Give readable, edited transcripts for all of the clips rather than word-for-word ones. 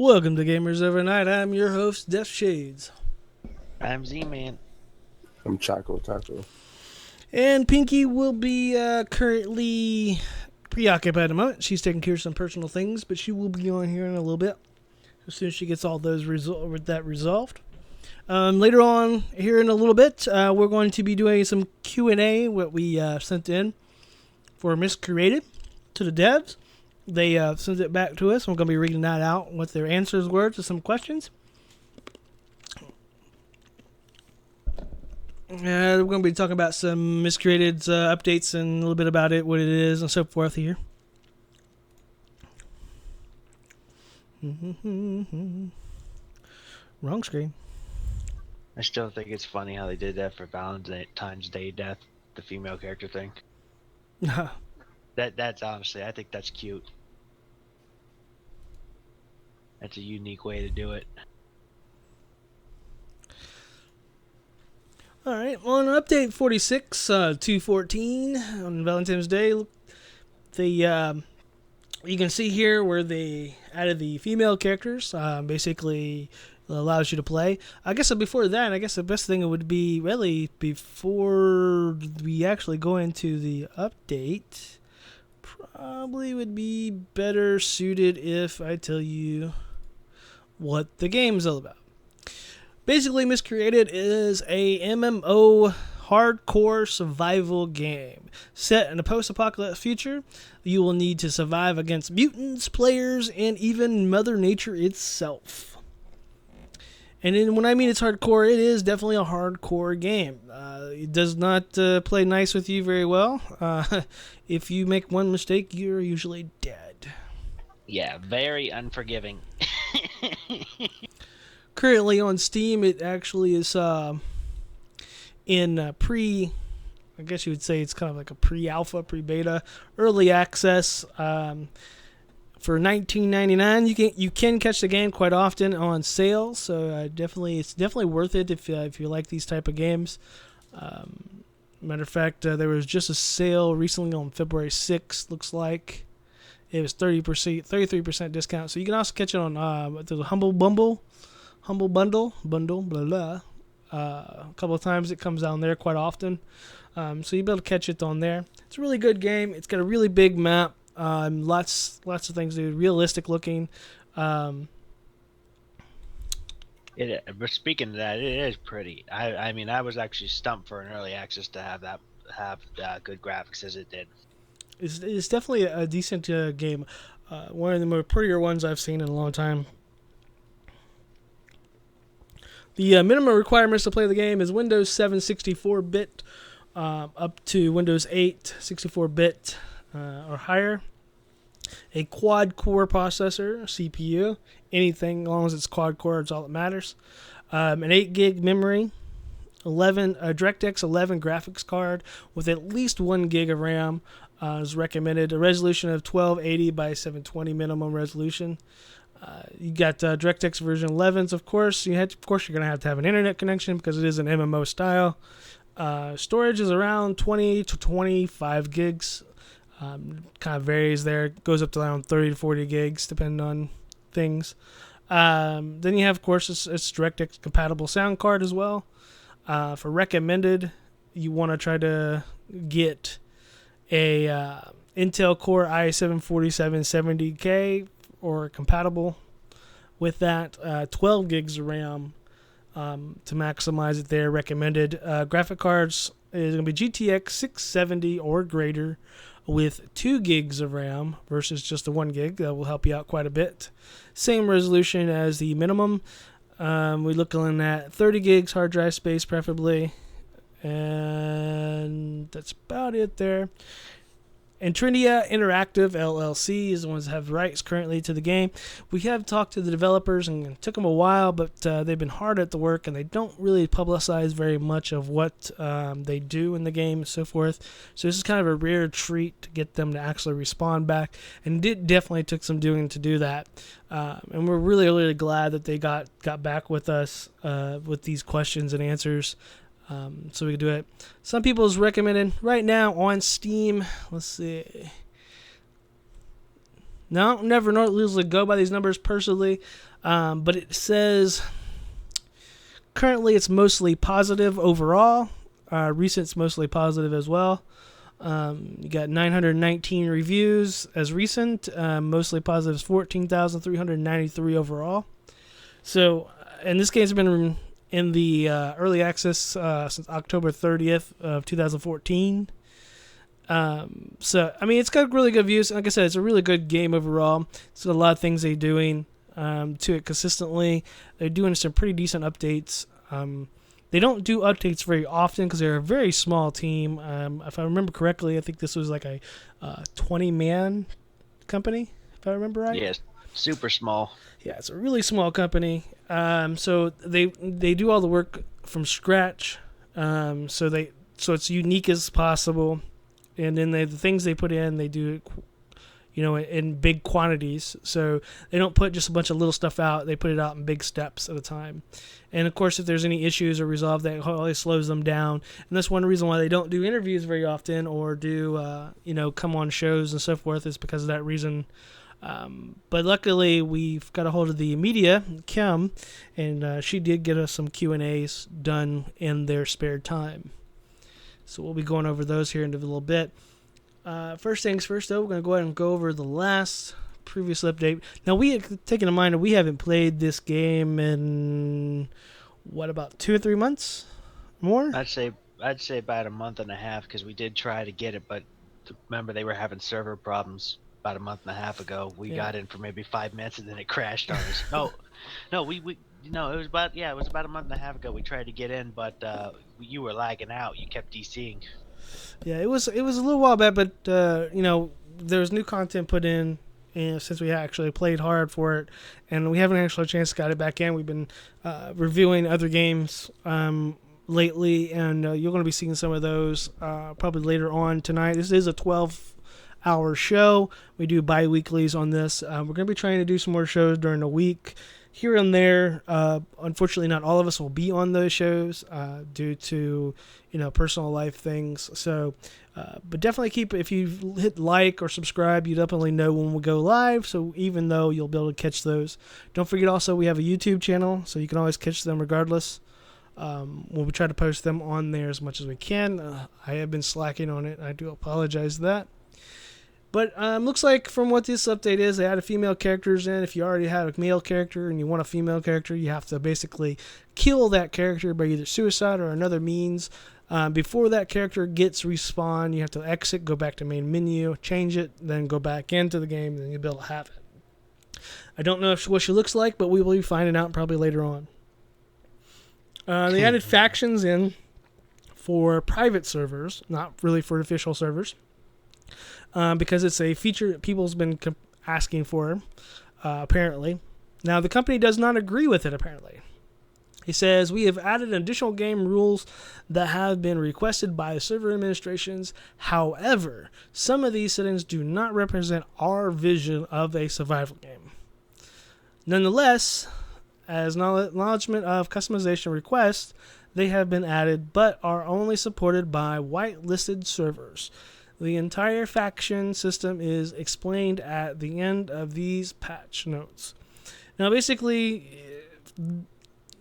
Welcome to Gamers Overnight. I'm your host, Death Shades. I'm Z-Man. I'm Choco Taco. And Pinky will be currently preoccupied at the moment. She's taking care of some personal things, but she will be on here in a little bit as soon as she gets all those resolved. Later on here in a little bit, we're going to be doing some Q&A, what we sent in for Miscreated to the devs. They sent it back to us. We're going to be reading that out, what their answers were to some questions. We're going to be talking about some Miscreated updates and a little bit about it, what it is, and so forth here. Wrong screen. I still think it's funny how they did that for Valentine's Day death, the female character thing. That's honestly, I think that's cute. That's a unique way to do it. All right, on update 46, 214 on Valentine's Day, they you can see here where they added the female characters. Basically, allows you to play. I guess before that, I guess the best thing would be really before we actually go into the update. Probably would be better suited if I tell you what the game's all about. Basically, Miscreated is a MMO hardcore survival game. Set in a post-apocalyptic future, you will need to survive against mutants, players, and even Mother Nature itself. And then when I mean it's hardcore, it is definitely a hardcore game. It does not play nice with you very well. If you make one mistake, you're usually dead. Yeah, very unforgiving. Currently on Steam, it actually is in I guess you would say it's kind of like a pre-alpha, pre-beta, early access for $19.99. You can catch the game quite often on sale, so it's definitely worth it if you like these type of games. Matter of fact, there was just a sale recently on February 6th. Looks like it was 33% discount. So you can also catch it on the Humble Bundle, blah blah. A couple of times it comes down there quite often. So you'll be able to catch it on there. It's a really good game. It's got a really big map. Lots of things to do. Realistic looking. But speaking of that, it is pretty. I mean, I was actually stumped for an early access to have good graphics as it did. It's definitely a decent game. One of the more prettier ones I've seen in a long time. The minimum requirements to play the game is Windows 7 64-bit up to Windows 8 64-bit or higher. A quad-core processor, CPU. Anything, as long as it's quad-core, it's all that matters. An 8 gig memory. DirectX 11 graphics card with at least 1 gig of RAM is recommended. A resolution of 1280 by 720 minimum resolution. You got DirectX version 11s, of course. You're going to have an internet connection because it is an MMO style. Storage is around 20 to 25 gigs. Kind of varies there. Goes up to around 30 to 40 gigs, depending on things. Then you have, of course, it's DirectX compatible sound card as well. For recommended, you want to try to get a Intel Core i7-4770K or compatible with that. 12 gigs of RAM to maximize it there. Recommended graphic cards is going to be GTX 670 or greater with 2 gigs of RAM versus just the 1 gig. That will help you out quite a bit. Same resolution as the minimum. We're looking at 30 gigs hard drive space preferably. And that's about it there. And Trindia Interactive LLC is the ones that have rights currently to the game. We have talked to the developers, and it took them a while, but they've been hard at the work, and they don't really publicize very much of what they do in the game and so forth. So this is kind of a rare treat to get them to actually respond back, and it definitely took some doing to do that. And we're really, really glad that they got back with us with these questions and answers. So we can do it. Some people's recommended right now on Steam. Let's see. No, never usually go by these numbers personally. But it says currently it's mostly positive overall. Recent's mostly positive as well. You got 919 reviews as recent. Mostly positive is 14,393 overall. So, and this game's been in the early access since October 30th of 2014. So, I mean, it's got really good views. Like I said, it's a really good game overall. It's got a lot of things they're doing to it consistently. They're doing some pretty decent updates. They don't do updates very often because they're a very small team. If I remember correctly, I think this was like a 20-man company, if I remember right. Yes, super small. Yeah, it's a really small company. So they do all the work from scratch. So it's unique as possible, and then the things they put in, they do it, in big quantities. So they don't put just a bunch of little stuff out. They put it out in big steps at a time. And of course, if there's any issues or resolved, that always slows them down. And that's one reason why they don't do interviews very often or do, come on shows and so forth, is because of that reason. But luckily, we've got a hold of the media, Kim, and she did get us some Q&As done in their spare time. So we'll be going over those here in a little bit. First things first, though, we're going to go ahead and go over the last previous update. Now, we have taken in mind that we haven't played this game in, about 2 or 3 months? More? I'd say about a month and a half, because we did try to get it, but remember they were having server problems about a month and a half ago. We got in for maybe 5 minutes and then it crashed on us. It was about a month and a half ago. We tried to get in, but you were lagging out. You kept DCing. Yeah, it was a little while back, but there was new content put in, and since we actually played hard for it, and we haven't actually had a chance to get it back in. We've been reviewing other games lately, and you're going to be seeing some of those probably later on tonight. This is a 12-hour show. We do bi-weeklies on this. We're going to be trying to do some more shows during the week here and there. Unfortunately, not all of us will be on those shows due to personal life things. So, but definitely if you hit like or subscribe, you definitely know when we go live. So even though you'll be able to catch those, don't forget also we have a YouTube channel, so you can always catch them regardless. We try to post them on there as much as we can. I have been slacking on it. I do apologize for that. But looks like from what this update is, they added female characters in. If you already have a male character and you want a female character, you have to basically kill that character by either suicide or another means. Before that character gets respawned, you have to exit, go back to main menu, change it, then go back into the game, and then you'll be able to have it. I don't know what she looks like, but we will be finding out probably later on. They added factions in for private servers, not really for official servers. Because it's a feature that people's been asking for, apparently. Now, the company does not agree with it, apparently. He says, we have added additional game rules that have been requested by the server administrations. However, some of these settings do not represent our vision of a survival game. Nonetheless, as acknowledgement of customization requests, they have been added, but are only supported by whitelisted servers. The entire faction system is explained at the end of these patch notes. Now, basically,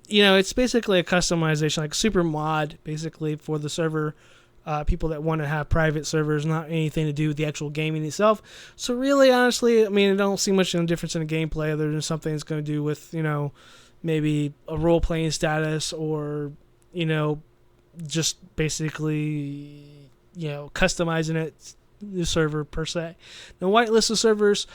it's basically a customization, like super mod, basically, for the server people that want to have private servers, not anything to do with the actual gaming itself. So really, honestly, I mean, I don't see much of a difference in the gameplay other than something that's going to do with, maybe a role-playing status or, just basically customizing it, the server per se. Now, whitelisted servers,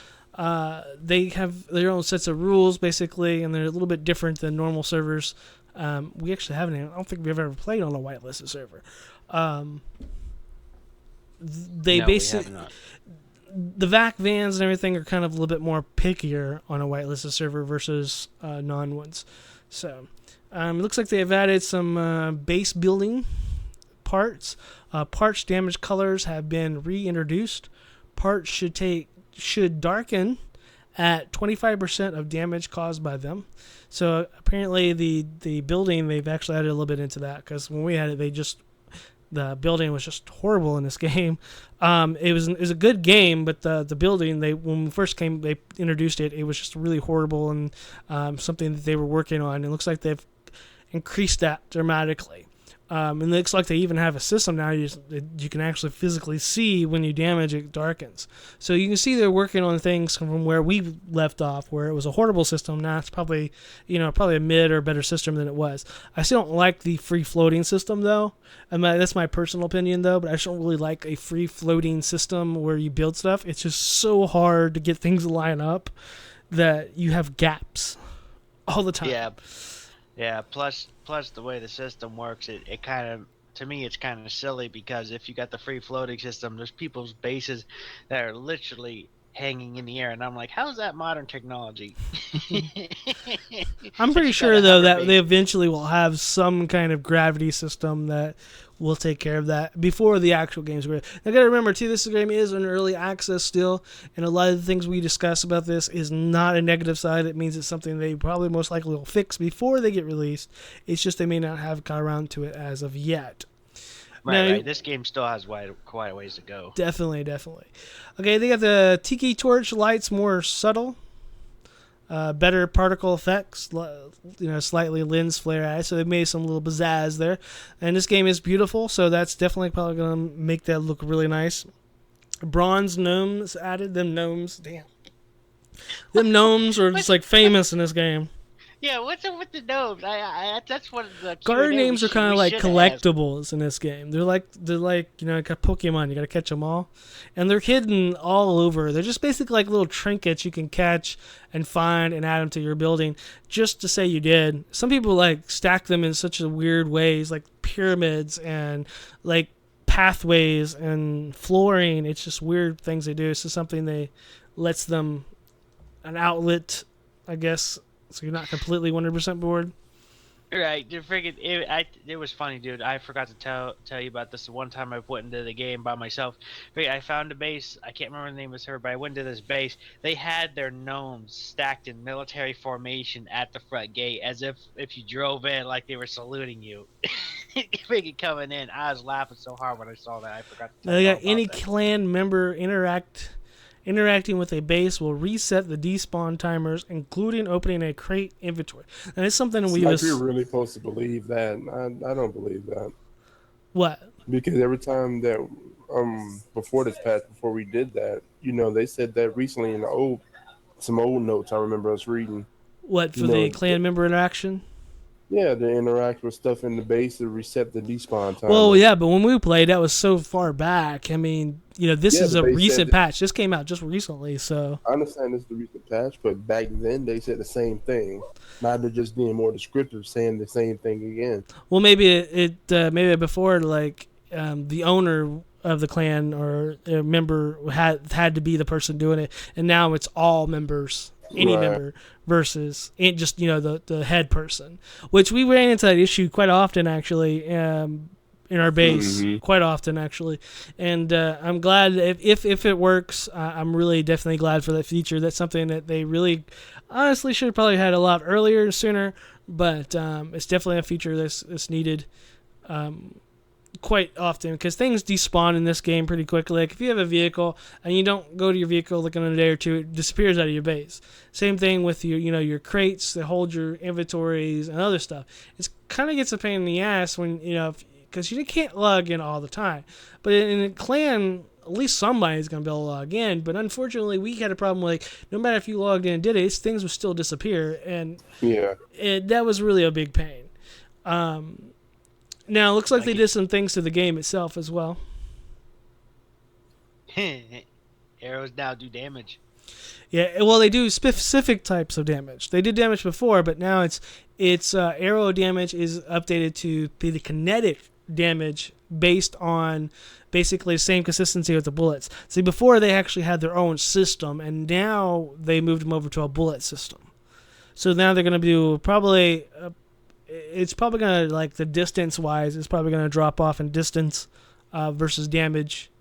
they have their own sets of rules basically, and they're a little bit different than normal servers. We actually I don't think we've ever played on a whitelisted server. The VAC vans and everything are kind of a little bit more pickier on a whitelisted server versus non ones. So it looks like they have added some base building parts. Parts damage colors have been reintroduced. Parts should darken at 25% of damage caused by them. So apparently the building, they've actually added a little bit into that, because when we had it, The building was just horrible in this game. It was a good game, but the building, when we first came, they introduced it. It was just really horrible and something that they were working on. It looks like they've increased that dramatically. And it looks like they even have a system now you can actually physically see when you damage it darkens. So you can see they're working on things from where we left off, where it was a horrible system. Now it's probably a mid or better system than it was. I still don't like the free floating system though. That's my personal opinion though, but I just don't really like a free floating system where you build stuff. It's just so hard to get things to line up that you have gaps all the time. Yeah. Plus the way the system works, it kind of, to me, it's kind of silly, because if you got the free floating system, there's people's bases that are literally hanging in the air, and I'm like, how's that modern technology? I'm pretty sure though that they eventually will have some kind of gravity system that will take care of that before the actual game's ready. I gotta remember too, this game is in early access still, and a lot of the things we discuss about this is not a negative side. It means it's something they probably most likely will fix before they get released. It's just they may not have got around to it as of yet. Right. This game still has quite a ways to go. Definitely. Okay, they got the tiki torch lights, more subtle. Better particle effects, slightly lens flare, so they made some little pizzazz there. And this game is beautiful, so that's definitely probably going to make that look really nice. Bronze gnomes added. Them gnomes are just like famous in this game. Yeah, what's up with the gnomes? That's what the guard names are kind of like collectibles in this game. They're like like Pokemon. You got to catch them all, and they're hidden all over. They're just basically like little trinkets you can catch and find and add them to your building, just to say you did. Some people like stack them in such a weird ways, like pyramids and like pathways and flooring. It's just weird things they do. So something they lets them an outlet, I guess. So you're not completely 100% bored. Right, it was funny, dude. I forgot to tell you about this. The one time I went into the game by myself, I found a base. I can't remember the name of the server, but I went to this base. They had their gnomes stacked in military formation at the front gate, as if you drove in, like they were saluting you. Coming in, I was laughing so hard when I saw that. I forgot to tell you about any that. clan member interacting with a base will reset the despawn timers, including opening a crate inventory. And it's something you're really supposed to believe that. I don't believe that. What? Because every time that before this patch, before we did that, they said that recently in some old notes I remember us reading. What, for the clan member interaction? Yeah, to interact with stuff in the base to reset the despawn time. Well, yeah, but when we played, that was so far back. I mean, this is a recent patch. This came out just recently, so... I understand this is the recent patch, but back then they said the same thing. Now they're just being more descriptive, saying the same thing again. Well, maybe maybe before, like, the owner of the clan or a member had to be the person doing it, and now it's all members. Any member versus just the head person, which we ran into that issue quite often actually in our base, quite often actually, and I'm glad if it works. I'm really definitely glad for that feature. That's something that they really honestly should have probably had a lot earlier, sooner, but it's definitely a feature that's needed quite often, because things despawn in this game pretty quickly. Like if you have a vehicle and you don't go to your vehicle like in a day or two, it disappears out of your base. Same thing with your crates that hold your inventories and other stuff. It kind of gets a pain in the ass when because you can't log in all the time. But in a clan, at least somebody's gonna be able to log in. But unfortunately, we had a problem like no matter if you logged in and did it, things would still disappear, and that was really a big pain. Now, it looks like they did some things to the game itself as well. Arrows now do damage. Yeah, well, they do specific types of damage. They did damage before, but now it's arrow damage is updated to be the kinetic damage based on basically the same consistency with the bullets. See, before they actually had their own system, and now they moved them over to a bullet system. So now they're going to do probably... it's probably going to, like, the distance-wise, it's probably going to drop off in distance versus damage.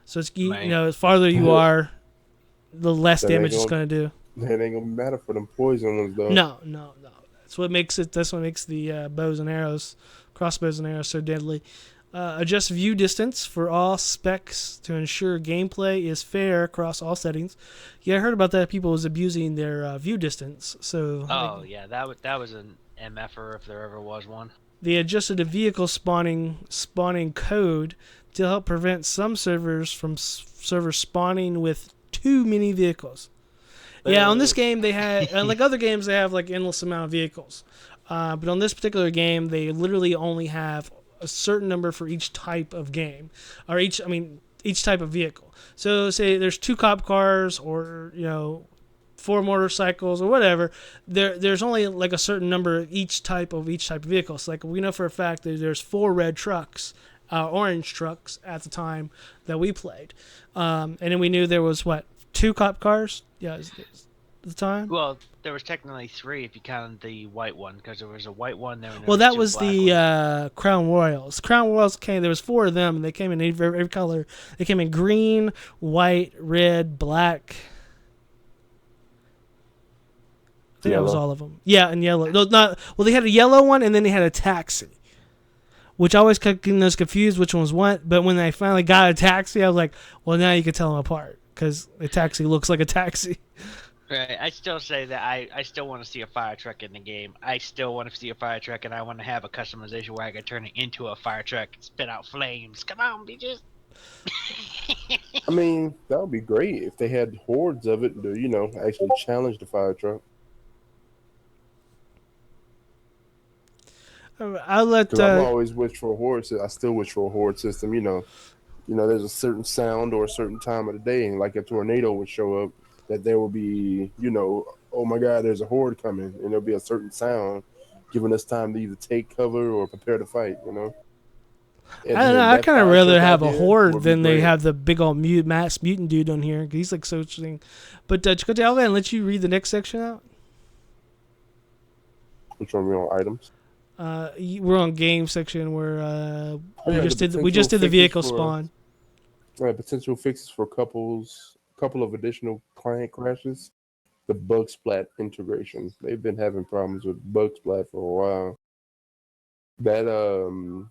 So, it's as farther you are, the less damage it's going to do. That ain't going to matter for them poison ones, though. No. That's what makes the bows and arrows, crossbows and arrows so deadly. Adjust view distance for all specs to ensure gameplay is fair across all settings. Yeah, I heard about that. People was abusing their view distance. So Oh yeah, that was an MFer if there ever was one. they adjusted the vehicle spawning code to help prevent some servers from servers spawning with too many vehicles. Yeah, on this game they had, like other games, they have like endless amount of vehicles. But on this particular game, they literally only have a certain number for each type of game, or each type of vehicle. So say there's 2 cop cars, or 4 motorcycles or whatever. There's only like a certain number of each type of vehicle. So like we know for a fact that there's 4 red trucks, orange trucks at the time that we played, and then we knew there was what 2 cop cars. Yeah, at the time. Well, there was technically 3 if you counted the white one, because there was a white one there and there Well, was that 2 was black the ones. Crown Royals. Crown Royals came. There was 4 of them, and they came in every color. They came in green, white, red, black. I think that was Yellow. all of them. Yeah, and yellow. No, not well. They had a yellow one, and then they had a taxi, which I always kept getting those confused which one was what. But when I finally got a taxi, I was like, well, now you can tell them apart because a taxi looks like a taxi. Right. I still say that I still want to see a fire truck in the game. I still want to see a fire truck, and I want to have a customization where I can turn it into a fire truck and spit out flames. Come on, bitches. I mean, that would be great if they had hordes of it to, actually challenge the fire truck. I'll let. Because I've always wished for a horde. I still wish for a horde system. There's a certain sound or a certain time of the day, and like a tornado would show up, that there will be, oh my God, there's a horde coming, and there'll be a certain sound, giving us time to either take cover or prepare to fight. I And don't know. then I that kind of fire rather truck have a idea horde would be than they great. have the big old mass mutant dude on here. He's like so interesting. But Chicote, I'll go ahead and let you read the next section out. Which one we on items? We're on game section where Oh, yeah, we just did the vehicle spawn. Potential fixes for couple of additional client crashes. The bug splat integration. They've been having problems with bug splat for a while.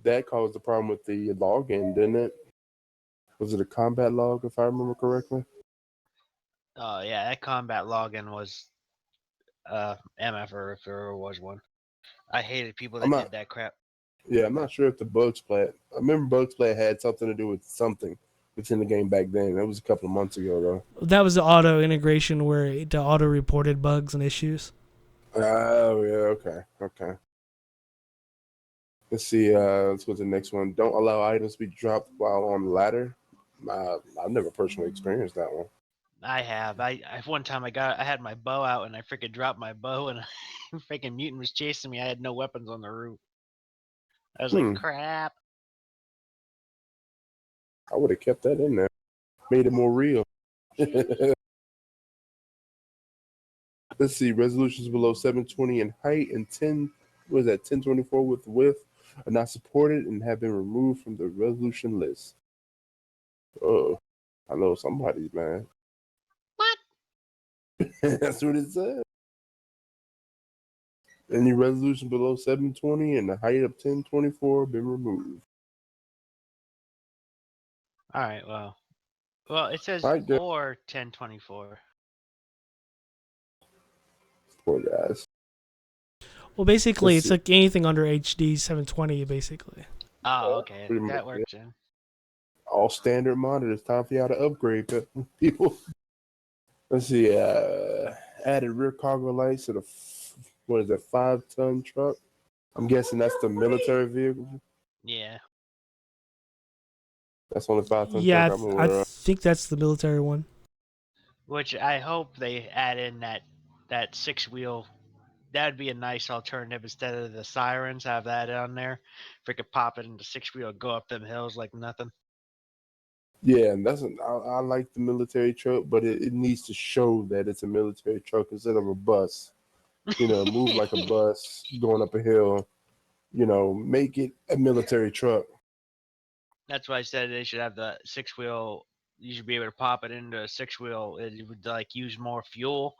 That caused the problem with the login, didn't it? Was it a combat log, if I remember correctly? Oh yeah, that combat login was MFer if there ever was one. I hated people I'm that not. did that crap. Yeah, I'm not sure if the bug splat. I remember bug splat had something to do with something within the game back then. That was a couple of months ago, though. That was the auto integration where it auto reported bugs and issues. Oh yeah, okay. Let's see. Let's go to the next one. Don't allow items to be dropped while on the ladder. I've never personally experienced that one. I have. I one time I had my bow out and I freaking dropped my bow and a freaking mutant was chasing me. I had no weapons on the roof. I was like, Hmm. crap. I would have kept that in there. Made it more real. Let's see. Resolutions below 720 in height and 1024 with width are not supported and have been removed from the resolution list. Oh, I know somebody's mad. What? That's what it said. Any resolution below 720 and the height of 1024 been removed. All right, well, it says All right, good. or 1024. Poor guys. Well, basically, Let's it's see. like anything under HD 720, basically. Oh, okay, Pretty much, that works then. all standard monitors. Time for y'all to upgrade, people. Let's see. Added rear cargo lights to the what is that 5-ton truck? I'm guessing that's the military vehicle. Yeah. That's only 5-ton truck Yeah, I'm I aware of. think that's the military one. Which I hope they add in that 6-wheel. That'd be a nice alternative instead of the sirens. Have that on there. Freaking pop it into 6-wheel, go up them hills like nothing. Yeah, and I like the military truck, but it needs to show that it's a military truck instead of a bus. Move like a bus going up a hill. Make it a military truck. That's why I said they should have the 6-wheel. You should be able to pop it into a 6-wheel. It would like use more fuel.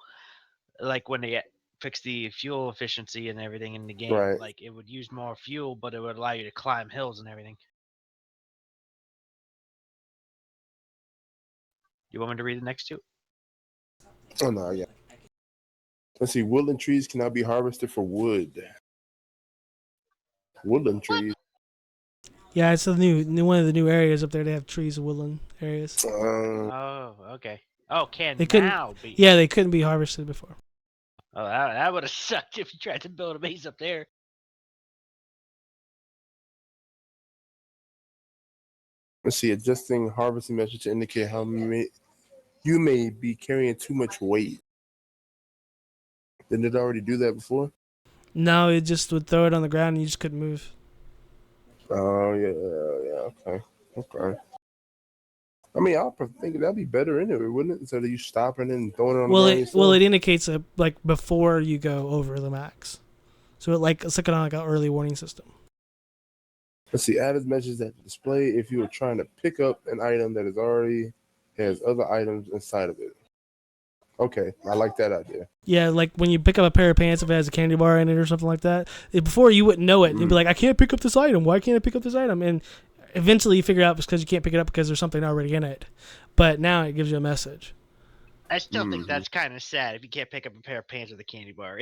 Like when they fix the fuel efficiency and everything in the game. Right. Like it would use more fuel, but it would allow you to climb hills and everything. You want me to read the next two? Oh no, yeah. Let's see. Woodland trees can now be harvested for wood. Woodland trees. Yeah, it's the new one of the new areas up there. They have trees and woodland areas. Oh, okay. Oh, They can couldn't. now be. Yeah, they couldn't be harvested before. Oh, that would have sucked if you tried to build a base up there. Let's see. Adjusting harvesting measure to indicate how you may be carrying too much weight. Didn't it already do that before? No, it just would throw it on the ground and you just couldn't move. Oh yeah. Okay. I mean, I think that'd be better anyway, wouldn't it? Instead of you stopping and throwing it on the ground yourself. It indicates like before you go over the max, so it's like an early warning system. Let's see. Added measures that display if you are trying to pick up an item that is already has other items inside of it. Okay, I like that idea. Yeah, like when you pick up a pair of pants if it has a candy bar in it or something like that. Before you wouldn't know it, and you'd be like, I can't pick up this item. Why can't I pick up this item? And eventually you figure out it's because you can't pick it up because there's something already in it. But now it gives you a message. I still think that's kind of sad if you can't pick up a pair of pants with a candy bar.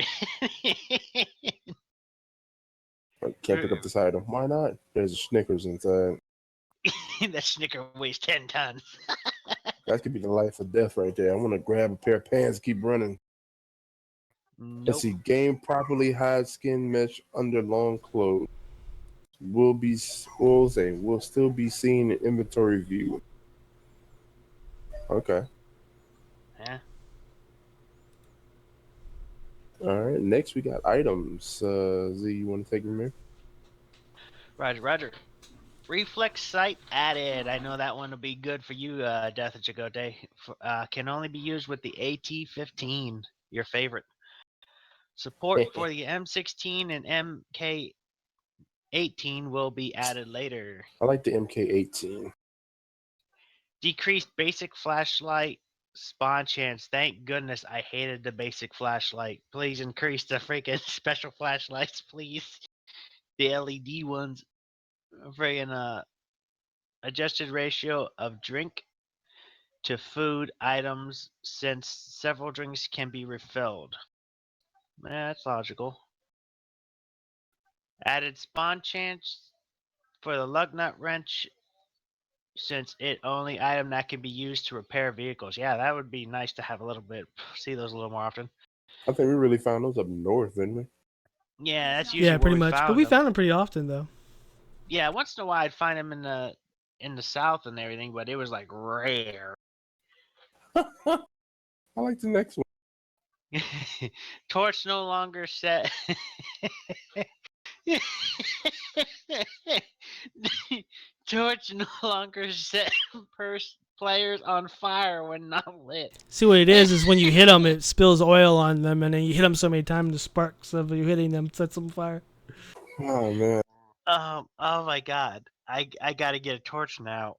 Can't pick up this item. Why not? There's a Snickers inside. That Snicker weighs 10 tons. That could be the life or death right there. I want to grab a pair of pants, keep running. Nope. Let's see. Game properly hide skin mesh under long clothes. Will still be seen in inventory view. Okay. Yeah. All right. Next, we got items. Z, you want to take them here? Roger. Reflex sight added. I know that one will be good for you, Death of Chicote. Can only be used with the AT-15, your favorite. Support for the M16 and MK18 will be added later. I like the MK18. Decreased basic flashlight spawn chance. Thank goodness I hated the basic flashlight. Please increase the freaking special flashlights, please. The LED ones. Friggin' adjusted ratio of drink to food items since several drinks can be refilled. That's logical. Added spawn chance for the lug nut wrench since it only item that can be used to repair vehicles. Yeah, that would be nice to have a little bit, see those a little more often. I think we really found those up north, didn't we? Yeah, that's usually pretty where we much. found But we them. found them pretty often though. Yeah, once in a while I'd find them in the south and everything, but it was like rare. I like the next one. Torch no longer set. Torch no longer set players on fire when not lit. See what it is when you hit them, it spills oil on them, and then you hit them so many times, the sparks of you hitting them sets them fire. Oh man. Oh my god. I gotta get a torch now.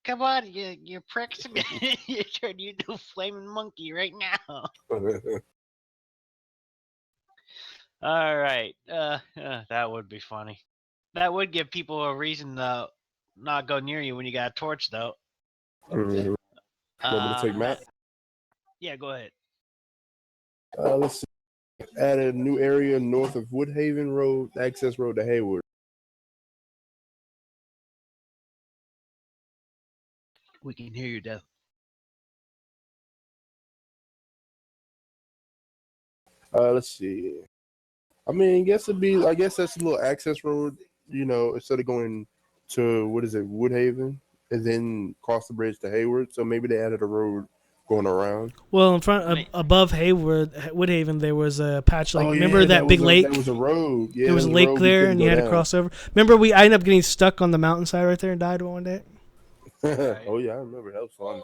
Come on, you pricks. You're turning into a flaming monkey right now. Alright. That would be funny. That would give people a reason to not go near you when you got a torch, though. Want me to take map? Yeah, go ahead. Let's see. Added a new area north of Woodhaven Road, access road to Hayward. We can hear you, Death. Let's see. I mean, I guess that's a little access road, instead of going to Woodhaven, and then cross the bridge to Hayward. So maybe they added a road going around. Well, in front, above Woodhaven, there was a patch. Like, remember yeah, that big lake? There was a road. Yeah, there was a lake there, and you had to cross over. Remember, I ended up getting stuck on the mountainside right there and died one day. Oh yeah, I remember. That was fun.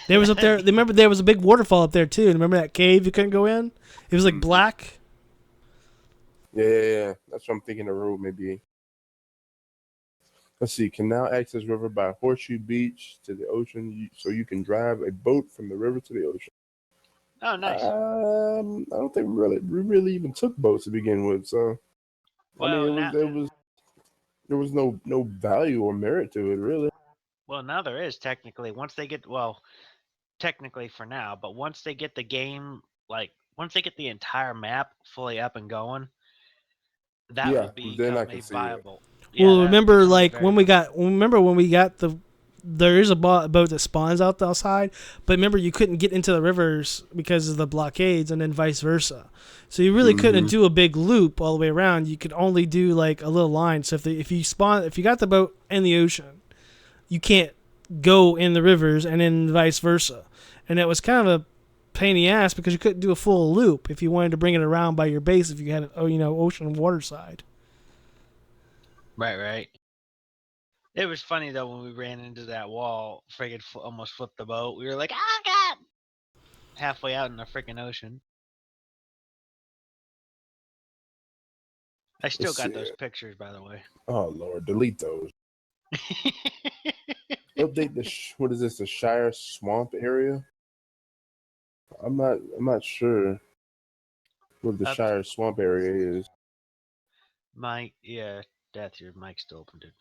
There was up there. Remember, there was a big waterfall up there too. And remember that cave you couldn't go in? It was like black. Yeah. That's what I'm thinking. The road maybe. Let's see. Can now access river by Horseshoe Beach to the ocean, so you can drive a boat from the river to the ocean. Oh, nice. I don't think we really even took boats to begin with. So I mean, Well, now, there was no value or merit to it really. now there is technically. Once they get technically for now, but once they get the game, like once they get the entire map fully up and going, that Yeah, will then I become can a see it. viable. Yeah, Well, that remember becomes like very. when we got there is a boat that spawns out the outside, but remember you couldn't get into the rivers because of the blockades, and then vice versa. So you really couldn't Hmm. do a big loop all the way around. You could only do like a little line. So if you got the boat in the ocean, you can't go in the rivers, and then vice versa. And it was kind of a pain in the ass because you couldn't do a full loop if you wanted to bring it around by your base if you had ocean and water side. Right. It was funny though when we ran into that wall, friggin' almost flipped the boat. We were like, "Ah, God!" Halfway out in the freaking ocean. I still Let's got see. those pictures, by the way. Oh Lord, delete those. Update what is this? The Shire Swamp area? I'm not sure what the Up, Shire Swamp area is. Mike, yeah, Death, your mic's still open, dude.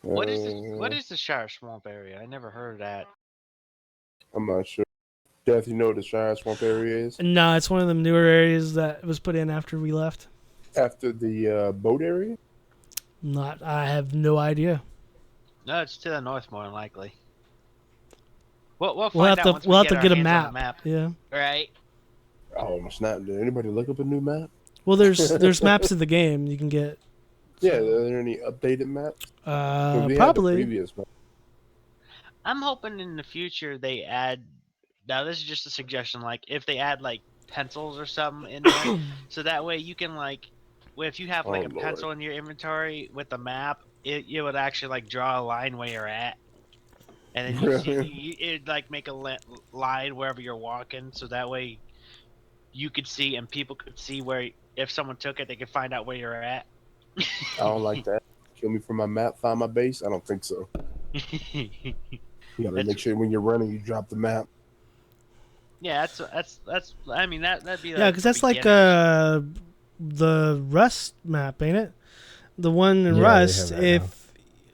What is this? What Uh, is the Shire Swamp area? I never heard of that. I'm not sure. Death, you know what the Shire Swamp area is? No, it's one of the newer areas that was put in after we left. After the boat area? Not, I have no idea. No, it's to the north, more than likely. We'll find out once we We'll have get to our get a hands on the map. map. Yeah. Right? Oh snap! Did anybody look up a new map? Well, there's maps in the game you can get. Yeah, are there any updated maps? We had the Probably. previous map. I'm hoping in the future they add. Now, this is just a suggestion. Like, if they add like pencils or something in there, so that way you can like, if you have Oh like a Lord. pencil in your inventory with the map, it would actually like draw a line where you're at, and then it'd like make a line wherever you're walking, so that way you could see and people could see where if someone took it, they could find out where you're at. I don't like that. Kill me from my map, find my base. I don't think so. You gotta That's make sure when you're running, you drop the map. yeah. That's. I mean that'd be like Yeah, because for that's like beginners. the Rust map, ain't it? The one in Yeah, they Rust. have that now.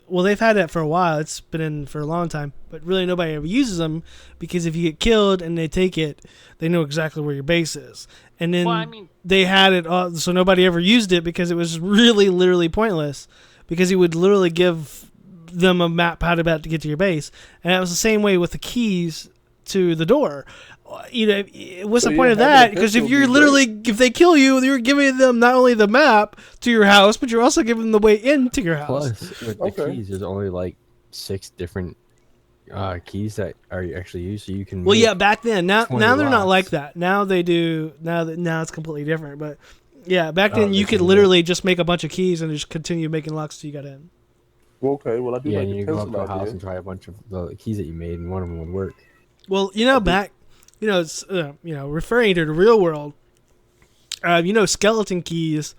Well, they've had that for a while. It's been in for a long time, but really nobody ever uses them because if you get killed and they take it, they know exactly where your base is. And then Well, I mean, they had it all, so nobody ever used it because it was really literally pointless. Because he would literally give them a map how to get to your base, and it was the same way with the keys to the door. What's So, the point yeah, of having that? a Because pencil if would you're be literally, if they kill you, you're giving them not only the map to your house, but you're also giving them the way into your house. Plus, with Okay. the keys, there's only like 6 different keys that are actually used, so you can. Well, make yeah, back then. Now 20 they're not locks. like that. Now they do. Now it's completely different. But yeah, back then Oh, you they could can, literally just make a bunch of keys and just continue making locks till you got in. Well, okay. Well, I do Yeah, like and the you go up pencil to a house idea. and try a bunch of the keys that you made, and one of them would work. Well, do. back, it's referring to the real world. Skeleton keys.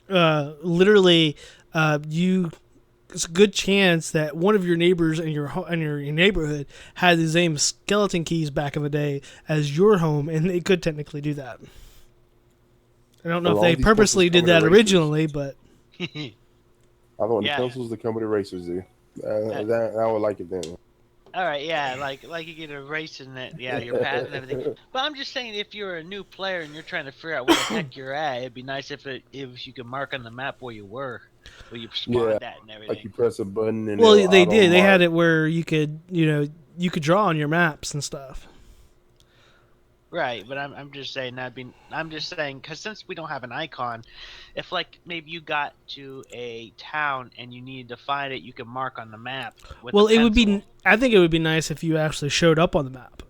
Literally, it's a good chance that one of your neighbors in your neighborhood had the same skeleton keys back in the day as your home, and they could technically do that. I don't know Well, if all they these purposely pencils did come with that erasers. originally, but I want Yeah. the pencils that come with erasers. There. Yeah. That I would like it then. all right, yeah, like you get erasing that, yeah, your path and everything. But I'm just saying, if you're a new player and you're trying to figure out where the heck you're at, it'd be nice if you could mark on the map where you were, where you spawned at and everything. Like you press a button and well, it'll they did. They auto-mark. had it where you could draw on your maps and stuff. Right, but I'm just saying I'm just saying because since we don't have an icon, if like maybe you got to a town and you needed to find it, you can mark on the map with Well, a it would pencil. be. I think it would be nice if you actually showed up on the map.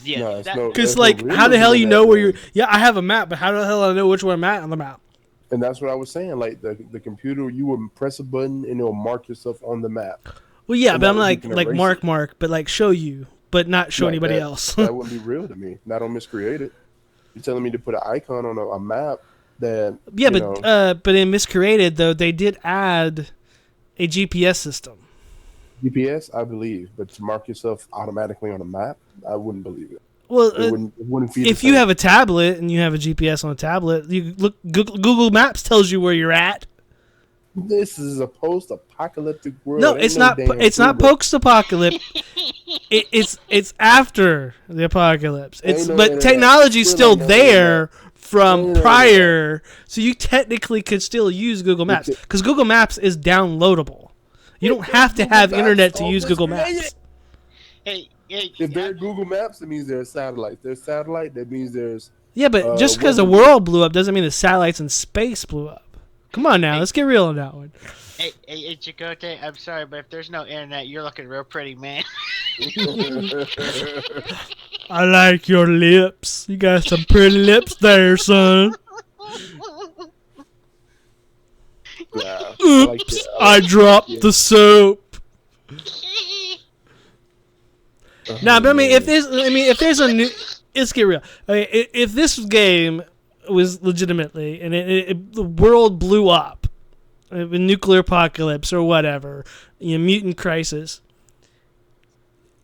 Yeah, No, it's no- Because There's no how the hell realism in you that, know where man. you're? Yeah, I have a map, but how the hell I know which one I'm at on the map? And that's what I was saying. Like the computer, you would press a button and it'll mark yourself on the map. Well, yeah, And but that I'm way you can erase mark, but like show you, but not show Like anybody that, else. that wouldn't be real to me. Not on Miscreated. You're telling me to put an icon on a map that Yeah, you but know, but in Miscreated though they did add a GPS system. GPS, I believe, but to mark yourself automatically on a map, I wouldn't believe it. Well, It wouldn't feed. if you have a tablet and you have a GPS on a tablet, you look. Google Maps tells you where you're at. This is a post-apocalyptic world. No, Ain't it's no not. damn It's not Google. post-apocalypse. It's after the apocalypse. Ain't no But internet. technology's Still still ain't no there internet. from Ain't no prior, so you technically could still use Google Maps because Google Maps is downloadable. You don't have to have Google internet Maps to all use Google miscreated. Maps. Hey, If they're Google Maps, that means there's satellite. There's satellite. That means there's. Yeah, but just because the weather- world blew up doesn't mean the satellites in space blew up. Come on now, let's get real on that one. hey, Chicote, I'm sorry, but if there's no internet, you're looking real pretty, man. I like your lips. You got some pretty lips there, son. Yeah, Oops, I dropped the soap. Nah, but I mean, if there's a new, let's get real. I mean, if this game was legitimately and the world blew up, a nuclear apocalypse or whatever, mutant crisis,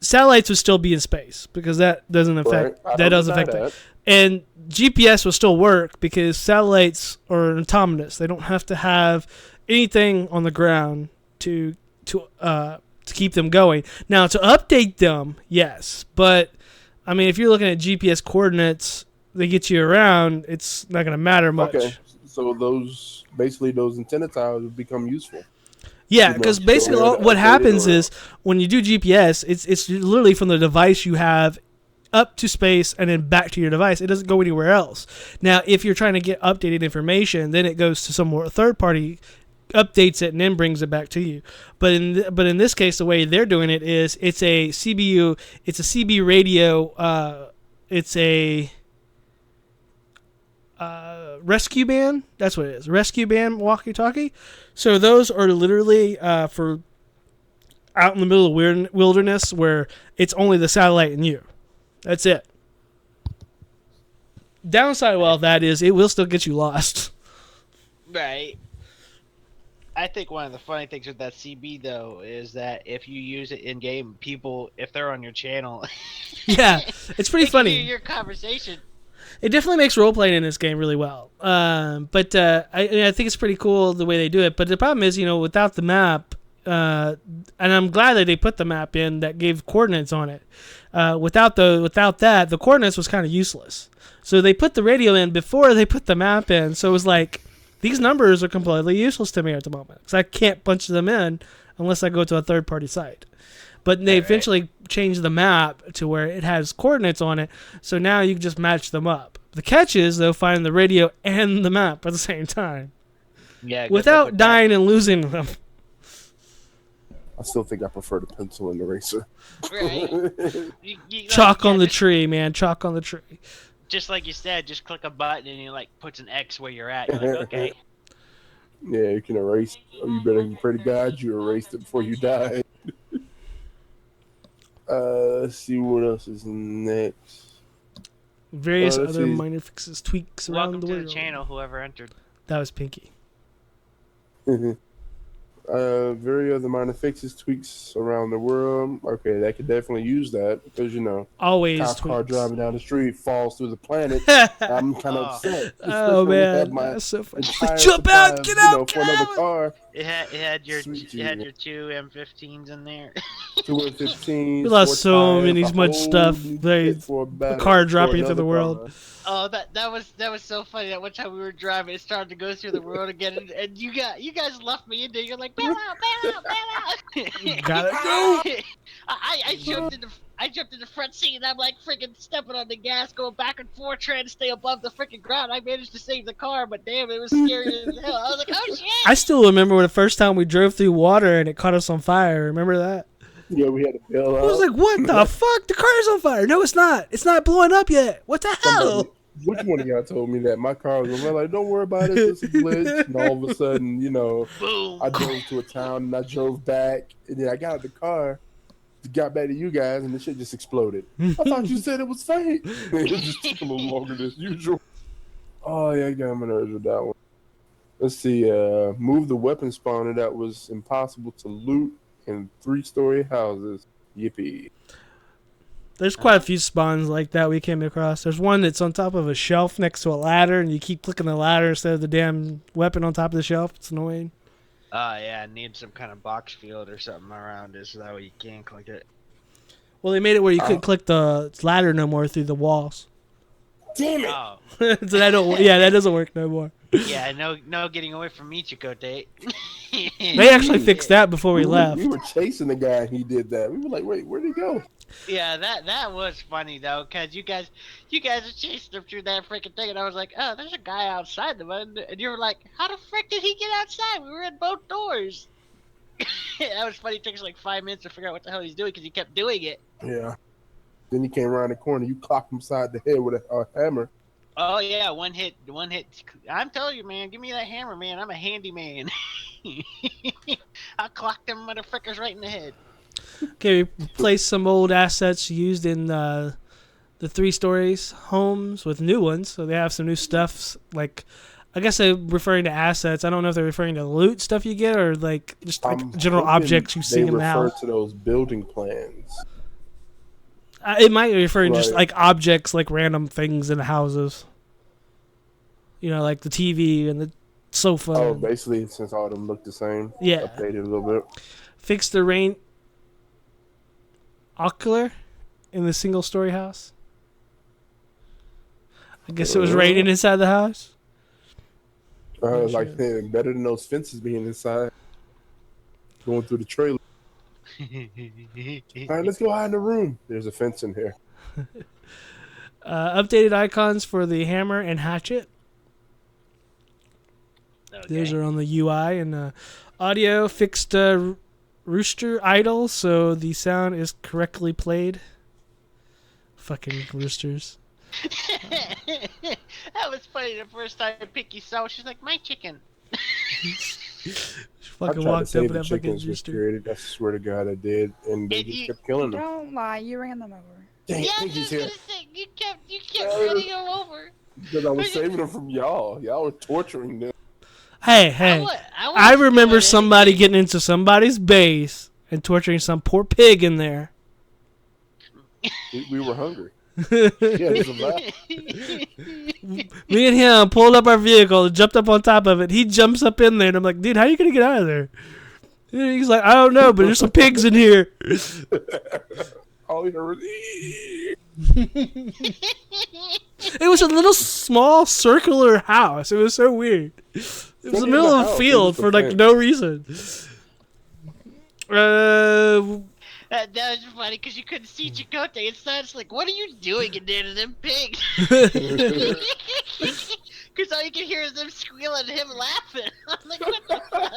satellites would still be in space because that doesn't affect that. And GPS will still work because satellites are autonomous. They don't have to have anything on the ground to keep them going. Now, to update them, yes. But, I mean, if you're looking at GPS coordinates, they get you around, it's not going to matter much. Okay, so those antenna towers would become useful. Yeah, because basically what happens is when you do GPS, it's literally from the device you have up to space and then back to your device. It doesn't go anywhere else. Now, if you're trying to get updated information, then it goes to some more third party, updates it, and then brings it back to you. But in this case, the way they're doing it is it's a CBU, it's a CB radio, it's a rescue band. That's what it is. Rescue band walkie-talkie. So those are literally for out in the middle of wilderness where it's only the satellite and you. That's it. Downside of all that is it will still get you lost. Right. I think one of the funny things with that CB though is that if you use it in game, people, if they're on your channel, yeah, it's pretty they can funny. hear your conversation. It definitely makes role playing in this game really well. But I think it's pretty cool the way they do it. But the problem is, without the map, and I'm glad that they put the map in that gave coordinates on it. Without that, the coordinates was kind of useless. So they put the radio in before they put the map in. So it was like, these numbers are completely useless to me at the moment because I can't punch them in unless I go to a third-party site. But they eventually changed the map to where it has coordinates on it, so now you can just match them up. The catch is, though, finding the radio and the map at the same time. Yeah. Without dying and losing them. I still think I prefer the pencil and eraser. Right. Chalk on the tree, man. Chalk on the tree. Just like you said, just click a button and it puts an X where you're at. You're like, okay. Yeah, you can erase. Or you better pray to God you erased it before you die. Let's see what else is next. Various other minor fixes, tweaks around Welcome the to world. the channel, whoever entered. That was Pinky. Very other minor fixes, tweaks around the world. Okay, they could definitely use that because Always cop car tweaks. driving down the street falls through the planet. I'm kind of upset. Oh Especially when I have man, my that's so funny. entire Jump supply out! of, Get out! for Get another out! car. It had your Sweet two M15s in there. 2 and 15. We lost so much stuff. The car dropping through the world. Oh, that was so funny. That one time we were driving, it started to go through the world again, and you guys left me in there. You're like, bail out, bail out, bail out. Gotta go. I jumped in the front seat, and I'm like freaking stepping on the gas, going back and forth, trying to stay above the freaking ground. I managed to save the car, but damn, it was scary as hell. I was like, oh shit. I still remember the first time we drove through water and it caught us on fire. Remember that? Yeah, we had to bail out. I was like, what the fuck? The car's on fire. No, it's not. It's not blowing up yet. What the hell? Which one of y'all told me that my car was on fire? Like, don't worry about it. It's a glitch. And all of a sudden, Boom. I drove to a town and I drove back. And then I got out the car, got back to you guys, and the shit just exploded. I thought you said it was fake. It just took a little longer than usual. Oh, yeah, I got on my nerves with that one. Let's see. Move the weapon spawner that was impossible to loot and 3-story houses. Yippee! There's quite a few spawns like that we came across. There's one that's on top of a shelf next to a ladder, and you keep clicking the ladder instead of the damn weapon on top of the shelf. It's annoying. Yeah, need some kind of box field or something around it so that way you can click it. Well, they made it where you couldn't click the ladder no more through the walls. Damn it! Oh, So that doesn't work no more. yeah, no getting away from me, Chicote. They actually fixed that before we left. We were chasing the guy, and he did that. We were like, "Wait, where'd he go?" Yeah, that was funny though, cause you guys are chasing him through that freaking thing, and I was like, oh, there's a guy outside the one, and you were like, how the frick did he get outside? We were in both doors. That was funny. It took us like 5 minutes to figure out what the hell he's doing because he kept doing it. Yeah. Then he came around the corner. You clocked him side the head with a hammer. Oh yeah, one hit. I'm telling you, man, give me that hammer, man. I'm a handyman. I clocked them motherfuckers right in the head. Okay, we replaced some old assets used in the 3 stories homes with new ones, so they have some new stuff. Like, I guess they're referring to assets. I don't know if they're referring to loot stuff you get or like just like general objects you see in the house. They refer to those building plans. It might be referring just like objects, like random things in the houses. You know, like the TV and the sofa. Oh, basically, since all of them look the same. Yeah. Updated a little bit. Fix the rain ocular in the single-story house. I guess it was raining inside the house. Like better than those fences being inside. Going through the trailer. All right, let's go hide in the room. There's a fence in here. Updated icons for the hammer and hatchet. Okay. Those are on the UI. And audio fixed rooster idle so the sound is correctly played. Fucking roosters. That was funny the first time Picky saw it. She's like, my chicken. She fucking walked up and that fucking rooster. I swear to God, I did. And they just kept killing them. Don't lie, you ran them over. Dang, Yeah, I was Pinky's just here. gonna say, you kept running them over. Because I was saving them from y'all. Y'all were torturing them. Hey, I remember wasn't somebody anything. getting into somebody's base and torturing some poor pig in there. We were hungry. Yeah, it was Me and him pulled up our vehicle and jumped up on top of it. He jumps up in there, and I'm like, dude, how are you going to get out of there? And he's like, I don't know, but there's some pigs in here. All we heard was, It was a little small circular house. It was so weird. It was in the middle of a field for like no reason. That was funny because you couldn't see Chicote inside. It's like, what are you doing in there to them pigs? Because all you can hear is them squealing and him laughing. I'm like, what the fuck?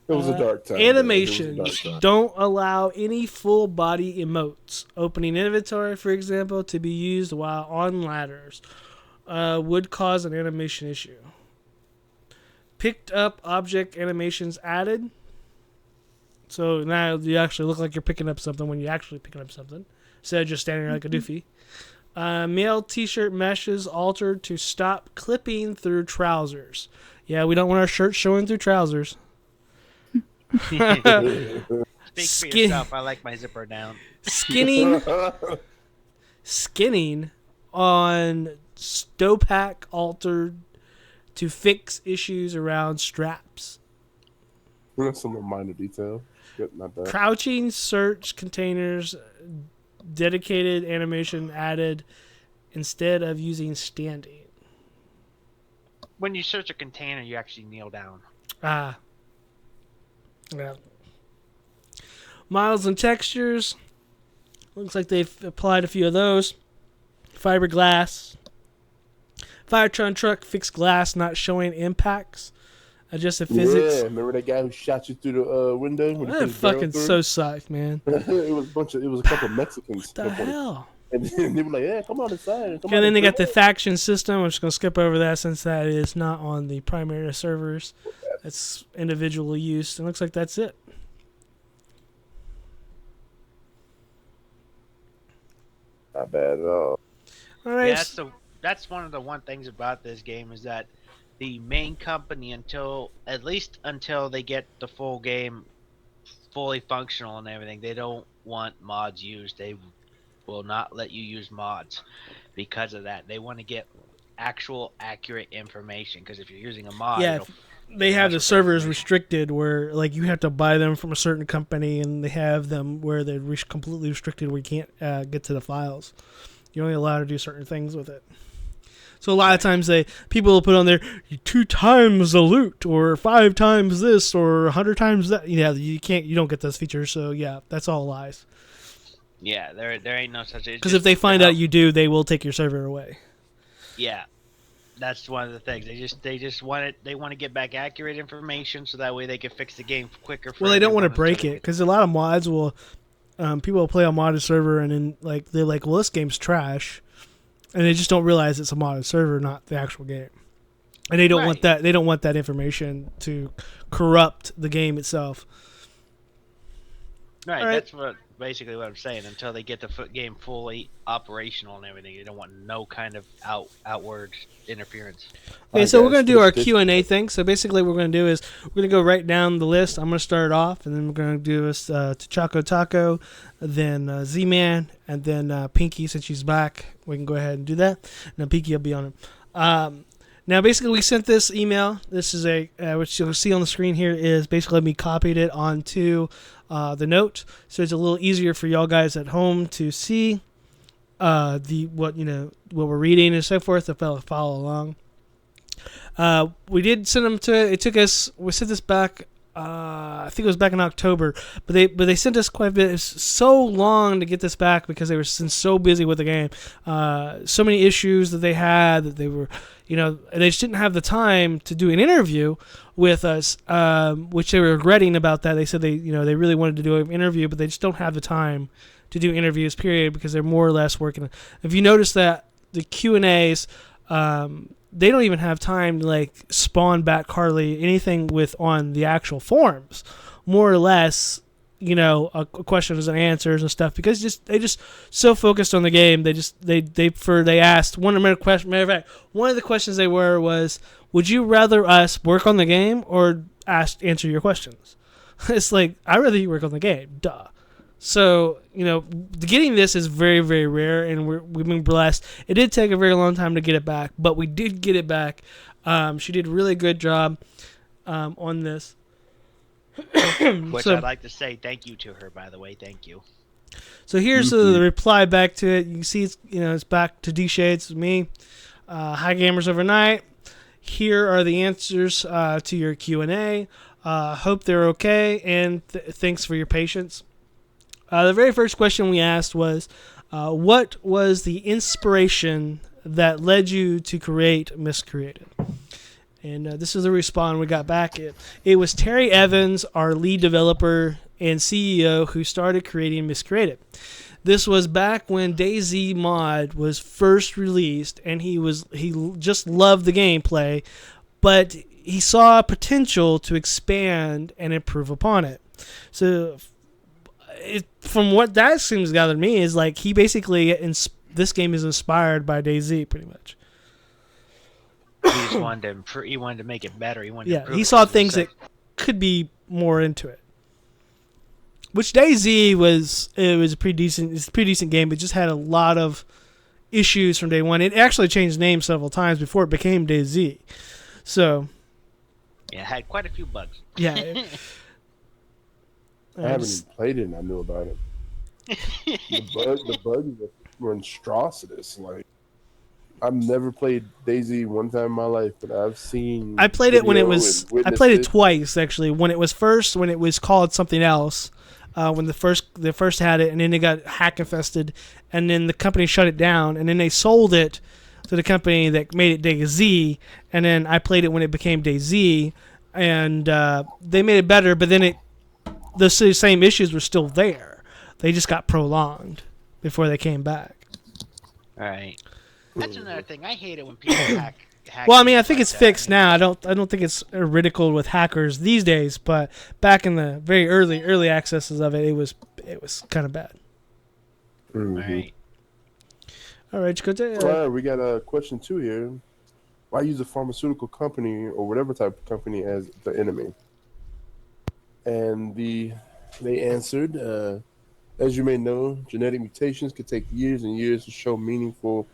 it was a dark time. Animation. It was a dark time. Don't allow any full body emotes. Opening inventory, for example, to be used while on ladders would cause an animation issue. Picked up object animations added. So now you actually look like you're picking up something when you're actually picking up something, instead of just standing there like a doofy. Male t-shirt meshes altered to stop clipping through trousers. Yeah, we don't want our shirts showing through trousers. Speak for yourself. I like my zipper down. Skinning on Stopack altered to fix issues around straps. That's some minor detail. Good, not bad. Crouching search containers, dedicated animation added instead of using standing. When you search a container, you actually kneel down. Yeah. Models and textures. Looks like they've applied a few of those. Fiberglass. Firetron truck fixed glass not showing impacts. Adjusted physics. Yeah, remember that guy who shot you through the window? When he put That his barrel fucking through? so sucked, man. It was a couple of Mexicans. What the hell? And then they were like, "Yeah, come on inside." Okay, and then they got the faction system. I'm just gonna skip over that since that is not on the primary servers. It's individually used. It looks like that's it. Not bad at all. All right. Yeah, that's one of the one things about this game is that the main company until they get the full game fully functional and everything, they don't want mods used. They will not let you use mods because of that. They want to get actual accurate information, because if you're using a mod, Yeah, they it'll have mess the with servers information. restricted where like you have to buy them from a certain company, and they have them where they're completely restricted where you can't get to the files. You're only allowed to do certain things with it. So a lot of times people will put on there 2 times the loot or 5 times this or 100 times that. Yeah, you don't get those features. So yeah, that's all lies. Yeah, there ain't no such. Because if they find out you do, they will take your server away. Yeah, that's one of the things. They just want it. They want to get back accurate information so that way they can fix the game quicker. For Well, they don't want to everyone until break they it get- because a lot of mods will. People will play a modded server and then like they're like, well, this game's trash, and they just don't realize it's a modded server, not the actual game. And they don't want Right. that. They don't want that information to corrupt the game itself. Right, All right. that's basically what I'm saying. Until they get the game fully operational and everything, you don't want no kind of outward interference. Okay, I so we're guess gonna do our this- Q&A thing. So basically, what we're gonna do is we're gonna go right down the list. I'm gonna start it off, and then we're gonna do this to Choco Taco, then Z-Man, and then Pinky. Since she's back, we can go ahead and do that. And then Pinky will be on it. Now, basically, we sent this email. This is which you'll see on the screen here is basically me copied it onto the note, so it's a little easier for y'all guys at home to see what we're reading and so forth to follow along. We did send them to. It took us. We sent this back. I think it was back in October, but they sent us quite a bit. It's so long to get this back because they were so busy with the game. So many issues that they had that they were, they just didn't have the time to do an interview with us, which they were regretting about that. They said they really wanted to do an interview, but they just don't have the time to do interviews. Period, because they're more or less working. If you notice that the Q&As. They don't even have time to like spawn back hardly anything on the actual forums. More or less, questions and answers and stuff because they just so focused on the game. They asked one of the questions they was, would you rather us work on the game or answer your questions? It's like, I'd rather you work on the game. Duh. So, getting this is very, very rare, and we've been blessed. It did take a very long time to get it back, but we did get it back. She did a really good job on this. Which I'd like to say thank you to her, by the way. Thank you. So here's the reply back to it. You can see it's back to D-Shades, me. Hi, Gamers Overnight. Here are the answers to your Q&A. Hope they're okay, and thanks for your patience. The very first question we asked was, what was the inspiration that led you to create Miscreated? And this is the response we got back. It was Terry Evans, our lead developer and CEO, who started creating Miscreated. This was back when DayZ mod was first released, and he just loved the gameplay, but he saw potential to expand and improve upon it. So from what that seems to gather to me is like he basically this game is inspired by DayZ pretty much. He just wanted to make it better. He wanted to improve he it saw because it things that could be more into it. Which DayZ was a pretty decent game. It just had a lot of issues from day one. It actually changed names several times before it became DayZ. So yeah, it had quite a few bugs. yeah. I haven't even played it and I knew about it. The bugs were monstrous. Like, I've never played DayZ one time in my life, but I've seen. I played it when it video was. and I played it witnessed twice actually. When it was called something else. When they first had it, and then they got hack infested, and then the company shut it down, and then they sold it to the company that made it DayZ, and then I played it when it became DayZ, and they made it better, but then the same issues were still there. They just got prolonged before they came back. All right, that's another thing. I hate it when people hack. Well, I mean, I think like it's that. fixed now. I don't think it's ridiculed with hackers these days, but back in the very early accesses of it, it was kind of bad. Mhm. All right. All right, you go All right, we got a question 2 here. Why use a pharmaceutical company or whatever type of company as the enemy? And the They answered, as you may know, genetic mutations could take years and years to show meaningful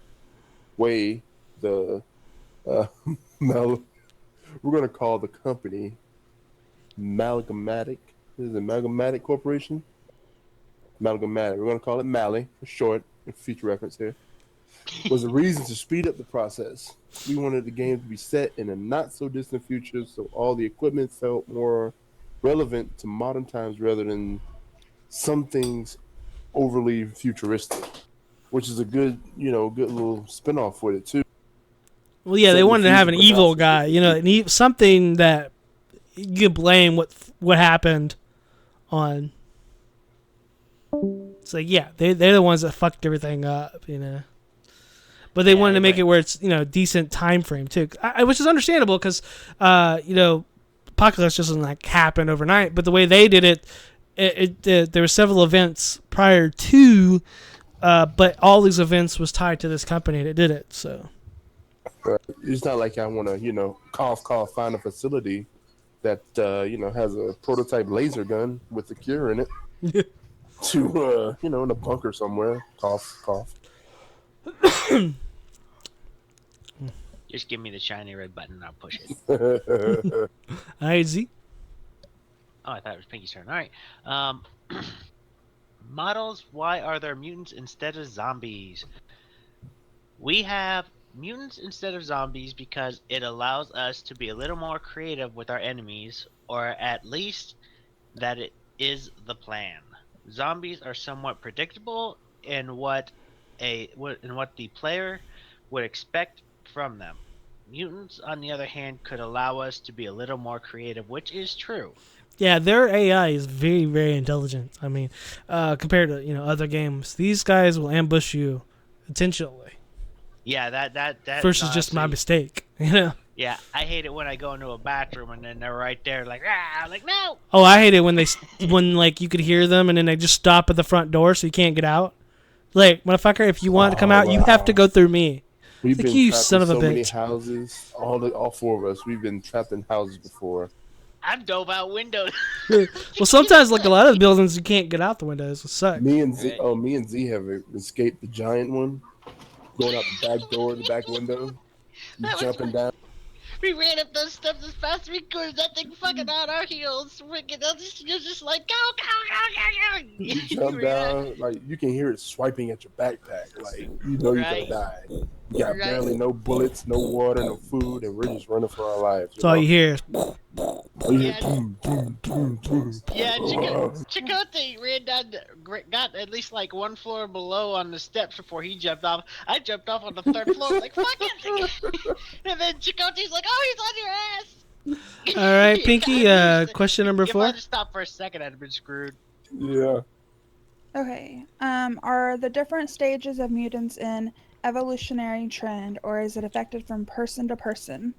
way. The uh, mal- we're going to call the company Amalgamatic. This is Amalgamatic Corporation. Amalgamatic. We're going to call it Mally for short, for future reference here. Was a reason to speed up the process. We wanted the game to be set in a not so distant future, so all the equipment felt more relevant to modern times rather than some things overly futuristic, which is a good, good little spinoff with it too. Well, yeah, Set they in the wanted to have future, an but not evil so guy, distant future. something that you could blame what happened on. It's like, yeah, they're the ones that fucked everything up. But they wanted to make it where it's decent time frame too, which is understandable because apocalypse doesn't like happen overnight. But the way they did it, there were several events prior to, but all these events was tied to this company that did it. So It's not like I want to, cough, find a facility that, has a prototype laser gun with a cure in it to, in a bunker somewhere. Cough, cough. Just give me the shiny red button and I'll push it. all right, Z. Oh, I thought it was Pinky's turn. All right. Models, why are there mutants instead of zombies? We have mutants instead of zombies because it allows us to be a little more creative with our enemies, or at least that it is the plan. Zombies are somewhat predictable in what the player would expect from them. Mutants, on the other hand, could allow us to be a little more creative, which is true. Yeah, their AI is very, very intelligent. I mean, compared to other games, these guys will ambush you intentionally. Yeah, that Versus just my mistake. Yeah, I hate it when I go into a bathroom and then they're right there, like, ah, I'm like, no. Oh, I hate it when like you could hear them and then they just stop at the front door so you can't get out. Like, motherfucker, if you want to come out, you have to go through me. We've Like, been you trapped son in of a so many bitch. houses. All four of us. We've been trapped in houses before. I've dove out windows. Well, sometimes like a lot of the buildings you can't get out the windows. It sucks. Me and Z. Right. Oh, me and Z have escaped the giant one, going out the back door, the back window, jumping down. We ran up those steps as fast as we could. That thing fucking on our heels. Freaking, you're just like, go, go, go, go, go. You jump down, like you can hear it swiping at your backpack, like you're gonna die. You got barely no bullets, no water, no food, and we're just running for our lives. That's all you hear. You hear boom, boom, boom, boom. Yeah, Chakotay ran down, got at least like one floor below on the steps before he jumped off. I jumped off on the third floor, like, fuck it. And then Chakotay's like, oh, he's on your ass. All right, Pinky, question number 4. If I just stopped for a second, I'd have been screwed. Yeah. Okay. Are the different stages of mutants in evolutionary trend, or is it affected from person to person?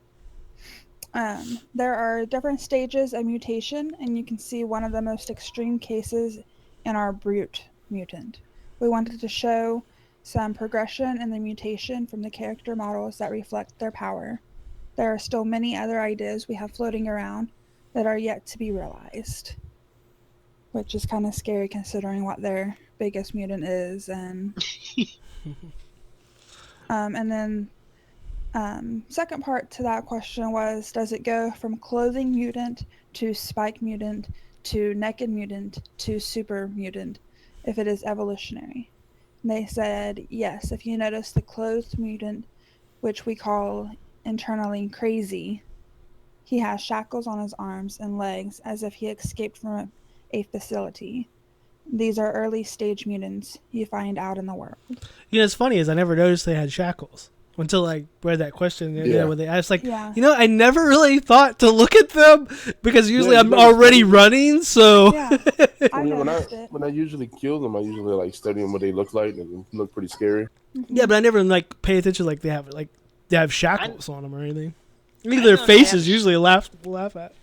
There are different stages of mutation, and you can see one of the most extreme cases in our brute mutant. We wanted to show some progression in the mutation from the character models that reflect their power. There are still many other ideas we have floating around that are yet to be realized, which is kind of scary considering what their biggest mutant is. And then second part to that question was, does it go from clothing mutant to spike mutant to naked mutant to super mutant if it is evolutionary? And they said yes. If you notice the clothed mutant, which we call internally crazy, he has shackles on his arms and legs as if he escaped from a facility. These are early stage mutants you find out in the world. It's funny is I never noticed they had shackles until I read that question. Yeah. When I was like, Yeah. I never really thought to look at them because usually I'm already running. So Yeah, I When noticed it. I usually kill them, I usually like study them what they look like, and they look pretty scary. yeah, but I never like pay attention they have shackles on them or anything. I Their know they faces have- usually laugh at.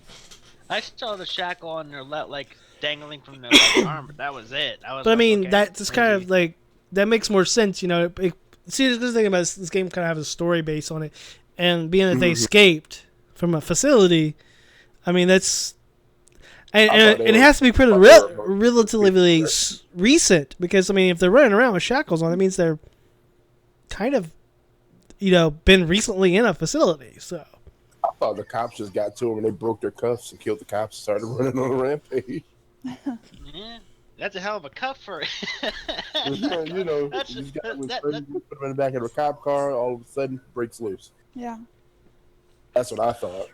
I saw the shackle on their like dangling from their left arm, but that was it. But I mean, that's kind of like that makes more sense, See, the good thing about this game kind of has a story base on it, and being that they escaped from a facility, I mean And it has to be pretty relatively recent because, I mean, if they're running around with shackles on, that means they're kind of, been recently in a facility. So I thought the cops just got to them and they broke their cuffs and killed the cops and started running on a rampage. Yeah, that's a hell of a cuff for it. This guy was ready to put him in the back of a cop car. All of a sudden, breaks loose. Yeah. That's what I thought.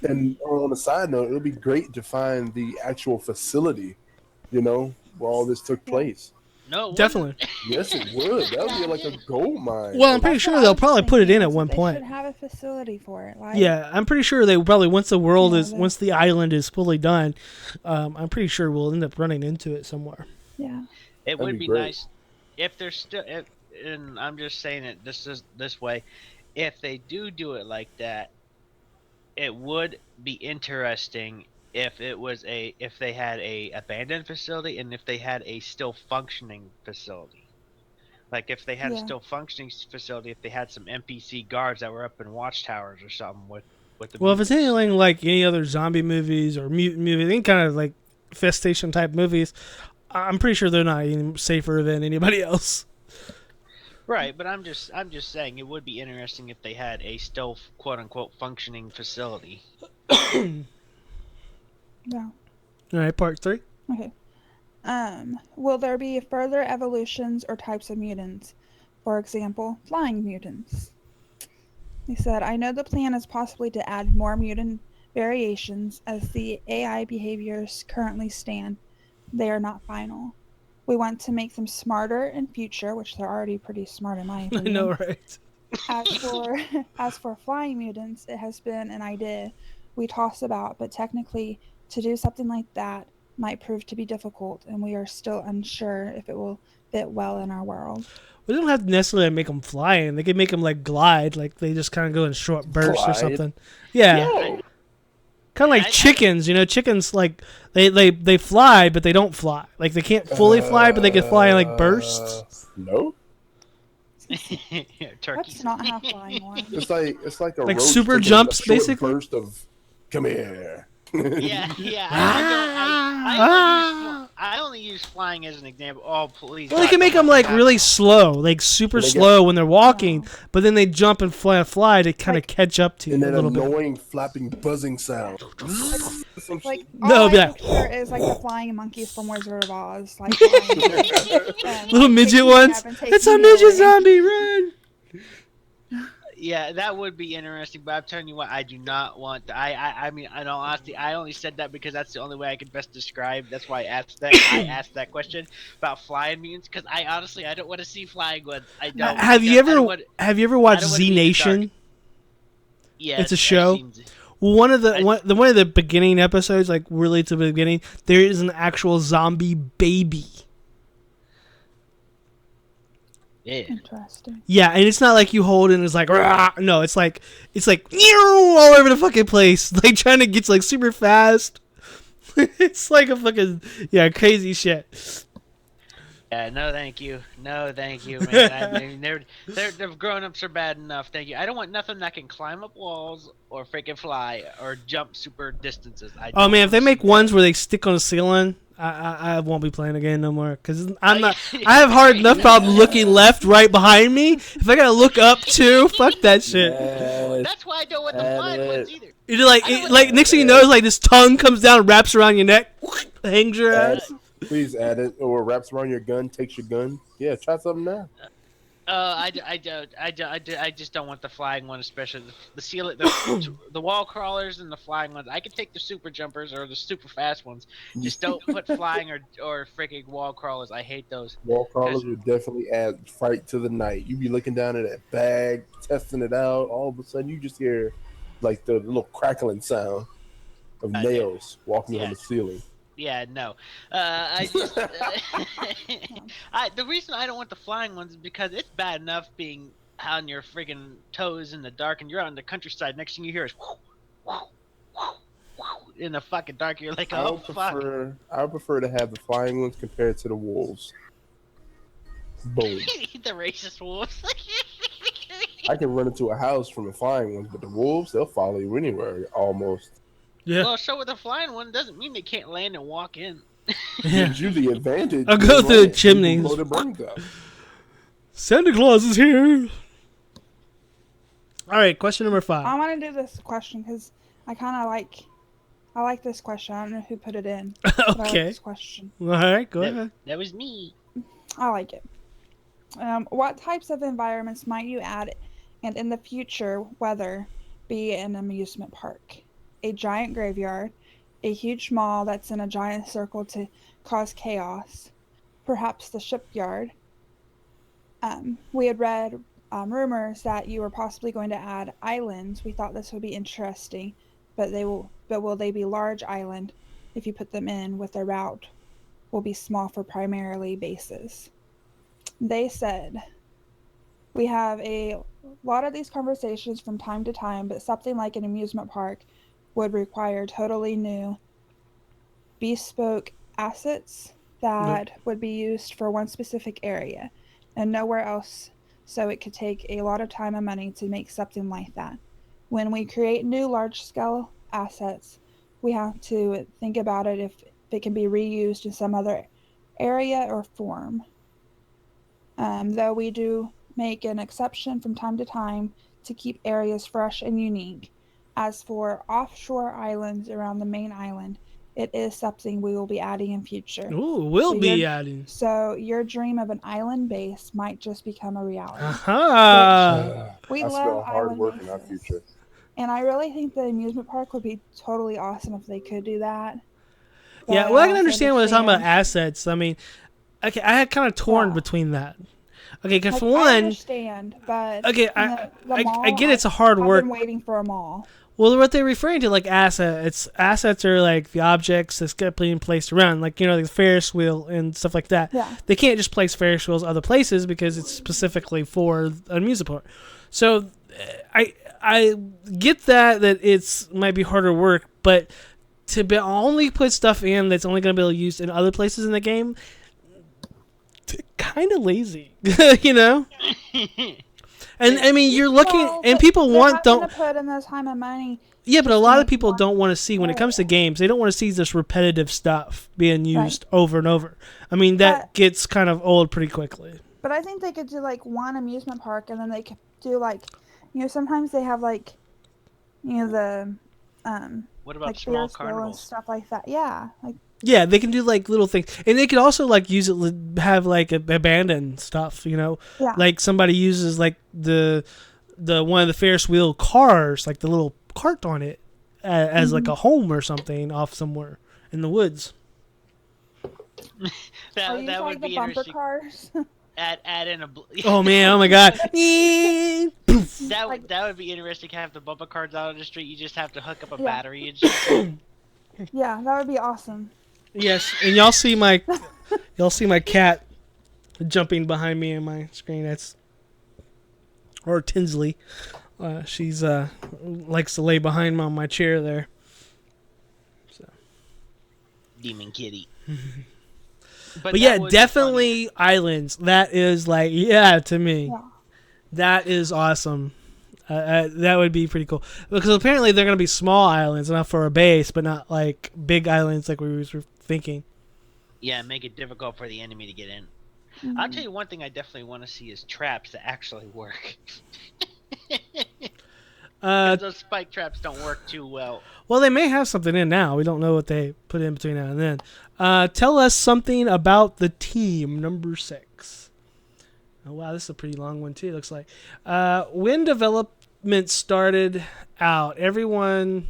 And on a side note, it would be great to find the actual facility, where all this took place. No, definitely. Yes, it would. That would be like a gold mine. Well, I'm pretty sure they'll probably put it in at one They point. should have a facility for it. Like, Yeah, I'm pretty sure they probably once the island is fully done, I'm pretty sure we'll end up running into it somewhere. Yeah. it That'd would be be great. nice if they're still. And I'm just saying it this way. If they do it like that, it would be interesting if they had a abandoned facility and if they had a still functioning facility. Like if they had a Yeah. still functioning facility, if they had some NPC guards that were up in watchtowers or something with the. Well, if it's mutants. anything like any other zombie movies or mutant movies, any kind of like festation type movies, I'm pretty sure they're not any safer than anybody else. Right, but I'm just saying it would be interesting if they had a still quote unquote functioning facility. Yeah. All right, part 3. Okay. Will there be further evolutions or types of mutants? For example, flying mutants. He said, I know the plan is possibly to add more mutant variations as the AI behaviors currently stand. They are not final. We want to make them smarter in future, which they're already pretty smart in my I opinion. know, right? As for flying mutants, it has been an idea we toss about, but technically to do something like that might prove to be difficult, and we are still unsure if it will fit well in our world. We don't have to necessarily make them flying. They can make them like glide, like they just kind of go in short bursts or Glide? something. Yeah, Yo, kind of like chickens. Chickens like they fly, but they don't fly. Like they can't fully fly, but they can fly in like bursts. No, Turkeys. That's not how flying works. it's like a Like roach super taking jumps, a short basically? burst of come here. Yeah. I only use flying as an example. Oh, please. Well, they can God, make don't them like happen. really slow, like super They get- slow when they're walking, but then they jump and fly to kind of catch up to you And a that little bit. annoying flapping buzzing sound. Some Like, shit. No, all be I like- picture is like the flying monkeys from Wizard of Oz, like flying, and, Little like, midget taking ones. up and taking It's a you midget away. zombie, run! Yeah, that would be interesting. But I'm telling you what, I do not want. I mean, in all honesty, I only said that because that's the only way I could best describe. That's why I asked that. I asked that question about flying mutants because I honestly I don't want to see flying ones. I don't. Have you because I don't ever want- have you ever watched don't wanna Z be in the Nation? dark. Yes, It's a I've show? seen Z- Well, one of I- the beginning episodes, like really to the beginning, there is an actual zombie baby. Yeah. Interesting. Yeah, and it's not like you hold it and it's like, "Rah!" No, it's like all over the fucking place, like trying to get like super fast. It's like a fucking crazy shit. Yeah, no, thank you, man. I mean, they're grown-ups are bad enough. Thank you. I don't want nothing that can climb up walls or freaking fly or jump super distances. Oh man, if they make ones where they stick on the ceiling, I won't be playing again no more because I'm not. I have hard enough problem looking left, right behind me. If I gotta look up too, fuck that shit. Yes. That's why I don't want the flying ones either. You're like, I don't like wanna- next thing you know, is like this tongue comes down, wraps around your neck, hangs your Add- ass. Please add it, or wraps around your gun, takes your gun. Yeah, try something now. I just don't want the flying one, especially the ceiling, the wall crawlers and the flying ones. I can take the super jumpers or the super fast ones. Just don't put flying or freaking wall crawlers. I hate those. Wall crawlers would definitely add fright to the night. You be looking down at that bag, testing it out. All of a sudden, you just hear like the little crackling sound of nails walking on the ceiling. Yeah, no. I just the reason I don't want the flying ones is because it's bad enough being on your friggin' toes in the dark and you're out in the countryside. Next thing you hear is in the fucking dark. You're like, oh fuck. I would prefer to have the flying ones compared to the wolves. Boom. The racist wolves. I can run into a house from the flying ones, but the wolves, they'll follow you anywhere almost. Yeah. Well, so with a flying one doesn't mean they can't land and walk in. Yeah. Gives you the advantage. I'll go to through the land. You can chimneys. blow their brains out. Santa Claus is here. All right, question number 5. I want to do this question because I kind of I like this question. I don't know who put it in. But I like Okay. this question. All right, go ahead. That was me. I like it. What types of environments might you add, and in the future, whether be an amusement park, a giant graveyard, a huge mall that's in a giant circle to cause chaos, perhaps the shipyard? We had read rumors that you were possibly going to add islands. We thought this would be interesting, but will they be large island if you put them in with their route will be small for primarily bases. They said we have a lot of these conversations from time to time, but something like an amusement park would require totally new bespoke assets that would be used for one specific area and nowhere else, so it could take a lot of time and money to make something like that. When we create new large scale assets, we have to think about it if it can be reused in some other area or form. Though we do make an exception from time to time to keep areas fresh and unique. As for offshore islands around the main island, it is something we will be adding in future. Ooh, we'll So be your- adding. So your dream of an island base might just become a reality. Aha. We I love spell hard island work in our bases. future. And I really think the amusement park would be totally awesome if they could do that. But Yeah, well, I can also understand when they're talking about understand- assets. I mean, okay, I had kind of torn Yeah. between that. Okay, because Like, for I one, understand, but okay, the I mall, get it's a hard I've work. been waiting for a mall. Well, what they're referring to, like assets are like the objects that's being placed around, like the Ferris wheel and stuff like that. Yeah. They can't just place Ferris wheels other places because it's specifically for an amusement park. So, I get that it's might be harder work, but to only put stuff in that's only going to be used in other places in the game, kind of lazy, And I mean, you're looking, Well, and but people they're want having don't. to put in the time and money. Yeah, but a just to lot of make people one don't want to see when it comes to area. games. They don't want to see this repetitive stuff being used Right. over and over. I mean, that But- gets kind of old pretty quickly. But I think they could do like one amusement park, and then they could do like, sometimes they have like, the What about like small Ferris wheel and carnivals? stuff like that. Yeah, like Yeah, they can do like little things, and they could also like use it have like abandoned stuff. yeah, Like somebody uses like the one of the Ferris wheel cars, like the little cart on it, as like a home or something off somewhere in the woods. or That use that like would the be bumper interesting. cars. Add in a. Oh man! Oh my God! That would be interesting. Have the bumper cars out on the street. You just have to hook up a Yeah. battery and shit. Yeah, that would be awesome. Yes, and y'all see my cat jumping behind me in my screen. That's or Tinsley. She's likes to lay behind me on my chair there. Demon kitty. But that yeah, would be definitely islands. That is like to me. Yeah. That is awesome. That would be pretty cool because apparently they're gonna be small islands, enough for a base, but not like big islands like we were thinking. funny. Yeah, make it difficult for the enemy to get in. Mhm. I'll tell you one thing I definitely want to see is traps that actually work. 'Cause those spike traps don't work too well. Well, they may have something in now. We don't know what they put in between now and then. Tell us something about the team, number 6. Oh, wow, this is a pretty long one, too, it looks like. When development started out, everyone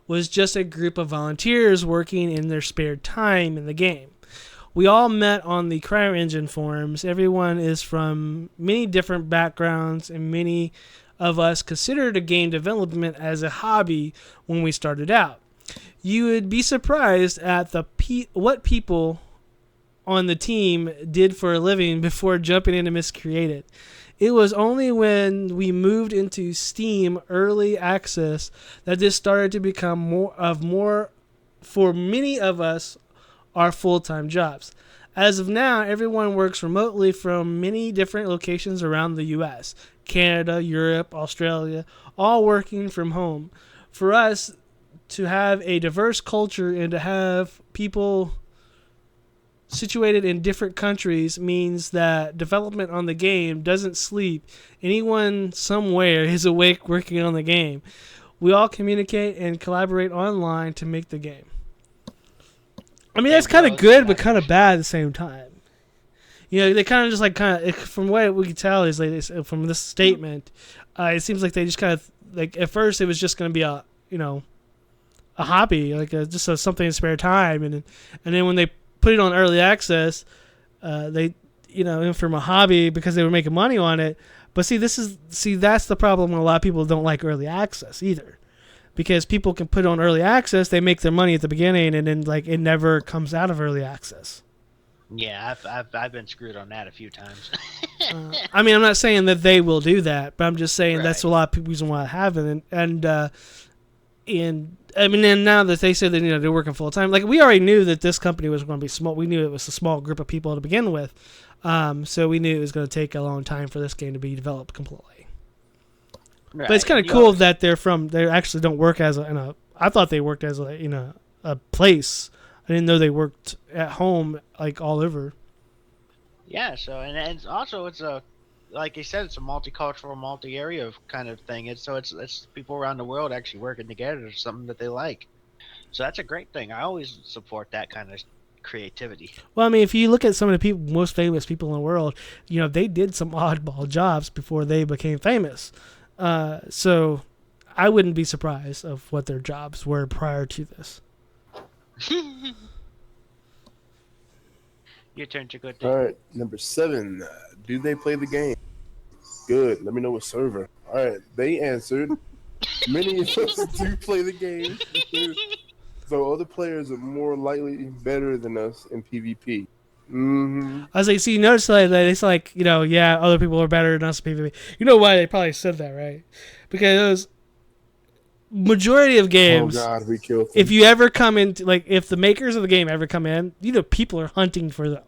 was just a group of volunteers working in their spare time in the game. We all met on the CryEngine forums. Everyone is from many different backgrounds, and many of us considered a game development as a hobby when we started out. You would be surprised at what people on the team did for a living before jumping into Miscreated. It was only when we moved into Steam early access that this started to become more for many of us our full-time jobs. As of now, everyone works remotely from many different locations around the US, Canada, Europe, Australia, all working from home. For us, to have a diverse culture and to have people situated in different countries means that development on the game doesn't sleep. Anyone somewhere is awake working on the game. We all communicate and collaborate online to make the game. I mean, that's kind of good, but kind of bad at the same time. You know, they kind of just from what we can tell is from this statement, it seems like they just kind of at first it was just going to be a hobby, something in spare time, and then when they put it on early access, they from a hobby because they were making money on it. But that's the problem when a lot of people don't like early access either. Because people can put it on early access, they make their money at the beginning, and then it never comes out of early access. Yeah, I've been screwed on that a few times. I mean, I'm not saying that they will do that, but I'm just saying that's a lot of people reason why it haven't. And I mean, and now that they said that they're working full time, we already knew that this company was going to be small. We knew it was a small group of people to begin with, so we knew it was going to take a long time for this game to be developed completely. Right. But it's kind of cool that they actually don't work I thought they worked as a place. I didn't know they worked at home all over. Yeah, so and also it's like you said, it's a multicultural, multi-area kind of thing. It's people around the world actually working together for something that they like. So that's a great thing. I always support that kind of creativity. Well, I mean, if you look at some of the most famous people in the world, they did some oddball jobs before they became famous. So I wouldn't be surprised of what their jobs were prior to this. Your turn to go. All right, number 7. Do they play the game? Good. Let me know what server. All right, they answered. Many of us do play the game, so other players are more likely better than us in PvP. Mm-hmm. I was like, so you notice that it's other people are better than us in PvP. You know why they probably said that, right? Because majority of games, we killed them. If you ever come into if the makers of the game ever come in, people are hunting for them.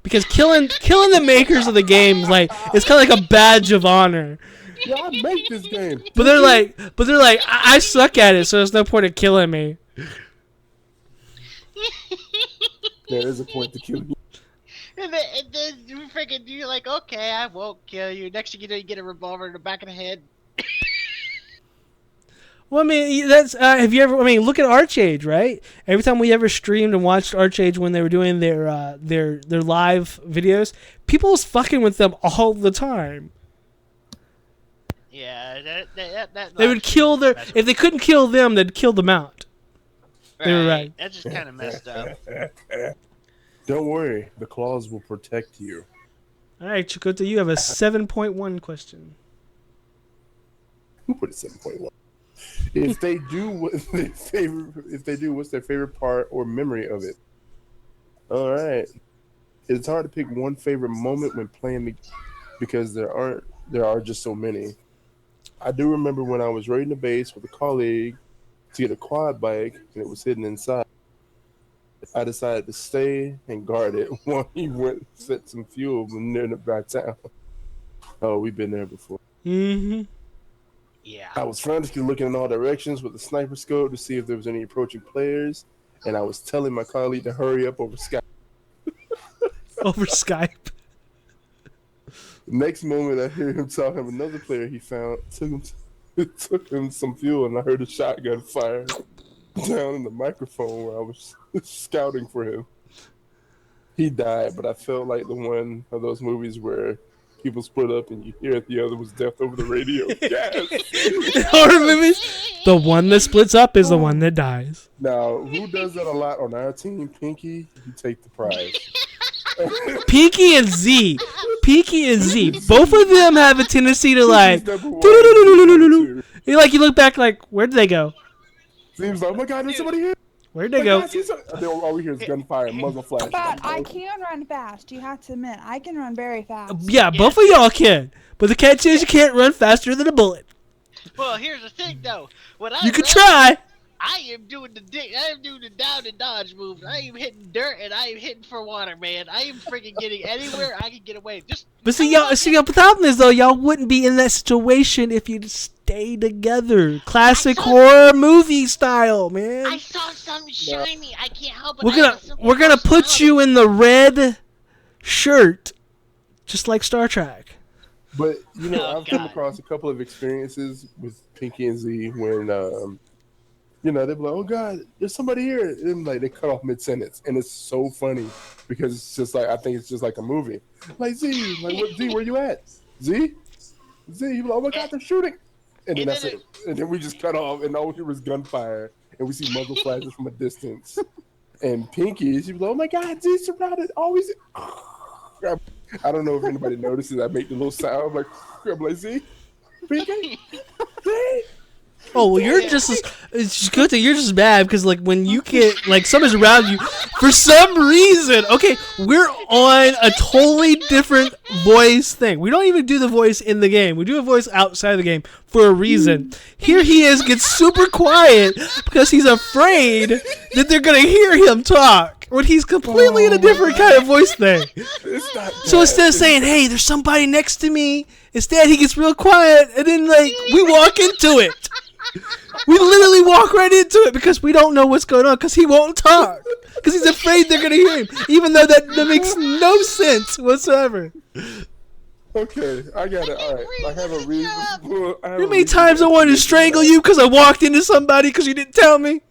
Because killing the makers of the game it's kind of like a badge of honor. Yeah, I make this game. But they're like, I suck at it, so there's no point in killing me. There is a point to kill you. And then you freaking, you're like, okay, I won't kill you. Next thing you know, you get a revolver in the back of the head. Well, I mean, that's have you ever? I mean, look at Archage, right? Every time we ever streamed and watched Archage when they were doing their live videos, people was fucking with them all the time. Yeah, they would kill if they couldn't kill them, they'd kill the mount. Right. They were right. That's just kind of messed up. Don't worry, the claws will protect you. All right, Chakota, you have a 7.1 question. Who put a 7.1? If they do, what's their favorite part or memory of it? All right, it's hard to pick one favorite moment when playing because there are just so many. I do remember when I was raiding the base with a colleague to get a quad bike and it was hidden inside. I decided to stay and guard it while he went and set some fuel near the back town. Oh, we've been there before. Mm-hmm. Yeah. I was frantically looking in all directions with the sniper scope to see if there was any approaching players, and I was telling my colleague to hurry up over Skype. Over Skype? The next moment, I hear him talking to another player he found. It took him some fuel, and I heard a shotgun fire down in the microphone where I was scouting for him. He died, but I felt like the one of those movies where people split up and you hear the other was death over the radio. Yes. Horror movies? The one that splits up is the one that dies. Now, who does that a lot on our team? Pinky, you take the prize. Pinky and Z. Both of them have a tendency to you look back where did they go? Seems like, oh my God, there's somebody here. Where'd they go? All we hear is gunfire and muzzle flash. But I can run fast. You have to admit, I can run very fast. Yeah, both of y'all can. But the catch is you can't run faster than a bullet. Well, here's the thing, though. You can try. I am doing the down and dodge moves. I am hitting dirt and I am hitting for water, man. I am freaking getting anywhere I can get away. But see, y'all. The problem is though, y'all wouldn't be in that situation if you stay together. Classic horror movie style, man. I saw something shiny. I can't help it. We're gonna put you in the red shirt, just like Star Trek. But you know, Oh, I've come God. across a couple of experiences with Pinky and Z when you know, they'd be like, "Oh God, there's somebody here," and like they cut off mid sentence, and it's so funny because it's just like I think it's just like a movie. Like Z, like what Z? Where you at? Z, you be like, "Oh my God, they're shooting," and then And that's then it. And then we just cut off, and all we hear was gunfire, and we see muzzle flashes from a distance. And Pinky, she'd be like, "Oh my God, Z surrounded." Always. I don't know if anybody notices. I make the little sound like, I'm like, Z, Pinky, Z. Oh well, you're just it's just good that you're just bad because like when you get like somebody's around you for some reason. Okay, we're on a totally different voice thing. We don't even do the voice in the game. We do a voice outside of the game for a reason. Here he is, gets super quiet because he's afraid that they're gonna hear him talk when he's completely in a different kind of voice thing. It's not So instead of saying, "Hey, there's somebody next to me," instead he gets real quiet and then like we walk into it. We literally walk right into it because we don't know what's going on because he won't talk because he's afraid they're gonna hear him, even though that makes no sense whatsoever. Okay, I got it. All right, I have a reason. How many times I wanted to strangle you because I walked into somebody because you didn't tell me?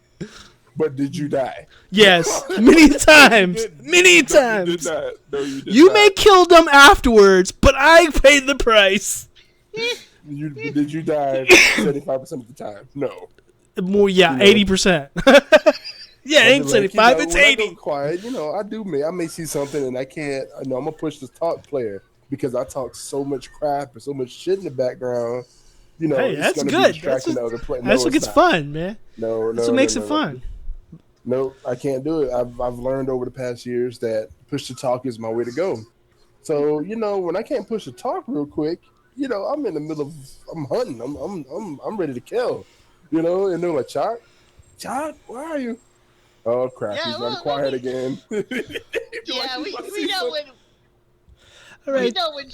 But did you die? Yes, many times, many times. You did not. No, you did You not. may kill them afterwards, but I paid the price. Did you die 75% of the time? No. More, yeah, 80%. Yeah, it ain't 75, it's when I 80. go quiet, you know, I may see something and I can't. I know I'm gonna push the talk player because I talk so much crap and so much shit in the background. You know, Hey, it's that's gonna good. be distracting to other players. That's what gets fun, man. No, That's what makes it fun. No, I can't do it. I've learned over the past years that push to talk is my way to go. So you know, when I can't push to talk real quick, you know, I'm in the middle of I'm hunting. I'm ready to kill. You know, and they're like, Chuck, where are you? Oh crap, Yeah, he's well, gone quiet again. Yeah, we know when All we right. know when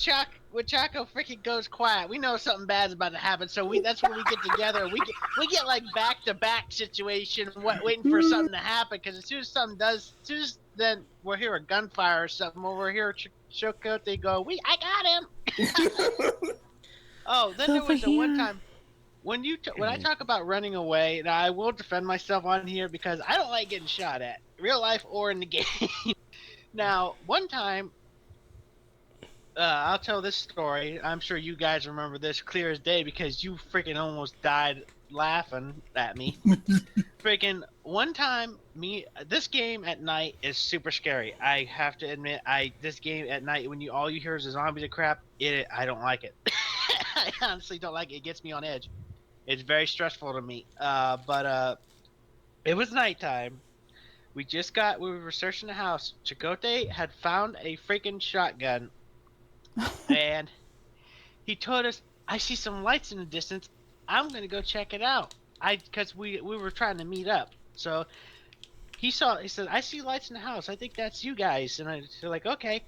Chaco freaking goes quiet. We know something bad's about to happen. So that's when we get together. We get like back to back situation, waiting for something to happen. Because as soon as something does, as soon as then we'll hear a gunfire or something over here. Chocote go, I got him. Oh, then there Over was the one here. time when when I talk about running away, and I will defend myself on here because I don't like getting shot at, real life or in the game. Now, one time, I'll tell this story. I'm sure you guys remember this clear as day because you freaking almost died laughing at me. Freaking one time, this game at night is super scary. I have to admit, this game at night when all you hear is the zombies and crap, I don't like it. I honestly don't like it. It gets me on edge. It's very stressful to me. But it was nighttime. We were searching the house. Chicote had found a freaking shotgun. And he told us, I see some lights in the distance. I'm going to go check it out. Because we were trying to meet up. So he said, I see lights in the house. I think that's you guys. And I was like, okay.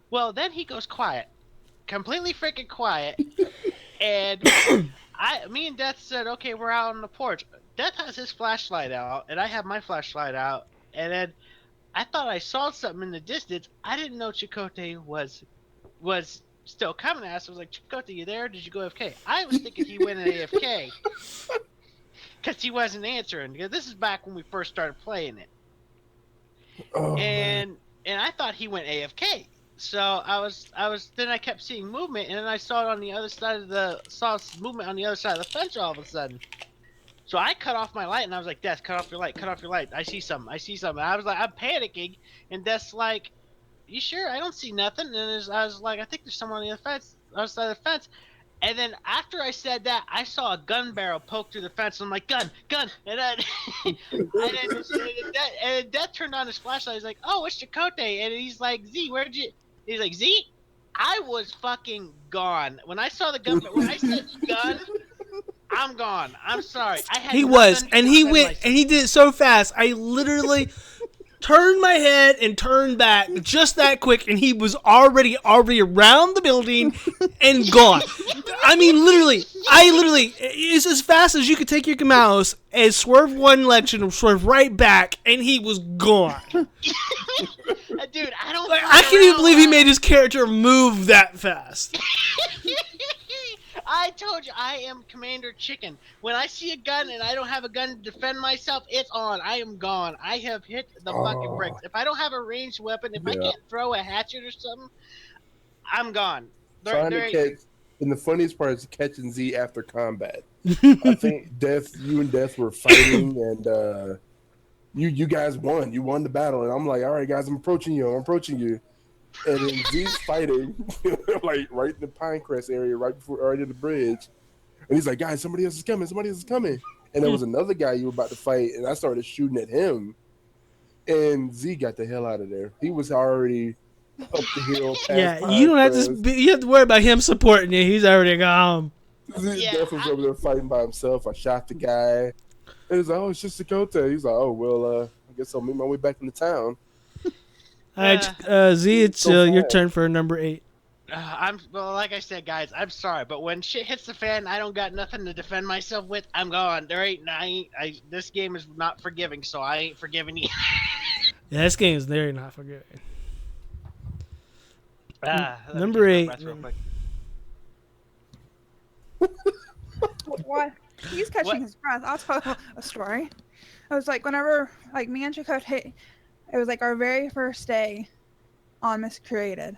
Well, then he goes quiet. Completely freaking quiet. And me and Death said, okay, we're out on the porch. Death has his flashlight out, and I have my flashlight out. And then I thought I saw something in the distance. I didn't know Chicote was still coming at us. I was like, Chicote, you there? Did you go AFK? I was thinking he went AFK. Because he wasn't answering. Because this is back when we first started playing it. Oh, and I thought he went AFK. So then I kept seeing movement, and then I saw it on the other side saw movement on the other side of the fence all of a sudden. So I cut off my light, and I was like, Death, cut off your light. I see something. And I was like, I'm panicking, and Death's like, you sure? I don't see nothing. And I was like, I think there's someone on the other side of the fence. And then after I said that, I saw a gun barrel poke through the fence. And I'm like, gun. And then, and Death turned on his flashlight. He's like, oh, it's Chicote. And he's like, Z, where'd you? He's like, Z, I was fucking gone. When I saw the gun, when I said gun, I'm gone. I'm sorry. I had He was, nothing to and he defend went, myself. and he did it so fast. I literally, turned my head and turned back just that quick, and he was already around the building and gone. I mean, literally, it's as fast as you could take your mouse and swerve one direction and swerve right back, and he was gone. Dude, I don't. Like, I can't even believe he made his character move that fast. I told you, I am Commander Chicken. When I see a gun and I don't have a gun to defend myself, it's on. I am gone. I have hit the fucking bricks. If I don't have a ranged weapon, if I Yeah. can't throw a hatchet or something, I'm gone. Trying to catch, and the funniest part is catching Z after combat. I think you and Death were fighting, and you guys won. You won the battle, and I'm like, all right, guys, I'm approaching you. And then Z's fighting, like right in the Pinecrest area, right at the bridge. And he's like, guys, somebody else is coming. And there was another guy you were about to fight, and I started shooting at him. And Z got the hell out of there. He was already up the hill. Past Yeah, you don't have to. You have to worry about him supporting you. He's already gone. Z was over there fighting by himself. I shot the guy. And he's like, oh, it's just Dakota. He's like, oh, well, I guess I'll make my way back into town. All right, Z, it's your turn for number 8. Well, like I said, guys, I'm sorry, but when shit hits the fan, I don't got nothing to defend myself with. I'm gone. This game is not forgiving, so I ain't forgiving you. Yeah, this game is very not forgiving. Number 8. What? He's catching his breath. I'll tell a story. It was like whenever, like, me and Chakotay, it was like our very first day on Miscreated.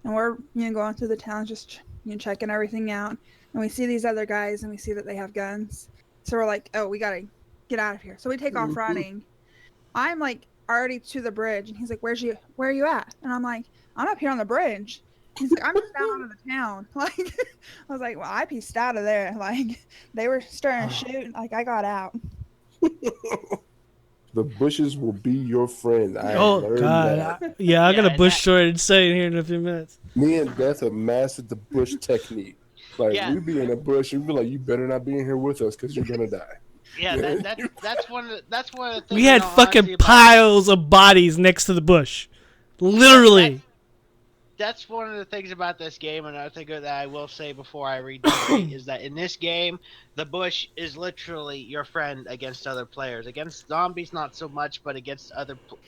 And we're, going through the town, just, checking everything out. And we see these other guys, and we see that they have guns. So we're like, oh, we gotta get out of here. So we take off running. I'm, like, already to the bridge. And he's like, where are you at? And I'm like, I'm up here on the bridge. He's like, I'm just down out of the town. Like, I was like, well, I pieced out of there. Like, they were starting to shoot. Like, I got out. The bushes will be your friend. Oh, God. I got a bush story to say here in a few minutes. Me and Death have mastered the bush technique. Like, we be in a bush, and we'd be like, you better not be in here with us because you're going to die. Yeah, that's one of the things. We had fucking piles of bodies next to the bush. Literally. That's one of the things about this game, and another thing that I will say before I read the is that in this game, the bush is literally your friend against other players. Against zombies, not so much, but against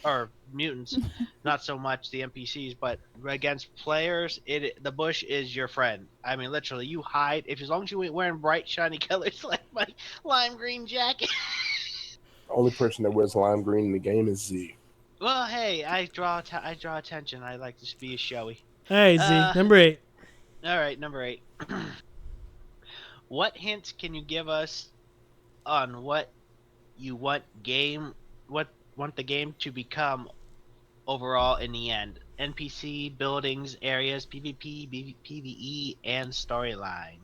or mutants, not so much the NPCs, but against players, the bush is your friend. I mean, literally, you hide as long as you ain't wearing bright, shiny colors like my lime green jacket. The only person that wears lime green in the game is Z. Well, hey, I draw attention. I like to be showy. Hey, Z, number 8. All right, number 8. What hints can you give us on what you want the game to become overall in the end? NPC, buildings, areas, PvP, PvE, and storyline.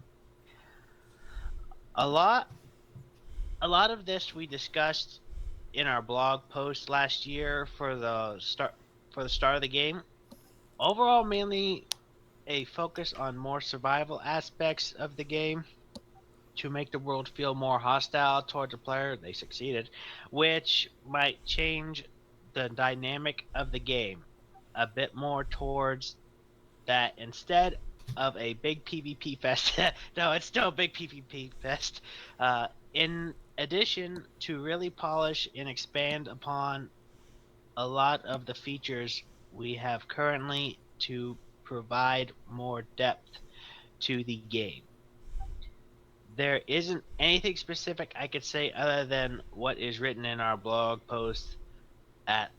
A lot of this we discussed in our blog post last year for the start of the game. Overall, mainly a focus on more survival aspects of the game to make the world feel more hostile towards the player. They succeeded, which might change the dynamic of the game a bit more towards that instead of a big PvP fest. No, it's still a big PvP fest. In addition to really polish and expand upon a lot of the features we have currently to provide more depth to the game. There isn't anything specific I could say other than what is written in our blog post at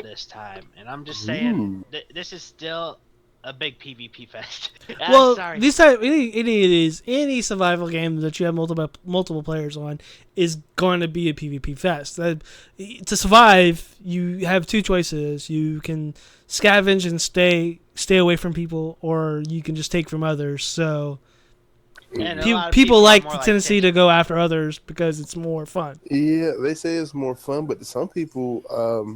this time. And I'm just saying this is still a big PvP fest. Well, sorry. this time any survival game that you have multiple players on is going to be a PvP fest. To survive, you have two choices. You can scavenge and stay away from people, or you can just take from others. So people like the tendency to go after others because it's more fun. Yeah, they say it's more fun, but to some people,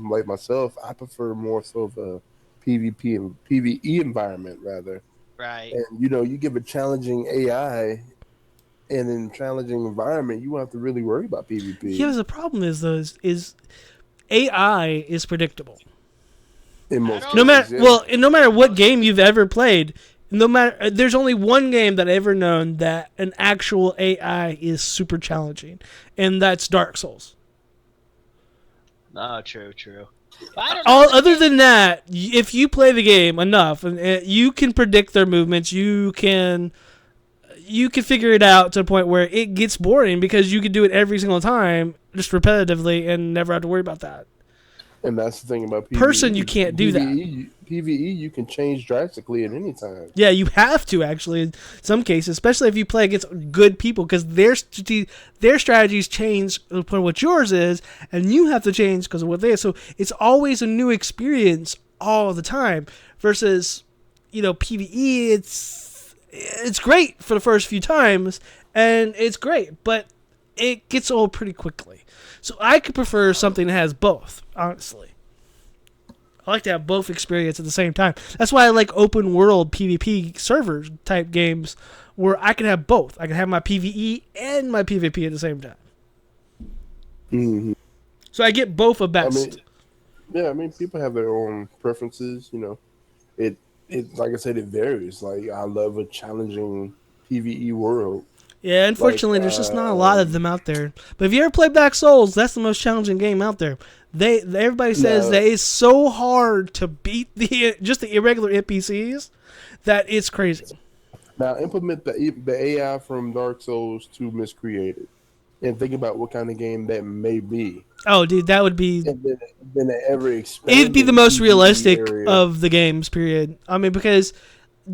like myself, I prefer more so of a PvP and PvE environment rather. Right. And you give a challenging AI and in a challenging environment, you won't have to really worry about PvP. Yeah, the problem is AI is predictable. In most I No don't- cases, matter yeah. well, no matter what game you've ever played, no matter there's only one game that I've ever known that an actual AI is super challenging, and that's Dark Souls. No, true. I don't know. All other than that, if you play the game enough, and you can predict their movements, you can figure it out to a point where it gets boring because you can do it every single time, just repetitively, and never have to worry about that. And that's the thing about PvE. Person, you can't do that. PvE, you can change drastically at any time. Yeah, you have to actually in some cases, especially if you play against good people, because their strategies change upon what yours is, and you have to change because of what they are. So it's always a new experience all the time. Versus, PvE, it's great for the first few times, and it's great, but it gets old pretty quickly. So I could prefer something that has both, honestly. I like to have both experience at the same time. That's why I like open world PvP server type games where I can have both. I can have my PvE and my PvP at the same time. Mm-hmm. So I get both a best. I mean, people have their own preferences. It like I said, it varies. Like I love a challenging PvE world. Yeah, unfortunately, there's just not a lot of them out there. But if you ever play Dark Souls, that's the most challenging game out there. Everybody says that it's so hard to beat just the irregular NPCs that it's crazy. Now implement the AI from Dark Souls to Miscreated, and think about what kind of game that may be. Oh, dude, that would be. And then ever expand. It'd be the most PvE realistic area. of the games. Period. I mean, because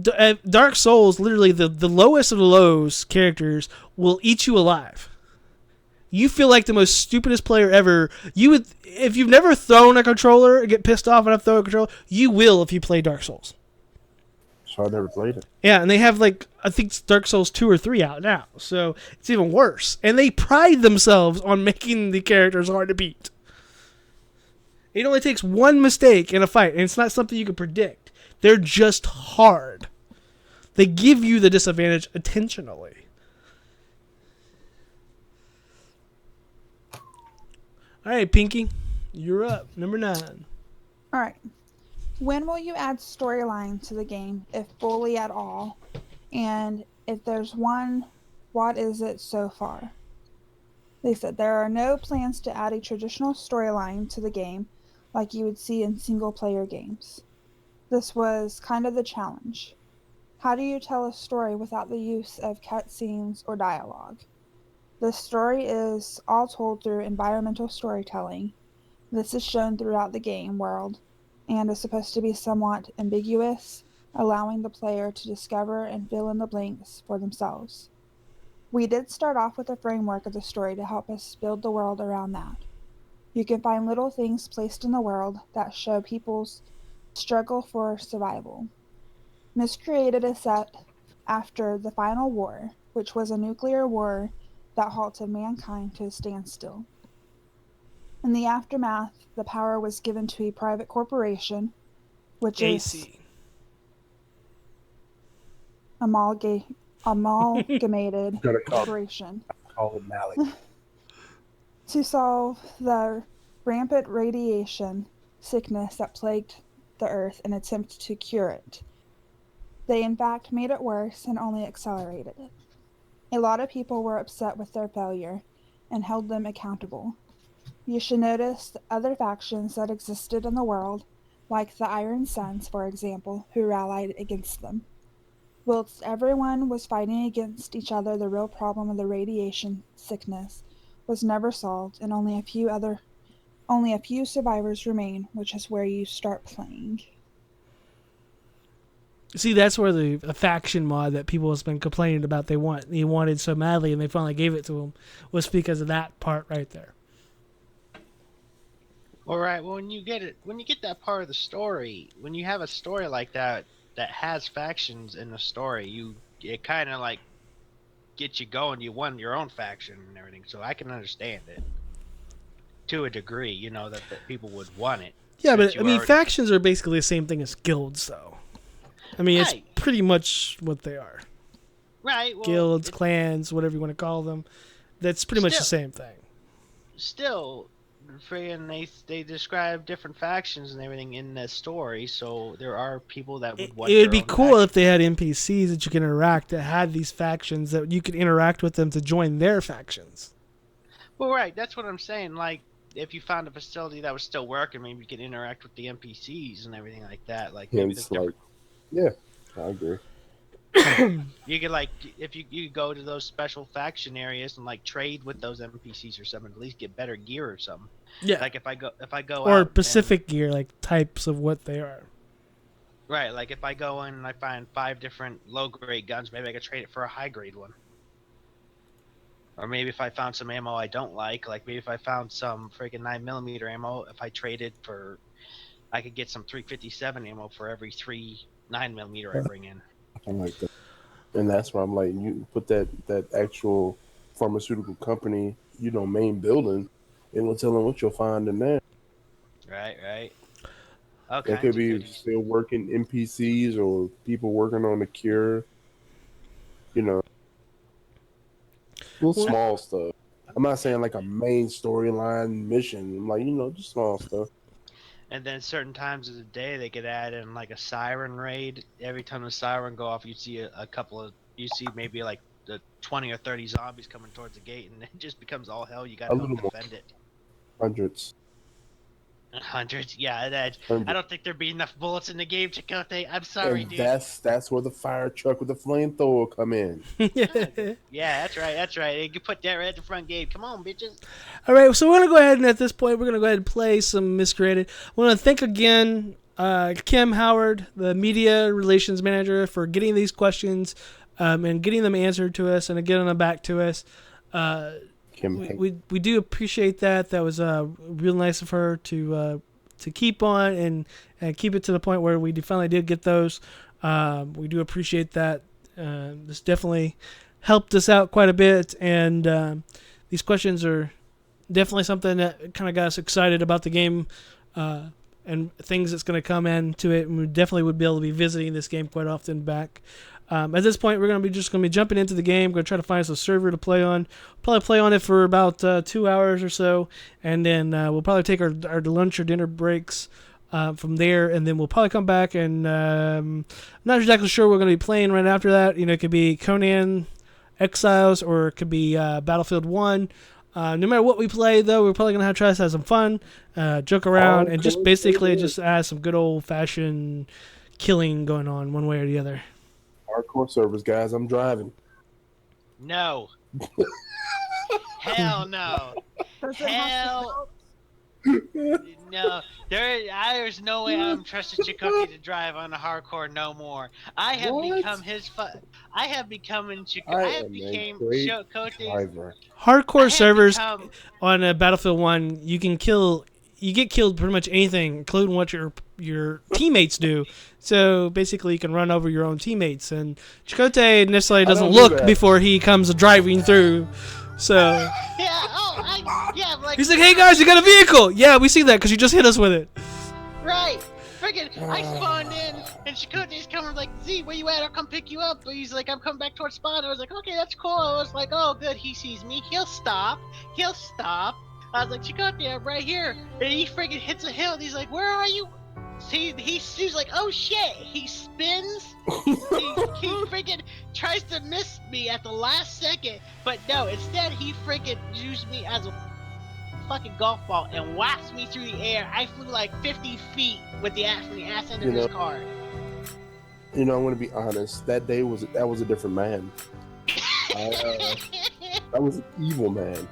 Dark Souls, literally the lowest of the lows characters will eat you alive. You feel like the most stupidest player ever. You would, if you've never thrown a controller and get pissed off enough to throw a controller, you will if you play Dark Souls. So I never played it. Yeah, and they have I think it's Dark Souls 2 or 3 out now, so it's even worse. And they pride themselves on making the characters hard to beat. It only takes one mistake in a fight, and it's not something you can predict. They're just hard. They give you the disadvantage intentionally. All right, Pinky, you're up. Number 9. All right. When will you add storyline to the game, if fully at all? And if there's one, what is it so far? They said there are no plans to add a traditional storyline to the game like you would see in single-player games. This was kind of the challenge. How do you tell a story without the use of cutscenes or dialogue? The story is all told through environmental storytelling. This is shown throughout the game world and is supposed to be somewhat ambiguous, allowing the player to discover and fill in the blanks for themselves. We did start off with a framework of the story to help us build the world around that. You can find little things placed in the world that show people's struggle for survival. Miscreated is set after the final war, which was a nuclear war that halted mankind to a standstill. In the aftermath, the power was given to a private corporation, which is amalgamated corporation, Call it Malik. to solve the rampant radiation sickness that plagued the Earth and attempt to cure it. They in fact made it worse and only accelerated it. A lot of people were upset with their failure and held them accountable. You should notice the other factions that existed in the world, like the Iron Suns, for example, who rallied against them. Whilst everyone was fighting against each other, the real problem of the radiation sickness was never solved, and only a few survivors remain, which is where you start playing. See, that's where the faction mod that people have been complaining about they wanted so madly, and they finally gave it to them, was because of that part right there. All right. Well, when you get that part of the story, when you have a story like that has factions in the story, it kind of like gets you going. You won your own faction and everything, so I can understand it to a degree. That people would want it. Yeah, but I mean, factions are basically the same thing as guilds, though. I mean, Right. It's pretty much what they are. Right. Well, Guilds, clans, whatever you want to call them. That's pretty much the same thing. Still, friggin' they describe different factions and everything in the story, so there are people that would want It would their be own cool faction. if they had NPCs that you can interact that had these factions that you could interact with them to join their factions. Well, right, that's what I'm saying. Like, if you found a facility that was still working, maybe you could interact with the NPCs and everything like that. Like, maybe there's Hence, like, different. yeah, I agree. You could like if you go to those special faction areas and like trade with those NPCs or something, at least get better gear or something. Yeah. Like if I go Or out and Pacific gear, like types of what they are. right, like if I go in and I find 5 different low grade guns, maybe I could trade it for a high grade one. Or maybe if I found some ammo I don't like maybe if I found some freaking 9mm ammo, if I traded for, I could get some 357 ammo for every 3 9mm I bring in. I like that, and that's why I'm like, you put that actual pharmaceutical company, main building, and we'll tell them what you'll find in there. Right. All There could kinds of be goodies. still working NPCs or people working on the cure. You know, little Well, small stuff. I'm not saying like a main storyline mission. I'm like, just small stuff. And then certain times of the day, they could add in like a siren raid. Every time the siren go off, you'd see a couple of, you see maybe like the 20 or 30 zombies coming towards the gate, and it just becomes all hell. You got A to help little more. defend it. Hundreds. Hundreds, yeah. I Hundreds. don't think there'd be enough bullets in the game, Chicote. I'm sorry, And dude. that's where the fire truck with the flamethrower come in. Yeah, that's right. That's right. You can put that right at the front gate. Come on, bitches. All right, so we're going to go ahead and at this point, we're going to go ahead and play some Miscreated. I want to thank again Kim Howard, the media relations manager, for getting these questions and getting them answered to us and getting them back to us. We do appreciate that. That was real nice of her to keep on and keep it to the point where we finally did get those. We do appreciate that. This definitely helped us out quite a bit, and these questions are definitely something that kind of got us excited about the game and things that's going to come into it. And we definitely would be able to be visiting this game quite often back. At this point, we're going to be jumping into the game. We're going to try to find us a server to play on. Probably play on it for about 2 hours or so, and then we'll probably take our lunch or dinner breaks from there, and then we'll probably come back. And I'm not exactly sure what we're going to be playing right after that. It could be Conan Exiles or it could be Battlefield 1. No matter what we play, though, we're probably going to try to have some fun, joke around, and just basically just have some good old-fashioned killing going on one way or the other. Hardcore servers, guys. I'm driving. No. Hell no. Hell no. There's no way I'm trusting Chikuki to drive on the hardcore no more. I have become his I have become in Chikuki. I have became Chikuki's hardcore servers on Battlefield 1. You get killed pretty much anything, including what your teammates do. So basically, you can run over your own teammates. And Chakotay necessarily doesn't look before he comes driving through. So yeah, like he's like, "Hey guys, you got a vehicle?" Yeah, we see that because you just hit us with it. Right. Friggin', I spawned in, and Chakotay's coming like, Z, where you at? I'll come pick you up. But he's like, I'm coming back towards spawn. I was like, okay, that's cool. I was like, oh, good, he sees me. He'll stop. I was like, Chakotay, I'm right here. And he friggin' hits a hill, and he's like, where are you? He's like, oh shit. He spins. he friggin' tries to miss me at the last second. But no, instead, he friggin' used me as a fucking golf ball and whacked me through the air. I flew like 50 feet with the ass end of his car. I'm going to be honest. That day was a different man. I was an evil man.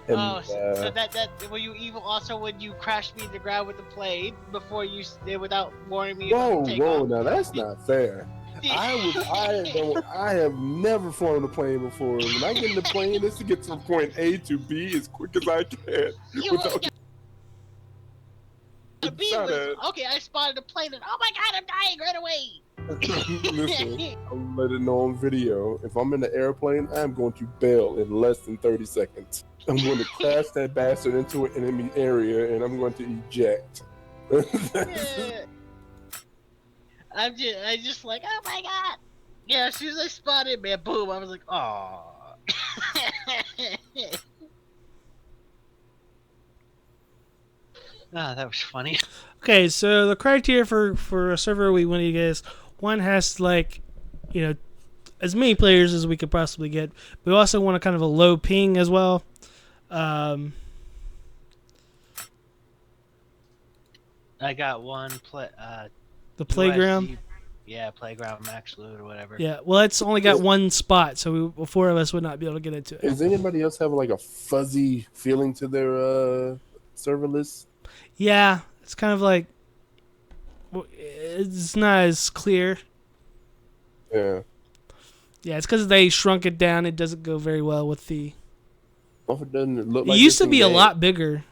And, so that were you evil also when you crashed me to the ground with the plane before you did without warning me? Whoa! Now that's not fair. I have never flown a plane before. When I get in the plane, it's to get from point A to B as quick as I can. Okay, I spotted a plane and oh my god, I'm dying right away. Listen, I'm letting it know on video. If I'm in the airplane, I'm going to bail in less than 30 seconds. I'm going to crash that bastard into an enemy area and I'm going to eject. I'm just like, oh my god. Yeah, as soon as I spotted, man, boom, I was like, oh. Ah, that was funny. Okay, so the criteria for a server we want to get is one has like, you know, as many players as we could possibly get. We also want a kind of a low ping as well. Um, I got one the playground. USG, yeah, playground max loot or whatever. Yeah, well, it's only got one spot, so four of us would not be able to get into it. Does anybody else have like a fuzzy feeling to their server list? Yeah, it's kind of like it's not as clear. Yeah. Yeah, it's because they shrunk it down. It doesn't go very well with the. Well, it doesn't look It like used this to be a in-game. lot bigger.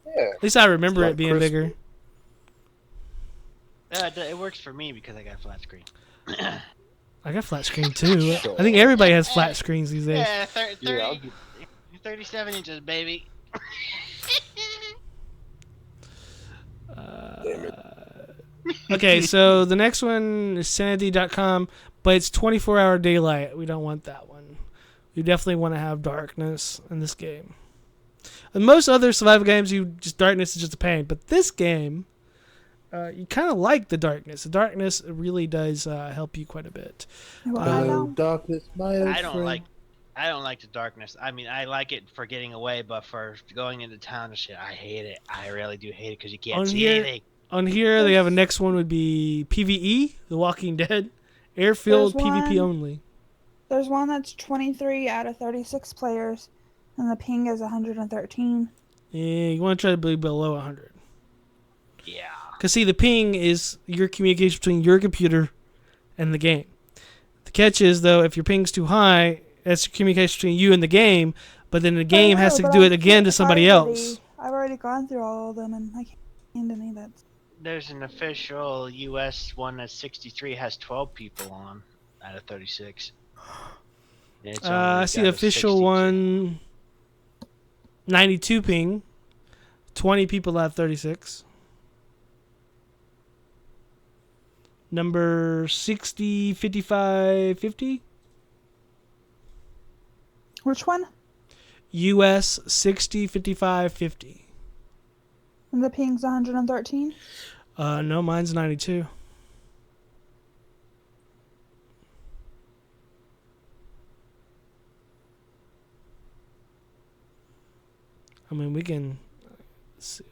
Yeah. At least I remember It's it being not bigger. Yeah, it works for me because I got a flat screen. I got flat screen too. I think everybody has flat screens these days. Yeah, 37 inches, baby. Damn it. Okay, so the next one is sanity.com, but it's 24-hour daylight. We don't want that one. We definitely want to have darkness in this game. In most other survival games, darkness is just a pain, but this game, you kind of like the darkness. The darkness really does help you quite a bit. Hello, darkness, my old I don't friend. like the darkness. I mean, I like it for getting away, but for going into town and shit, I hate it. I really do hate it because you can't On see here- anything. On here, they have a next one would be PvE, The Walking Dead, Airfield There's PvP one- only. There's one that's 23 out of 36 players, and the ping is 113. Yeah, you want to try to be below 100. Yeah. Because, see, the ping is your communication between your computer and the game. The catch is, though, if your ping's too high, that's your communication between you and the game, but then the game has to do it again to somebody else. I've already gone through all of them, and I can't any that. There's an official U.S. one that's 63 has 12 people on out of 36. And it's I only see got the a official 62. one, 92 ping, 20 people out of 36. Number 60, 55, 50. Which one? US 60, 55, 50. And the ping's 113. No, mine's 92. I mean, we can. Let's see.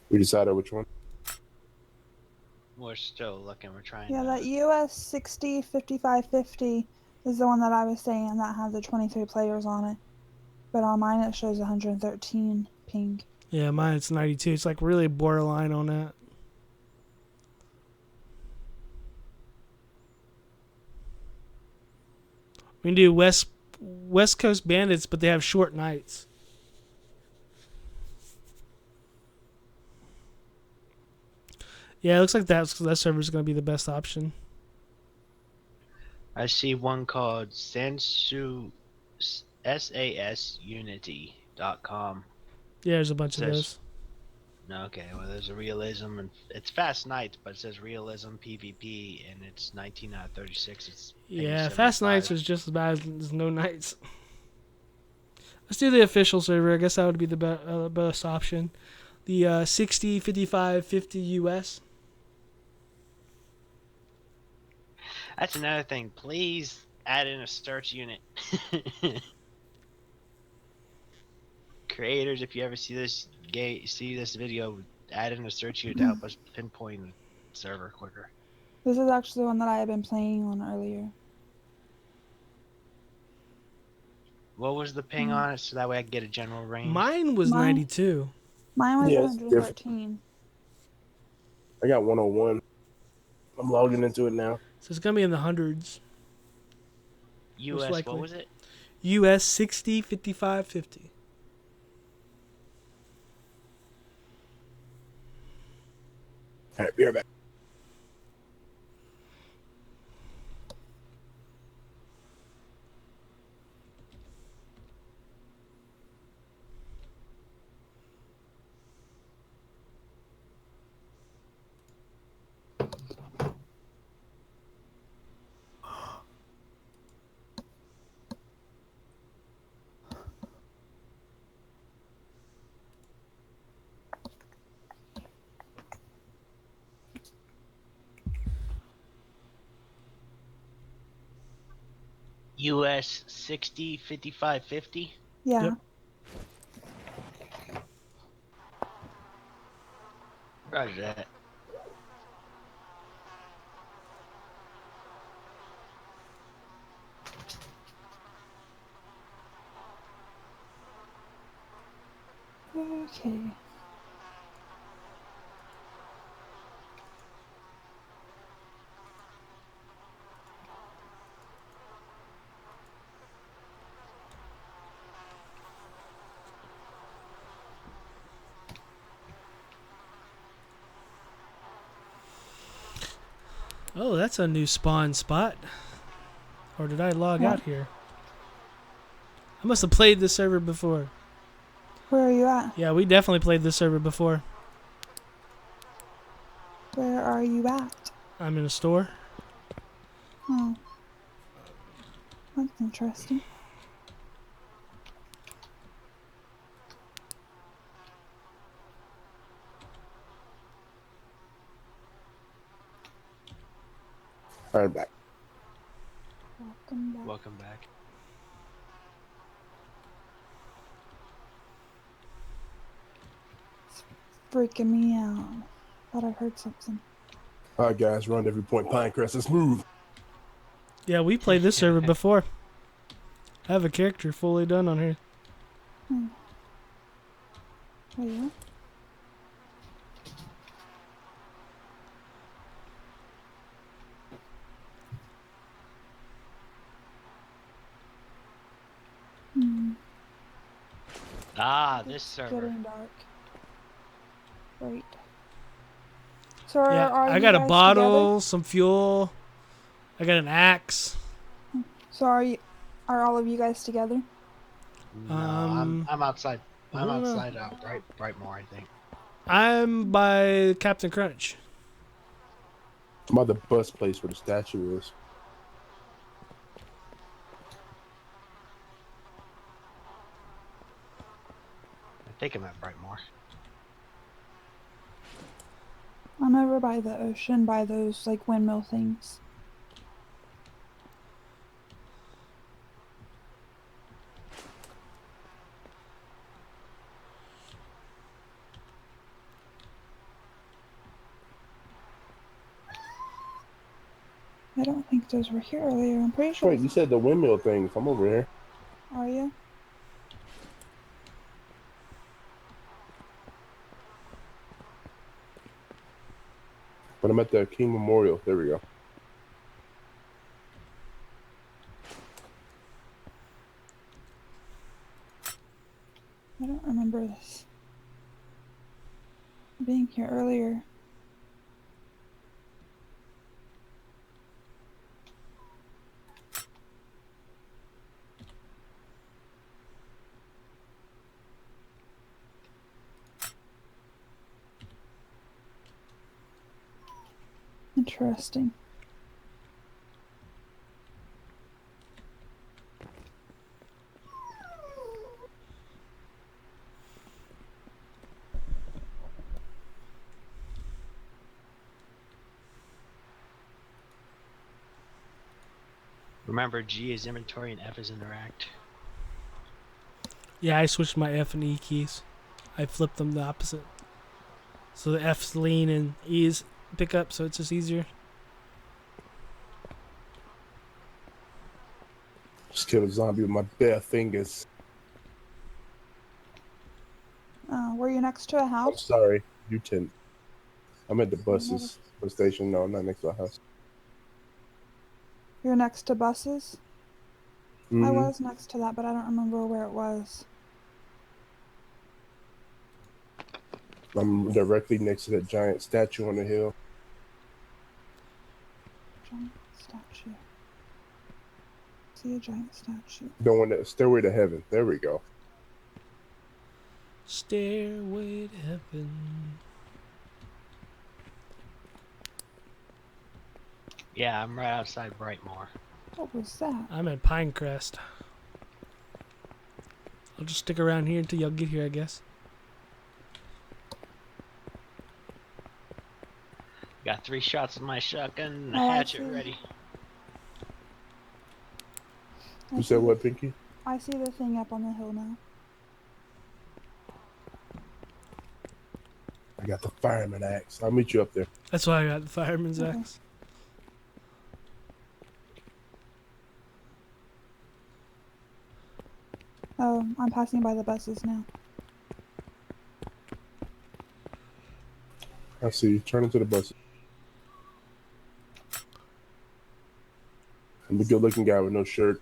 We decided which one. We're still looking. We're trying. Yeah, that US 60, 55, 50 is the one that I was saying that has the 23 players on it. But on mine it shows 113 ping. Yeah, mine's 92. It's like really borderline on that. We can do West Coast Bandits, but they have short nights. Yeah, it looks like that server's going to be the best option. I see one called Sansu SASUnity.com. Yeah, there's a bunch of Says- those. No, okay, well, there's a realism, and it's fast nights, but it says realism PvP, and it's 19 out of 36. It's Yeah, ping Fast 75. Nights is just as bad as no nights. Let's do the official server. I guess that would be the best option. The 60, 55, 50 US. That's another thing. Please add in a search unit. Creators, if you ever see this video, add in a search unit to help us pinpoint the server quicker. This is actually the one that I had been playing on earlier. What was the ping on it, so that way I can get a general range? Mine was Mine- 92. Mine was Yeah, it's 113. I got 101. I'm logging into it now. So it's going to be in the hundreds. US, likely. what was it? US 60, 55, 50. All right, be right back. US 60 55 50. Yeah. Yep. Roger that. Okay. Oh, that's a new spawn spot. Or did I log What? out here? I must have played this server before. Where are you at? Yeah, we definitely played this server before. Where are you at? I'm in a store. Oh. That's interesting. All right, back. Welcome back. Welcome back. Freaking me out. Thought I heard something. All right, guys, rendezvous point Pinecrest. Let's move. Yeah, we played this server before. I have a character fully done on here. Oh, yeah? Hmm. Ah, this It's server. getting dark. Great. So Yeah, are I you got a guys bottle, some fuel. I got an axe. together? So are all of you guys together? No, Um, I'm outside. I I'm don't know. outside Brightmore, I think. I'm by Captain Crunch. I'm at the bus place where the statue is. I think I'm at Brightmore. I'm over by the ocean, by those like windmill things. I don't think those were here earlier. I'm pretty sure. Wait, you said the windmill things. I'm over here. Are you? But I'm at the King Memorial. There we go. I don't remember this being here earlier. Interesting. Remember, G is inventory and F is interact. Yeah, I switched my F and E keys. I flipped them the opposite. So the F's lean and E's pick up, so it's just easier. Just killed a zombie with my bare fingers. Were you next to a I'm house? sorry, U-10. I'm at the bus station. No, I'm not next to a house. You're next to buses? I Mhm. was next to that, but I don't remember where it was. I'm directly next to that giant statue on the hill. Giant statue. See a giant statue. Going that Stairway to Heaven. There we go. Stairway to heaven. Yeah, I'm right outside Brightmoor. What was that? I'm at Pinecrest. I'll just stick around here until y'all get here, I guess. Got 3 shots of my shotgun and a Oh, I hatchet see. ready. I You see said the- what, Pinky? I see the thing up on the hill now. I got the fireman axe. I'll meet you up there. That's why I got the fireman's Okay. axe. Oh, I'm passing by the buses now. I see you. Turn into the bus. I'm the good-looking guy with no shirt.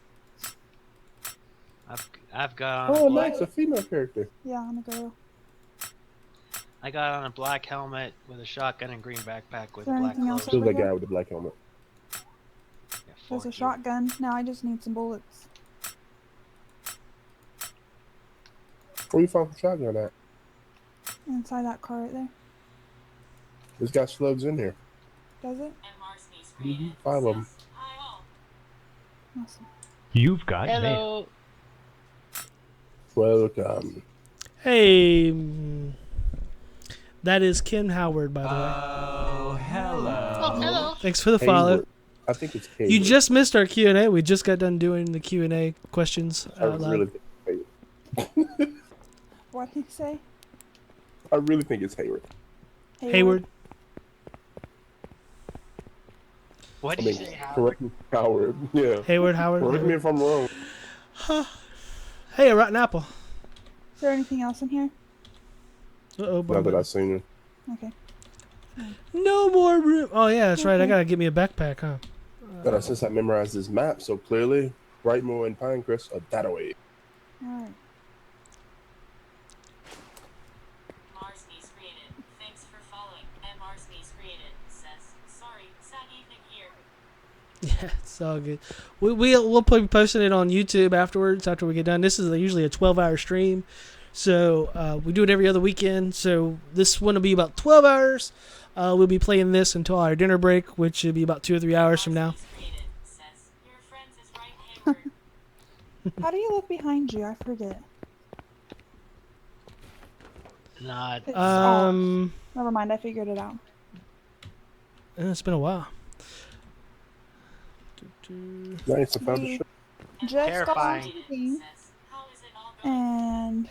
I've got on Oh, a black, nice. A female character. Yeah, I'm a girl. I got on a black helmet with a shotgun and green backpack with Is there black anything else clothes. Still over that here? guy with the black helmet. Yeah, There's fuck a you. shotgun. Now I just need some bullets. Where you found the shotgun at? Inside that car right there. It's got slugs in here. Does it? Mm-hmm. 5 of them. Awesome. You've got mail. Hello. Welcome. Hey, that is Kim Howard, by the way. Oh, hello. Thanks for the follow. Hayward. I think it's Hayward. You just missed our Q&A. We just got done doing the Q&A questions I out loud. really think it's Hayward. What did he say? I really think it's Hayward. Hayward. What I did you mean, say, Howard? correct me, Howard. Yeah. Hayward, Howard. Correct me if I'm wrong. Hey, a rotten apple. Is there anything else in here? Uh-oh, Not that I've seen her. Okay. no more room. Oh, yeah, that's right. I Okay. got to get me a backpack, huh? But since I memorized this map so clearly, Brightmoor and Pinecrest are that away. Alright. Mars Miscreated. Thanks for following. And Mars Miscreated says, sorry, sad evening here. Yeah, it's all good. We'll be posting it on YouTube afterwards, after we get done. This is usually a 12-hour stream. So we do it every other weekend. So this one will be about 12 hours. We'll be playing this until our dinner break, which will be about 2 or 3 hours from now. Mars Miscreated says, your friends is right, Hayward. How do you look behind you? I forget. Nah, It's off. Um, Never mind, I figured it out. it's been a while. Nice, I found the We shot. just got Terrifying. onto the game, Says, how is it all going? and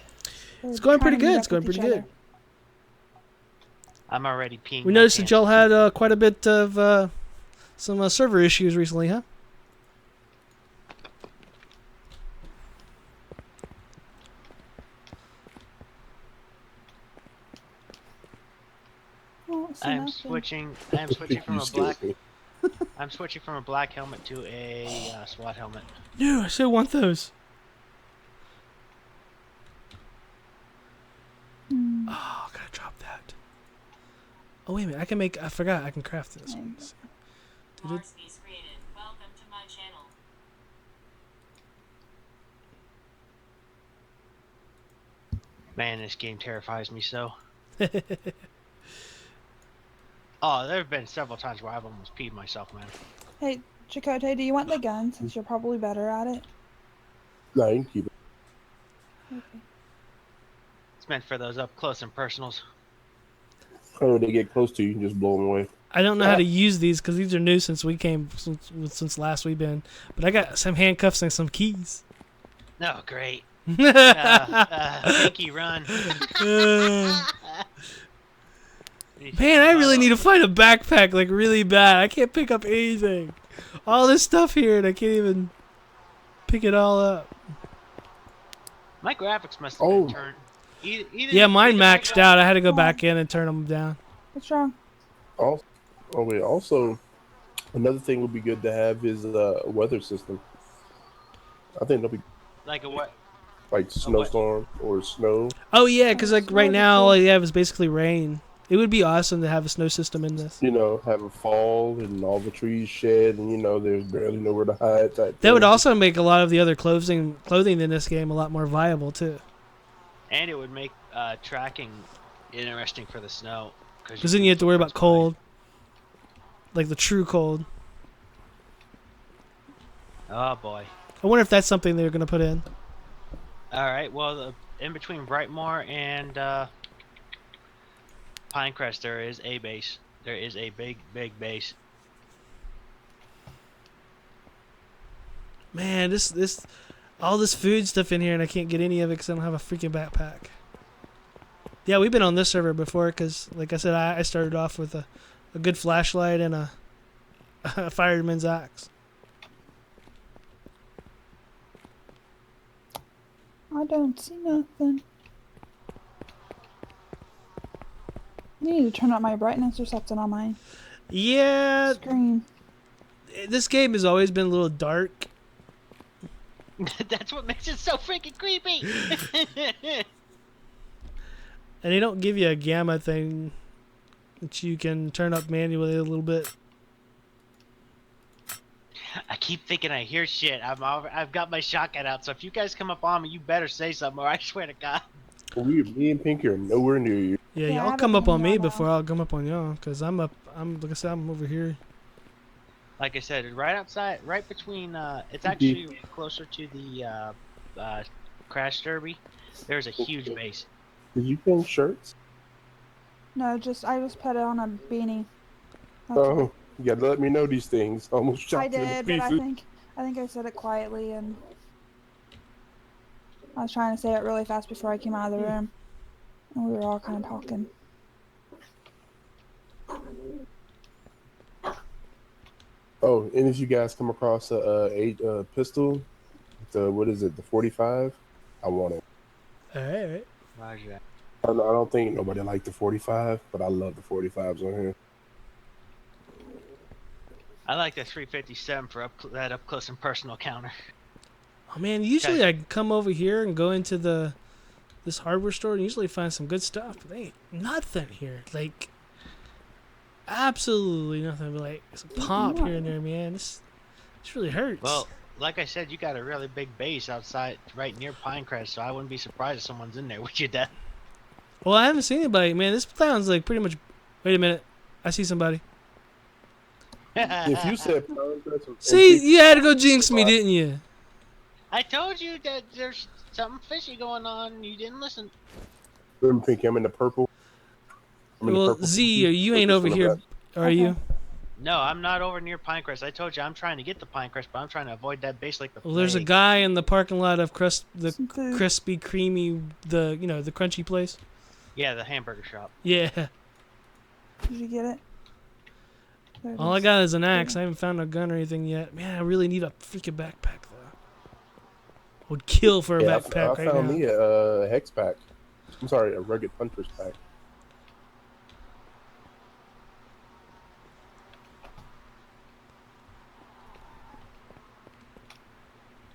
It's going pretty good. It's going pretty good. I'm already peeing. We my noticed that pants. y'all had quite a bit of some server issues recently, huh? I'm switching. I'm switching from You a scared black. me. I'm switching from a black helmet to a SWAT helmet. No, I still want those. Hmm. Oh, gotta drop that. Oh, wait a minute. I forgot. I can craft this. There you Did it? Mars Miscreated. Welcome to my channel. Man, this game terrifies me so. Oh, there have been several times where I've almost peed myself, man. Hey, Chakotay, do you want the gun since you're probably better at it? No, you can keep it. Okay. It's meant for those up close and personals. When they get close to you, you can just blow them away. I don't know how to use these because these are new since we came since last we've been. But I got some handcuffs and some keys. No, great. Man, Pinky, run. I really need to find a backpack like really bad. I can't pick up anything. All this stuff here and I can't even pick it all up. My graphics must have Oh. been turned. Yeah, mine maxed out. I had to go back in and turn them down. What's wrong? Also, wait. Also, another thing would be good to have is a weather system. I think that'll be. Like a what? like snowstorm or snow. Oh yeah, because like Snow right would be now cool. all you have is basically rain. It would be awesome to have a snow system in this. You know, have a fall and all the trees shed, and you know, there's barely nowhere to hide type That would thing. also make a lot of the other clothing in this game a lot more viable too. And it would make tracking interesting for the snow. Because then you have to worry about cold, like the true cold. Oh boy. I wonder if that's something they're gonna put in. All right. Well, in between Brightmoor and Pinecrest, there is a base. There is a big base. Man, this all this food stuff in here, and I can't get any of it because I don't have a freaking backpack. Yeah, we've been on this server before because, like I said, I started off with a good flashlight and a fireman's axe. I don't see nothing. I need to turn up my brightness or something on my Yeah, screen. this game has always been a little dark. That's what makes it so freaking creepy. And they don't give you a gamma thing that you can turn up manually a little bit. I keep thinking I hear shit. I've got my shotgun out, so if you guys come up on me, you better say something, or I swear to God. Me and Pinky are nowhere near you. Yeah, Yeah, I y'all have come it up on on me y'all now. before I'll come up on y'all, because I'm like I said, I'm over here. Like I said, right outside, right between. It's actually closer to the Crash Derby. There's a huge base. Did you pin shirts? No, I just put it on a beanie. That's Oh, you gotta let me know these things. Almost shot I you in the did, but I pieces. think I said it quietly, and I was trying to say it really fast before I came out of the room, and we were all kind of talking. Oh, and if you guys come across a pistol, what is it, the 45? I want it. All right. Roger that. I don't think nobody liked the 45, but I love the 45s on here. I like the 357 for that up close and personal counter. Oh man, usually I come over here and go into this hardware store and usually find some good stuff, but there ain't nothing here. Like absolutely nothing. But like some pop here and there, man. This really hurts. Well, like I said, you got a really big base outside, right near Pinecrest, so I wouldn't be surprised if someone's in there with you, Dad. Well, I haven't seen anybody, man. This sounds like pretty much. Wait a minute, I see somebody. If you said See, you had to go jinx me, didn't you? I told you that there's something fishy going on. You didn't listen. remember Pinky, I'm in the purple. Well, Z, you ain't This over one here, about- are you? No, I'm not over near Pinecrest. I told you I'm trying to get to Pinecrest, but I'm trying to avoid that base like the Well, there's a plague. guy in the parking lot of the Some food. crispy, creamy, the crunchy place. Yeah, the hamburger shop. Yeah. Did you get it? There it All I is. got is an axe. I haven't found a gun or anything yet. Man, I really need a freaking backpack though. I would kill for a Yeah, backpack I right found now. me a hex pack. I'm sorry, a rugged hunter's pack.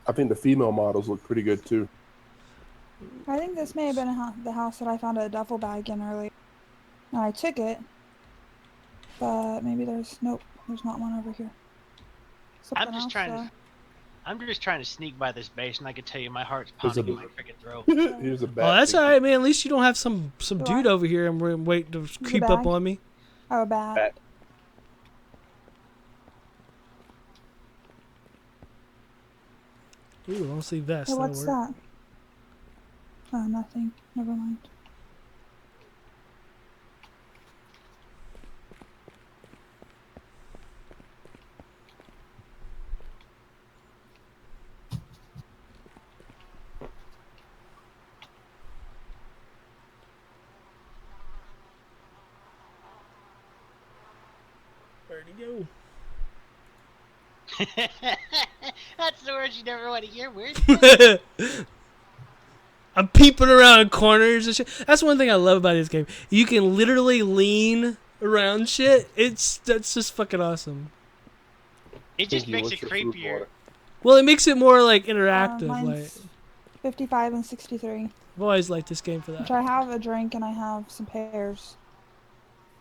I think the female models look pretty good too. I think this may have been the house that I found a duffel bag in earlier. And I took it, but maybe there's not one over here. Something just else, trying to- though. I'm just trying to sneak by this base, and I can tell you my heart's There's pounding a- in my freaking throat. Here's a bat. Oh, that's Pinky. alright, man. At least you don't have some Do dude I? over here and wait to creep up bag. on me. Oh, a bat. Bat. Ooh, long sleeve vest. Hey, That'll what's work. that? Oh, nothing. Never mind. Where'd he go? That's the words you never want to hear. Weird. I'm peeping around corners and shit. That's one thing I love about this game. You can literally lean around shit. That's just fucking awesome. It just Pinky, makes what's it your food creepier. water? Well, it makes it more like interactive. Like Mine's 55 and 63. I've always liked this game for Which that. I have a drink and I have some pears.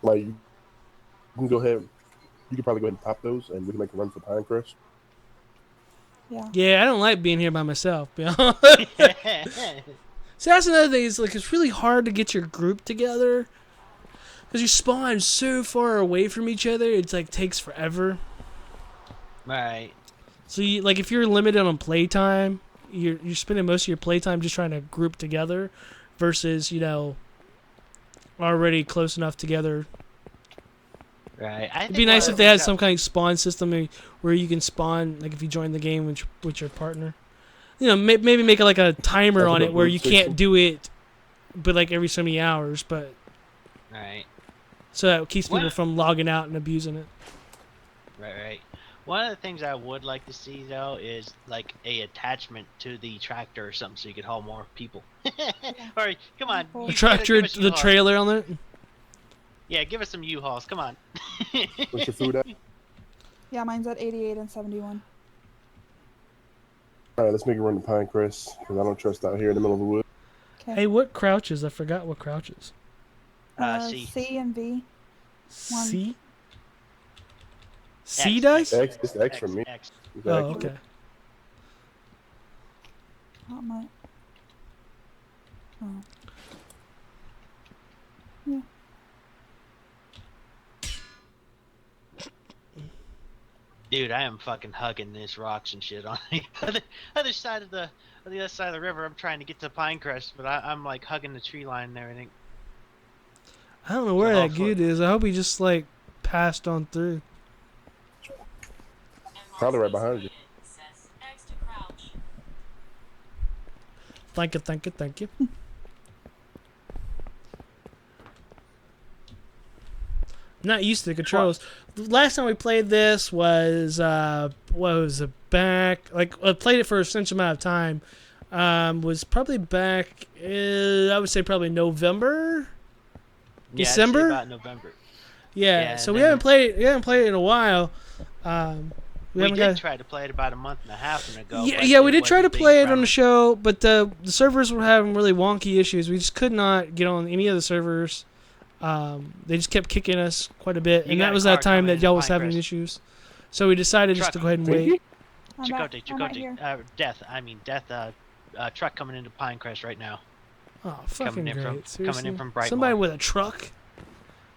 Like, you can go ahead. You could probably go ahead and pop those, and we can make a run for Pinecrest. Yeah. Yeah, I don't like being here by myself. See, that's another thing. Is like it's really hard to get your group together because you spawn so far away from each other. It's like takes forever. Right. So you, like if you're limited on playtime, you're spending most of your playtime just trying to group together, versus already close enough together. Right. It'd be nice if they had some kind of spawn system where you can spawn, like if you join the game with your partner. Maybe make like a timer on it where you can't do it, but like every so many hours, but Right. so that it keeps people What? from logging out and abusing it. Right. One of the things I would like to see though is like a attachment to the tractor or something, so you could haul more people. Or come on, The The you tractor, give us the U-Hauls. trailer on it. Yeah, give us some U-Hauls. Come on. What's your food at? Yeah, mine's at 88 and 71. All right, let's make a run to Pinecrest because I don't trust out here in the middle of the woods. Okay. Hey, what crouches? I forgot what crouches. C. C and V. One. C. C X, does? X, it's the X from me. X. It's the Oh, X from me. okay. Not much. Oh. Yeah. Dude, I am fucking hugging these rocks and shit on the other side of the other side of the river. I'm trying to get to Pinecrest, but I'm like hugging the tree line and everything. I don't know where So that hopefully- dude is. I hope he just like passed on through. Probably right behind you. Says X to crouch. Thank you. Not used to the controls. The last time we played this was what was it, back? Like I played it for a certain amount of time. Was probably back. I would say probably November. Yeah, I'd say December? about November. Yeah. Yeah, So and we then- haven't played. We haven't played it in a while. We haven't did got- try to play it about a month and a half ago. Yeah, but yeah, we it did try to wasn't being play it on friendly. the show, but the servers were having really wonky issues. We just could not get on any of the servers. They just kept kicking us quite a bit, You and got that a was car that time coming that into y'all was having Pinecrest. issues. So we decided just to Truck. go ahead and wait. I'm back Chakotay, here. Death. Truck coming into Pinecrest right now. Oh, fucking in great! from- Seriously? coming in from Brightmore. Somebody with a truck.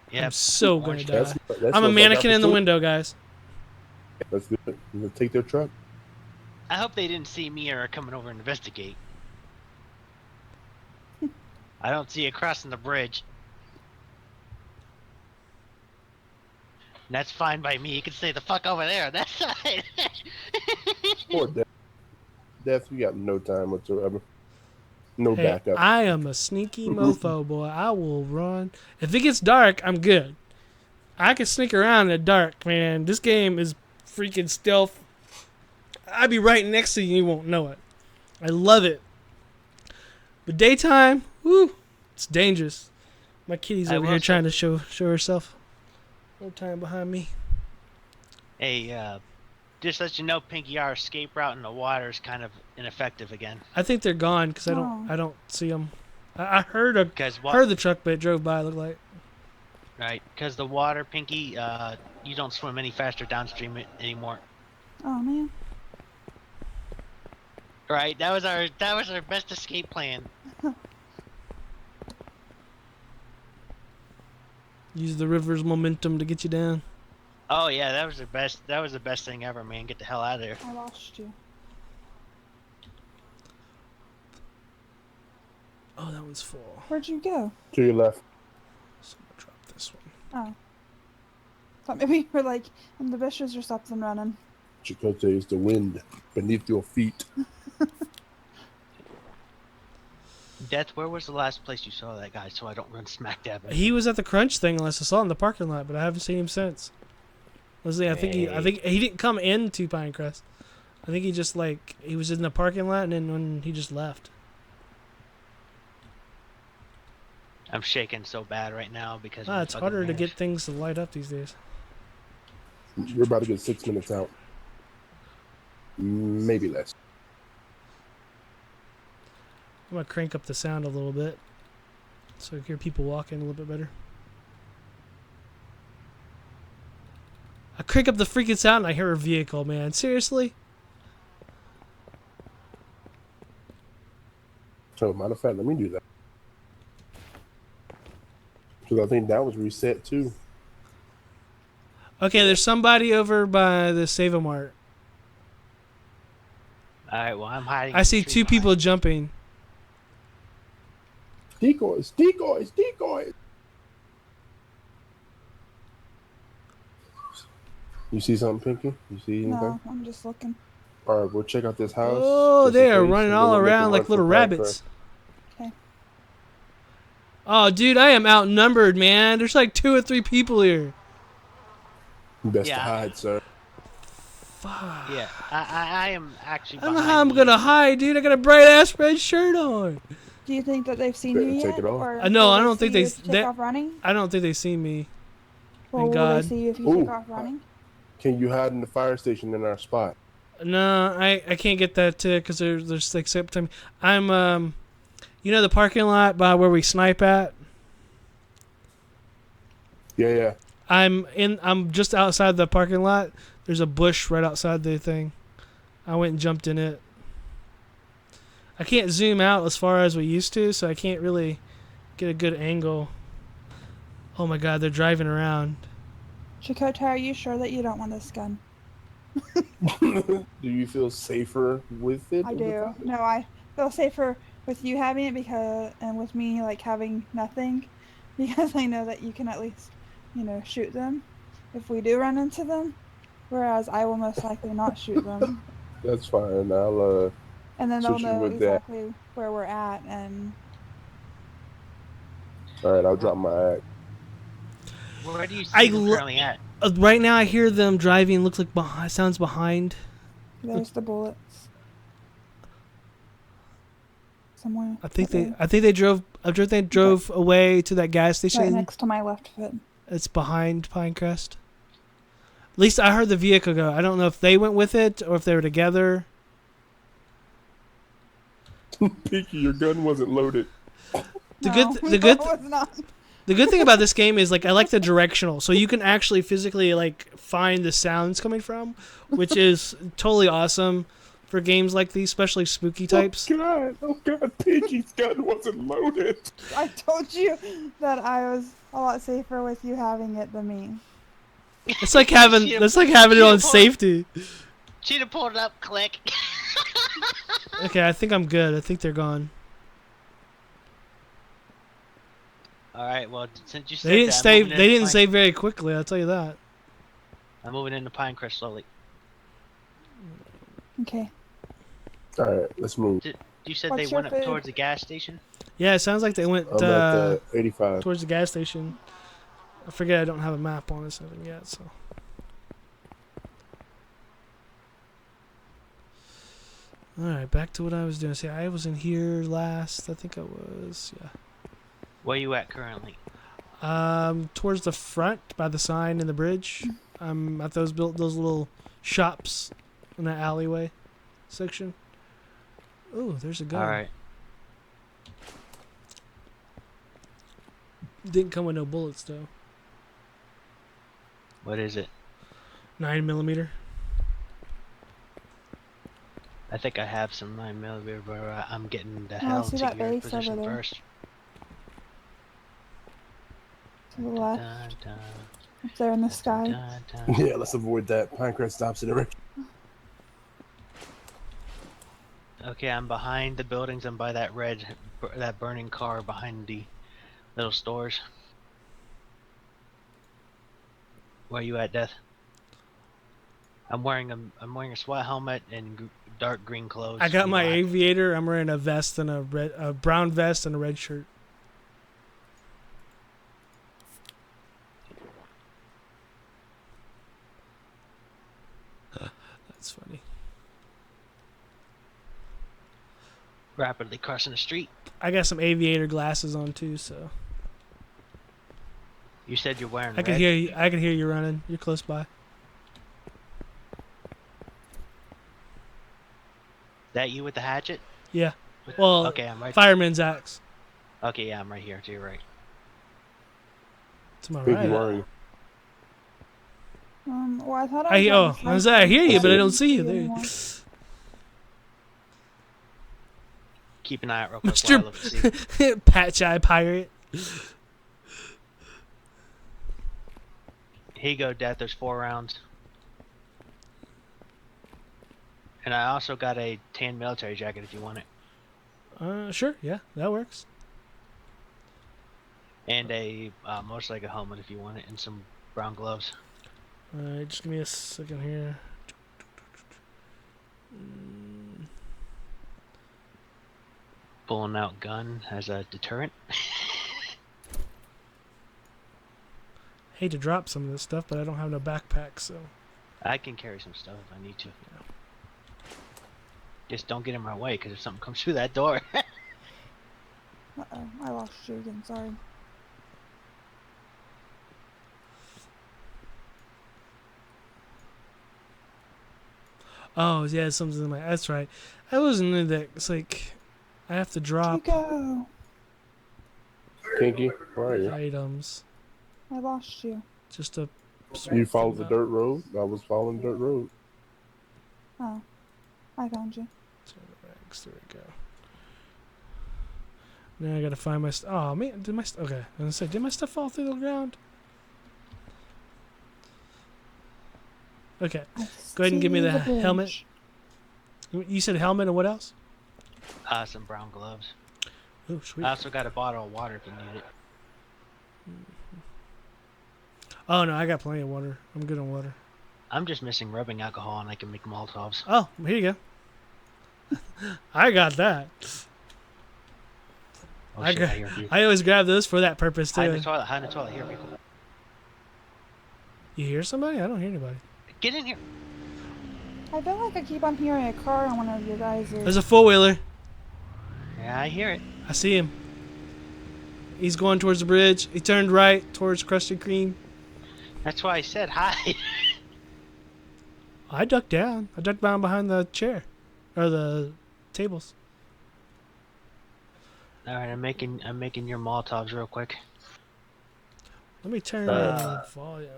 Yeah, I'm so gonna orange die. That's I'm a what mannequin in the window. window, guys. Let's do it. Let's take their truck. I hope they didn't see me or are coming over and investigate. I don't see it crossing the bridge. And that's fine by me. You can stay the fuck over there on that side. Poor Death. Death, we got no time whatsoever. No Hey, backup. I am a sneaky mofo, boy. I will run. If it gets dark, I'm good. I can sneak around in the dark, man. This game is freaking stealth. I'll be right next to you and you won't know it. I love it. But daytime, woo, it's dangerous. My kitty's I over will here say- trying to show herself. No time behind me. Hey, just let you know, Pinky, our escape route in the water is kind of ineffective again. I think they're gone because Oh. I don't see them. I heard Because heard the truck, but it drove by. It looked like. right? Because the water, Pinky, you don't swim any faster downstream anymore. Oh man. Right? That was our best escape plan. Use the river's momentum to get you down. Oh yeah, that was the best. That was the best thing ever, man. Get the hell out of there. I lost you. Oh, that one's full. Where'd you go? To your left. So I'm gonna drop this one. Oh. Thought maybe you were like in the bushes or something running. Chakotay is the wind beneath your feet. Death, where was the last place you saw that guy? So I don't run smack dab. into He him? was at the Crunch thing unless I saw him in the parking lot, but I haven't seen him since. Leslie, I think he didn't come into Pinecrest. I think he just he was in the parking lot and then when he just left. I'm shaking so bad right now because. Ah, my it's fucking harder to nerves. get things to light up these days. We're about to get 6 minutes out. Maybe less. I'm gonna crank up the sound a little bit so I can hear people walking a little bit better. I crank up the freaking sound and I hear a vehicle, man. Seriously? So, matter of fact, let me do that. Because I think that was reset too. Okay, there's somebody over by the Save-A-Mart. All right. Well, I'm hiding. I in the see tree two behind. people jumping. Decoys, decoys, decoys. You see something, Pinky? You see anything? No, I'm just looking. All right, we'll check out this house. Oh, just they in are case, running and then all we'll make a around run like for little Pinecrest. rabbits. Okay. Oh, dude, I am outnumbered, man. There's like 2 or 3 people here. Best to Yeah. hide, sir. Fuck. Yeah, I am actually. I don't know behind how I'm the- gonna hide, dude. I got a bright ass red shirt on. Do you think that they've seen Better you take yet? it off. Or No, will I they don't think see they- you if you take off running? I don't think they see me. Well, will God. they see you if you Ooh. take off running? Can you hide in the fire station in our spot? No, I can't get that because there's like September. I'm you know the parking lot by where we snipe at. Yeah. I'm just outside the parking lot. There's a bush right outside the thing. I went and jumped in it. I can't zoom out as far as we used to, so I can't really get a good angle. Oh my god, they're driving around. Chakotay, are you sure that you don't want this gun? Do you feel safer with it? I do. No, I feel safer with you having it and with me like having nothing, because I know that you can at least, shoot them if we do run into them. Whereas I will most likely not shoot them, That's fine. I'll and then they'll switch you know with that. exactly where we're at. And All right, I'll drop my axe. Where do you see I them lo- currently at? Right now, I hear them driving. Looks like sounds behind. there's the bullets somewhere. I think they drove. They drove away to that gas station. right next to my left foot. It's behind Pinecrest. At least I heard the vehicle go. I don't know if they went with it or if they were together. Pinky, your gun wasn't loaded. The good thing about this game is like I like the directional, so you can actually physically like find the sounds coming from, which is totally awesome for games like these, especially spooky types. Oh god, Pinky's gun wasn't loaded. I told you that I was a lot safer with you having it than me. It's like having it on safety. Cheetah pulled it up. Click. Okay, I think I'm good. I think they're gone. All right. Well, since you said They didn't that, stay. They didn't save very quickly. I'll tell you that. I'm moving into Pinecrest slowly. Okay. All right, let's move. You said What's they your went up food? towards the gas station. Yeah, it sounds like they went I'm at 85. towards the gas station. I forget I don't have a map on this something yet, so. Alright, back to what I was doing. See, I was in here last. I think I was, yeah. Where you at currently? Towards the front by the sign and the bridge. I'm at those little shops in that alleyway section. Oh, there's a gun. All right. Didn't come with no bullets though. What is it? 9mm. I think I have some 9mm, but I'm getting the I hell see into that your base position over there. first. To the left, Dun, dun, up there in the sky. dun, dun. Yeah, let's avoid that. Pinecrest stops in the Okay, I'm behind the buildings. I'm by that burning car behind the little stores. Where you at, Death? I'm wearing a SWAT helmet and dark green clothes. I got and my black. aviator. I'm wearing a vest and a brown vest and a red shirt. That's funny. Rapidly crossing the street. I got some aviator glasses on too, so You said you're wearing I red. can hear you. I can hear you running. You're close by. That you with the hatchet? Yeah. Well, Okay, I'm right. fireman's axe. Okay, yeah, I'm right here. To your right. To my Pinky, where right. are you? Well, I thought I was on the I was I hear you, but I don't see see you anymore. Keep an eye out real quick while I look to see. there. Patch eye pirate. Here you go, Death. There's 4 rounds. And I also got a tan military jacket if you want it. Sure, yeah, that works. And a motorcycle helmet if you want it. And some brown gloves. Alright, just give me a second here. Pulling out gun as a deterrent. Hate to drop some of this stuff, but I don't have no backpack, so. I can carry some stuff if I need to. Just don't get in my way, because if something comes through that door. Uh-oh, I lost you again, sorry. Oh, yeah, something's in my. That's right. I wasn't in that. It's like, I have to drop Chico! Pinky, where are you? items I lost you. just to. You followed the dirt road. I was following the dirt road. Oh, I found you. There we go. Now I gotta find my. Oh man, did my. Okay, I was gonna say, did my stuff fall through the ground? Okay, go ahead and give me the helmet. You said helmet and what else? Some brown gloves. Oh, sweet. I also got a bottle of water if you need it. Oh no, I got plenty of water. I'm good on water. I'm just missing rubbing alcohol and I can make Molotovs. Oh, here you go. I got that. Oh, I shit, got. I hear you. I always grab those for that purpose Hide in too. the toilet, hide in the toilet. Here, people. You hear somebody? I don't hear anybody. Get in here. I feel like I keep on hearing a car on one of your guys'. There's a four-wheeler. Yeah, I hear it. I see him. He's going towards the bridge. He turned right towards Krusty Kreme. That's why I said hide. I ducked down. I ducked down behind the chair. Or the tables. Alright, I'm making your Molotovs real quick. Let me turn the volume.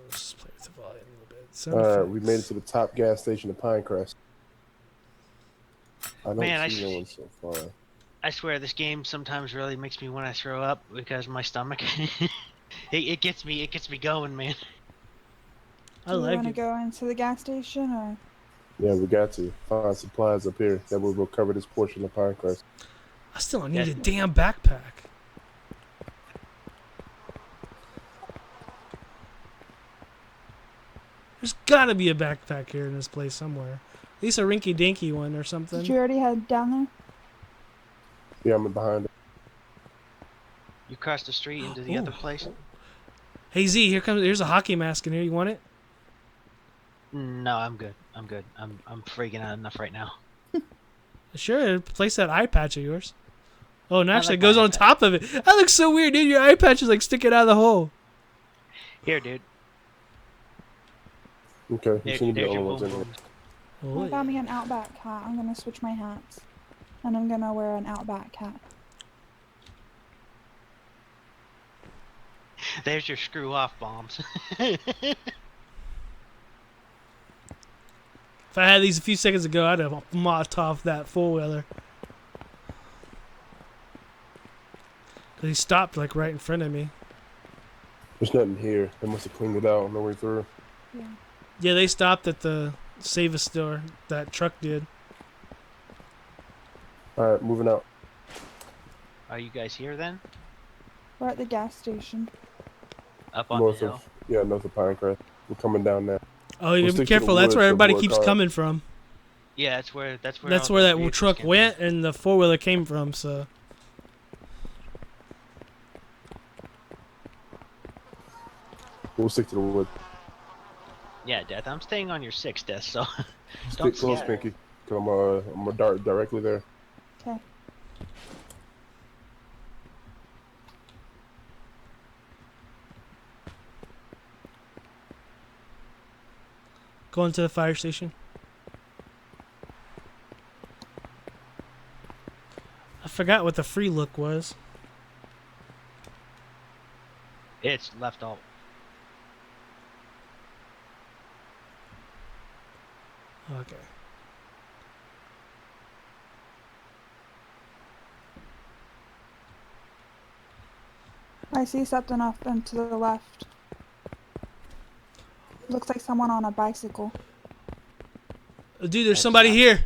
Let's just play with the volume a little bit. Sound We made it effects. to the top gas station of Pinecrest. I don't Man, see no one so far. I swear this game sometimes really makes me want to throw up because my stomach. it gets me going, man. I Do you like want to it. go into the gas station or? Yeah, we got to find supplies up here that will cover this portion of Pinecrest. I still need Yeah. a damn backpack. There's gotta be a backpack here in this place somewhere. At least a rinky-dinky one or something. Did you already head down there? Yeah, I'm behind it. You cross the street into the other place? Hey Z, here's a hockey mask in here. You want it? No, I'm good. I'm good. I'm freaking out enough right now. Sure, place that eye patch of yours. Oh, and I actually, like it goes my eye on patch. top of it. That looks so weird, dude. Your eye patch is like sticking out of the hole. Here, dude. Okay, you seem to be the There's only your ones in boom here. boom. I got me an Outback hat. I'm gonna switch my hats, and I'm gonna wear an Outback hat. There's your screw off bombs. If I had these a few seconds ago, I'd have Molotov that four-wheeler. Cause he stopped like right in front of me. There's nothing here. They must have cleaned it out on the way through. Yeah. Yeah, they stopped at the Save a store. That truck did. All right, moving out. Are you guys here then? We're at the gas station. Up on North the hill? of north of Pinecrest. We're coming down now. Oh, you We'll gotta be stick to the careful. That's woods where to everybody avoid keeps cars. coming from. Yeah, that's where That's all where the that vehicles truck came went, from. and the four-wheeler came from. So. We'll stick to the wood. Yeah, Death. I'm staying on your 6, Death, so Stick don't close, scatter. Pinky. Cause I'm gonna dart directly there. Okay. Going to the fire station. forgot what the free look was. It's left alt. Okay. I see something off and to the left. Looks like someone on a bicycle. Oh, dude, there's That's somebody not- here.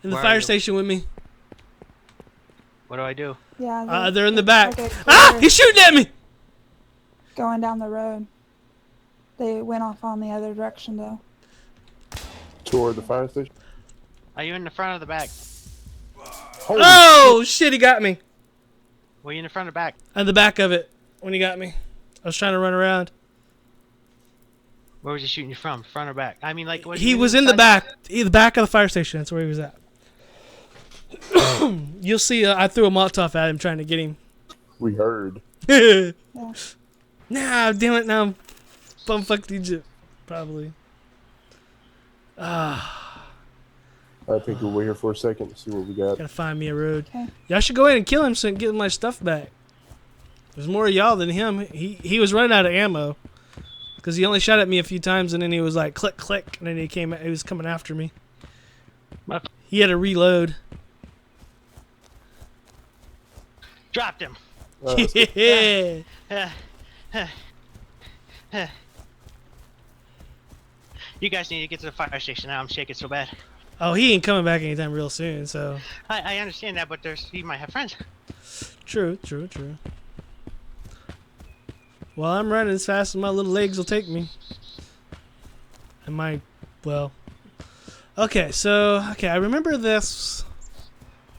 In the Where are fire you? station with me. What do I do? Yeah. They're in the back. Okay, Ah! they're He's shooting at me! going down the road. They went off on the other direction though. Toward the fire station. Are you in the front or the back? Holy Oh, shit, he got me. Were you in the front or back? On the back of it when he got me. I was trying to run around. Where was he shooting you from? Front or back? I mean, like, He was in the back. The back of the fire station. That's where he was at. You'll see, I threw a Molotov at him trying to get him. We heard. Yeah. Nah, damn it, now I'm bumfucked Egypt. Probably. Ah, I think we'll wait here for a second to see what we got. gotta find me a road. Okay. Y'all should go ahead and kill him so I can get my stuff back. There's more of y'all than him. He was running out of ammo. Because he only shot at me a few times and then he was like, click, click. And then he was coming after me. What? He had to reload. Dropped him. Yeah. You guys need to get to the fire station now. I'm shaking so bad. Oh, he ain't coming back anytime real soon, so. I understand that, but he might have friends. True. Well, I'm running as fast as my little legs will take me. Okay, I remember this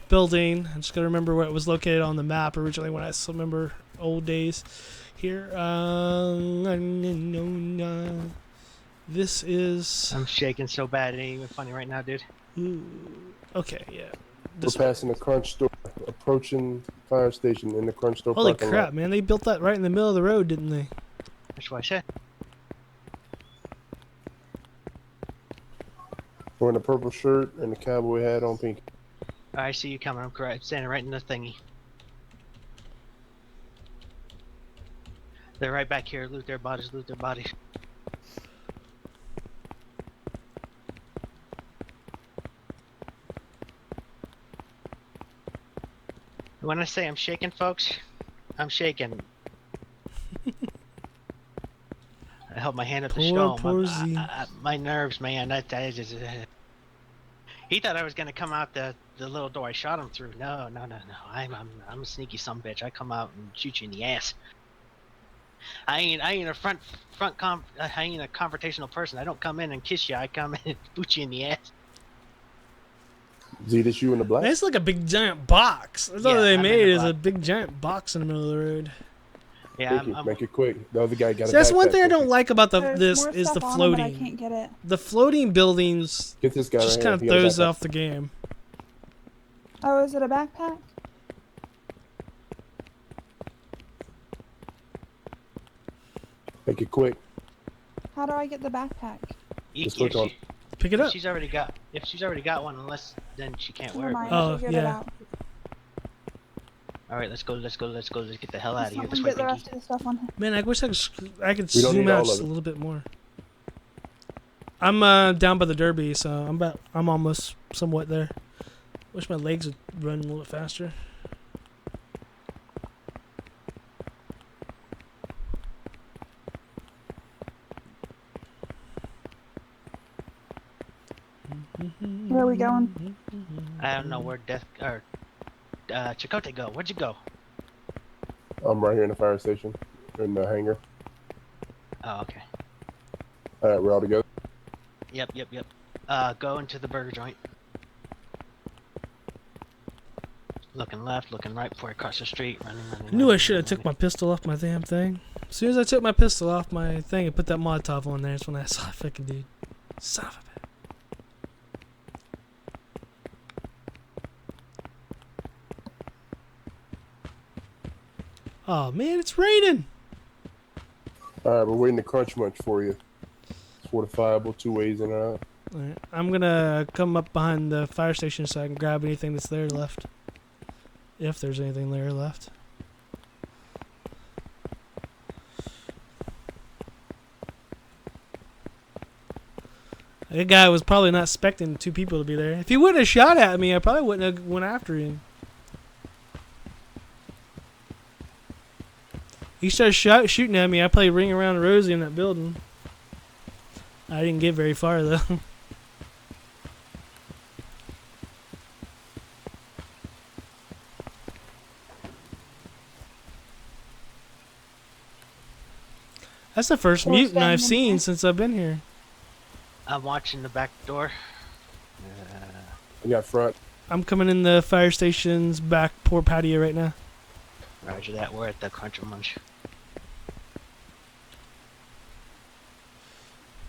building. I'm just gonna remember where it was located on the map originally when I still remember old days here. This is... I'm shaking so bad. It ain't even funny right now, dude. Okay, yeah. We're passing the Crunch store, approaching fire station in the Crunch store Holy parking crap, lot. man. They built that right in the middle of the road, didn't they? That's what I said. Wearing a purple shirt and a cowboy hat on pink. I see you coming. I'm correct. Standing right in the thingy. They're right back here. Loot their bodies. When I say I'm shaking, folks, I'm shaking. I held my hand up the stone. Poor Z. My nerves, man. I just. He thought I was gonna come out the little door I shot him through. No. I'm a sneaky sumbitch. I come out and shoot you in the ass. I ain't a I ain't a confrontational person. I don't come in and kiss you. I come in and boot you in the ass. Z, this you in the black? Man, it's like a big giant box. That's all Yeah, they I'm in made the is a black. big giant box in the middle of the road. Yeah, Make it quick. The other guy got See, a that's one backpack thing I with don't him. like about There's this more is the stuff on 'em, but I floating. can't get it. The floating buildings Get this guy just right kind of here. He got a throws backpack. off the game. Oh, is it a backpack? Make it quick. How do I get the backpack? Just click on- Pick it If up. she's already got one, unless then she can't wear Never it. mind. Oh, I figured it yeah. out. All right, let's go. Let's get the hell out of here. Someone This way, get the Pinky. rest of the stuff on him. Man, I wish I could We don't zoom need out all just of a it. little bit more. I'm down by the Derby, so I'm almost somewhat there. Wish my legs would run a little bit faster. Where are we going? I don't know where Chakotay go. Where'd you go? I'm right here in the fire station, in the hangar. Oh, okay. All right, we're all together. Yep. Go into the burger joint. Looking left, looking right before I cross the street. Running. I knew I should have took my pistol off my damn thing. As soon as I took my pistol off my thing and put that Molotov on there, that's when I saw a fucking dude. Son of a bitch. Oh man, it's raining. All right, we're waiting to Crunch Munch for you. It's fortifiable, 2 ways in and out. Alright, I'm gonna come up behind the fire station so I can grab anything that's there left. If there's anything there left. That guy was probably not expecting 2 people to be there. If he wouldn't have shot at me, I probably wouldn't have went after him. He started shooting at me. I played Ring Around Rosie in that building. I didn't get very far, though. That's the first Or mutant I've standing in seen there. since I've been here. I'm watching the back door. We got front. I'm coming in the fire station's back poor patio right now. Roger that. We're at the Cruncher Munch.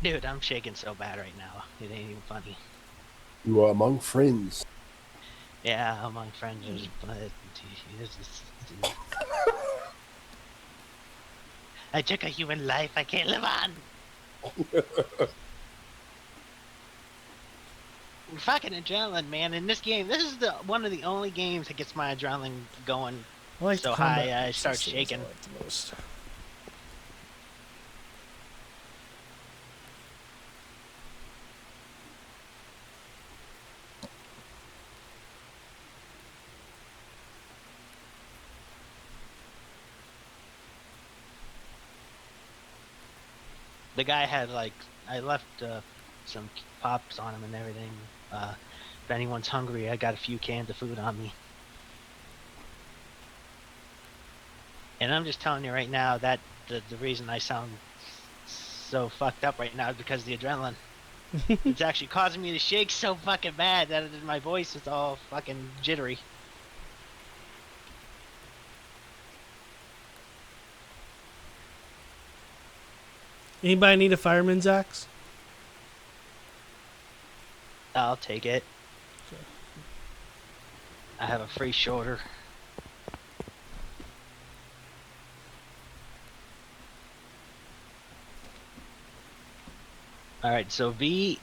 Dude, I'm shaking so bad right now. It ain't even funny. You are among friends. Yeah, among friends, but I took a human life I can't live on. Fucking adrenaline, man! In this game, this is one of the only games that gets my adrenaline going I like so the combat high I start systems shaking. I like the most. The guy had like I left some pops on him and everything. If anyone's hungry, I got a few cans of food on me. And I'm just telling you right now that the reason I sound so fucked up right now is because of the adrenaline. It's actually causing me to shake so fucking bad that my voice is all fucking jittery. Anybody need a fireman's axe? I'll take it. Okay. I have a free shoulder. Alright, so V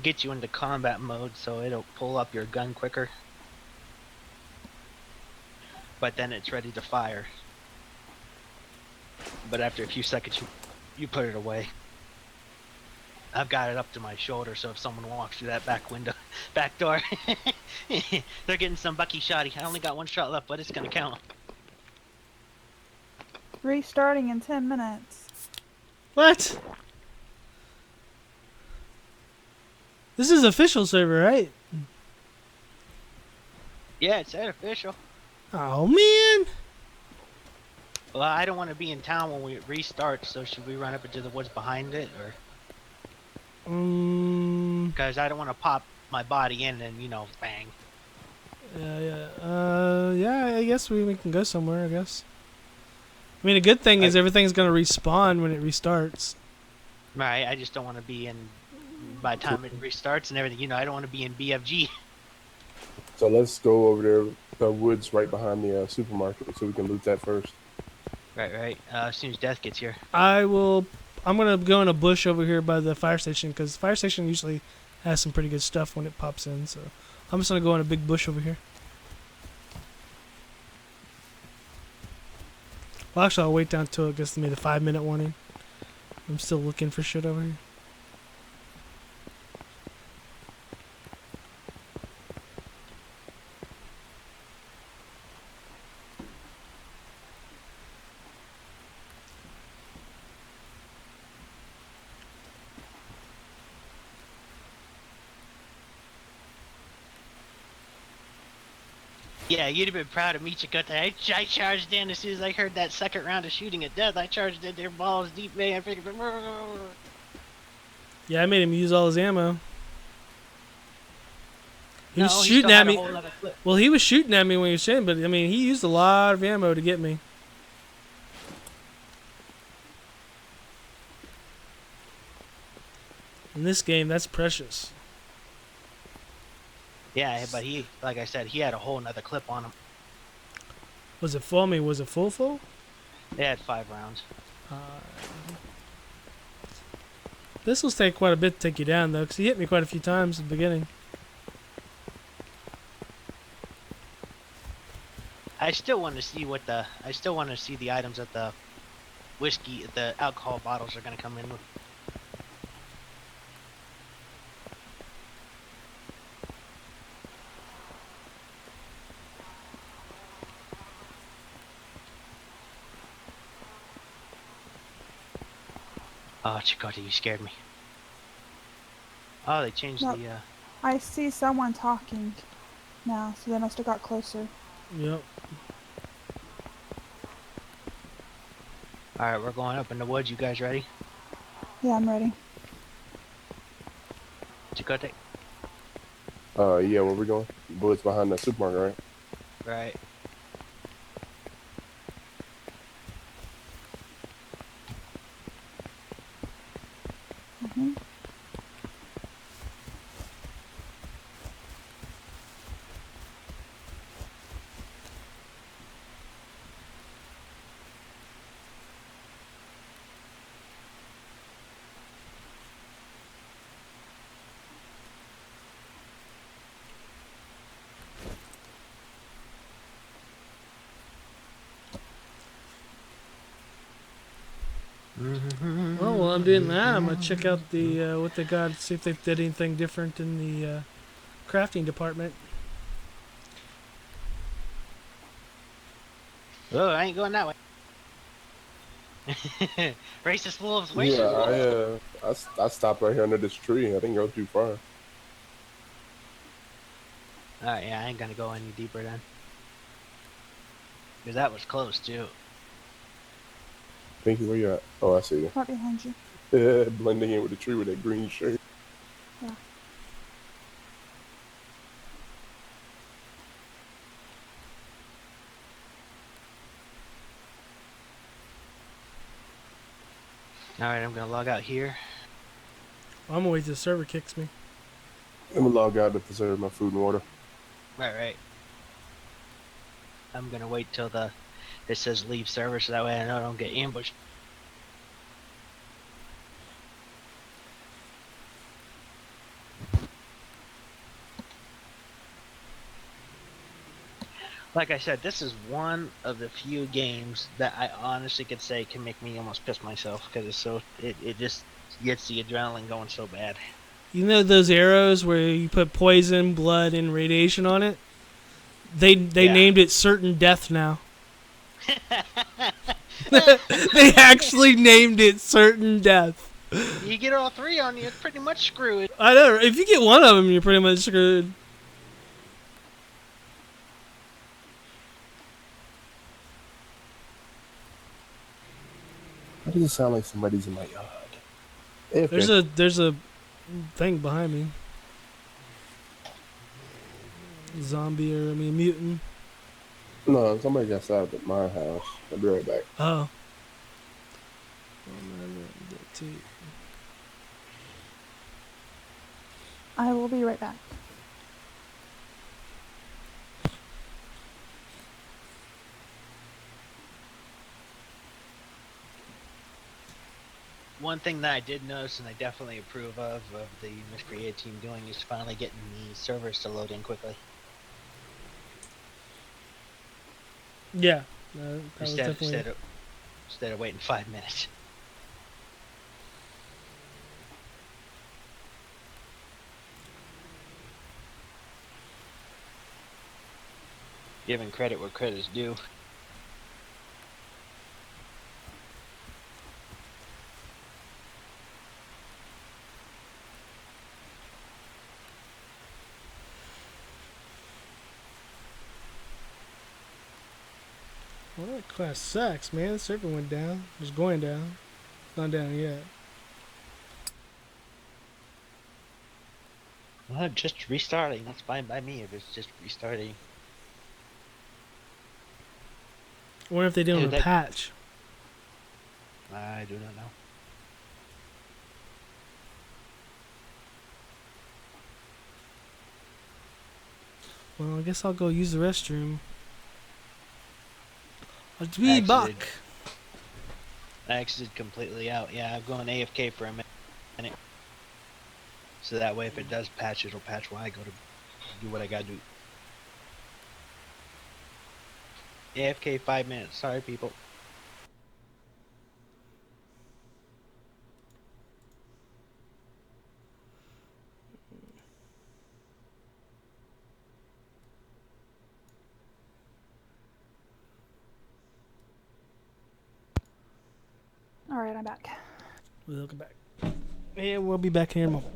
gets you into combat mode so it'll pull up your gun quicker. But then it's ready to fire. But after a few seconds you put it away. I've got it up to my shoulder, so if someone walks through that back door, they're getting some Bucky shotty. I only got 1 shot left, but it's gonna count. Restarting in 10 minutes. What? This is official server, right? Yeah, it said official. Oh man! Well, I don't want to be in town when we restart, so should we run up into the woods behind it, or? Because I don't want to pop my body in and, bang. Yeah, I guess we can go somewhere, I guess. I mean, the good thing is everything's gonna respawn when it restarts. Right, I just don't want to be in, by the time it restarts and everything, I don't want to be in BFG. So let's go over there, the woods right behind the supermarket, so we can loot that first. Right. As soon as Death gets here. I'm gonna go in a bush over here by the fire station, because the fire station usually has some pretty good stuff when it pops in, so I'm just gonna go in a big bush over here. Well, actually, I'll wait down until it gets to me the 5-minute warning. I'm still looking for shit over here. Yeah, you'd have been proud of me, Chakotay. I charged in as soon as I heard that second round of shooting at Death. I charged in their balls deep, man. I figured, Yeah, I made him use all his ammo. He was No, shooting still at had a me. whole other clip. Well, he was shooting at me when he was shooting, but I mean, he used a lot of ammo to get me. In this game, that's precious. Yeah, but he, like I said, he had a whole nother clip on him. Was it full? I mean, was it full? They had 5 rounds. This will take quite a bit to take you down, though, because he hit me quite a few times at the beginning. I still want to see what the. I still want to see the items that the whiskey, the alcohol bottles are gonna come in with. Oh, Chicote, you scared me. Oh, they changed No. the. I see someone talking now, so they must have got closer. Yep. All right, we're going up in the woods. You guys ready? Yeah, I'm ready. Chicote. Yeah, where we going? Bullets behind the supermarket, right? Right. Hmm. Well, while I'm doing that, I'm gonna check out the what they got. See if they've did anything different in the crafting department. Oh, I ain't going that way. Racist wolves, wait. Yeah, I stopped right here under this tree. I didn't go too far. Alright, yeah, I ain't gonna go any deeper then. Because that was close too. Pinky, where you at? Oh, I see you. Right behind you. Yeah, blending in with the tree with that green shirt. Yeah. Alright, I'm gonna log out here. I'm gonna wait till the server kicks me. I'm gonna log out to preserve my food and water. Right. I'm gonna wait till it says leave server so that way I know I don't get ambushed. Like I said, this is one of the few games that I honestly could say can make me almost piss myself because it's so it just gets the adrenaline going so bad. You know those arrows where you put poison, blood, and radiation on it? They Yeah. named it certain death now. They actually named it certain death. You get all three on you, it's pretty much screwed. I know. If you get one of them, you're pretty much screwed. Why does it sound like somebody's in my yard? Hey, okay. There's a thing behind me. Zombie or mutant. No, somebody's outside at my house. I'll be right back. Oh. I will be right back. One thing that I did notice and I definitely approve of the Miscreated team doing is finally getting the servers to load in quickly. Yeah. That was Instead, definitely. instead of waiting 5 minutes. Giving credit where credit's due. Well, that class sucks, man. The server went down. It was going down. It's not down yet. Well, just restarting. That's fine by me if it's just restarting. I wonder if they did Dude, a that- patch. I do not know. Well, I guess I'll go use the restroom. I'll be back. I exited completely out. Yeah, I'm going AFK for a minute. So that way if it does patch, it'll patch while I go to do what I gotta do. AFK 5 minutes. Sorry, people. All right, I'm back. Welcome back. And we'll be back here in a moment.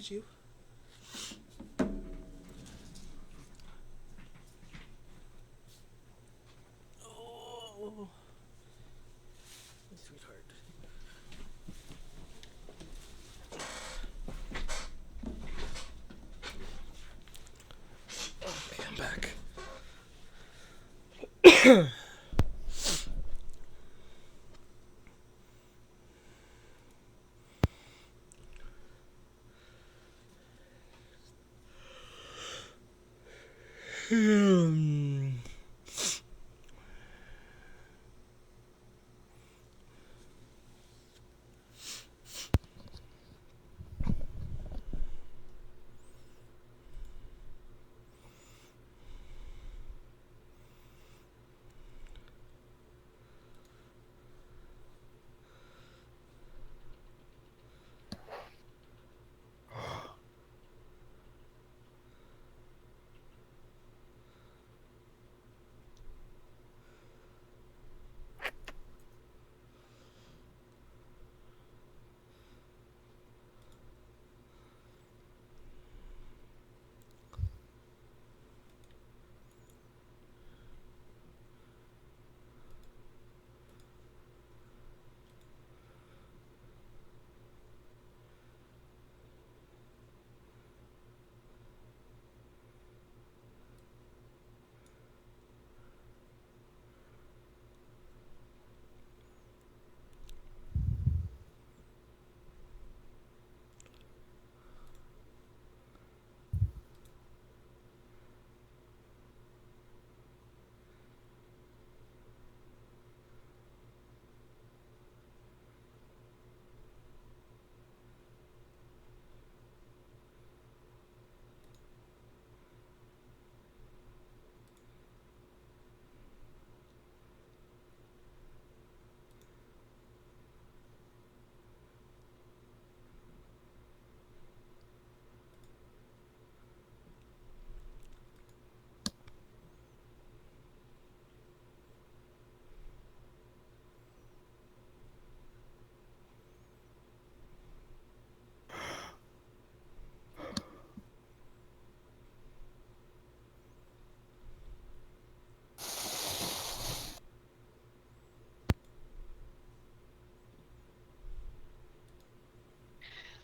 at you. Oh, sweetheart. Okay, I'm back.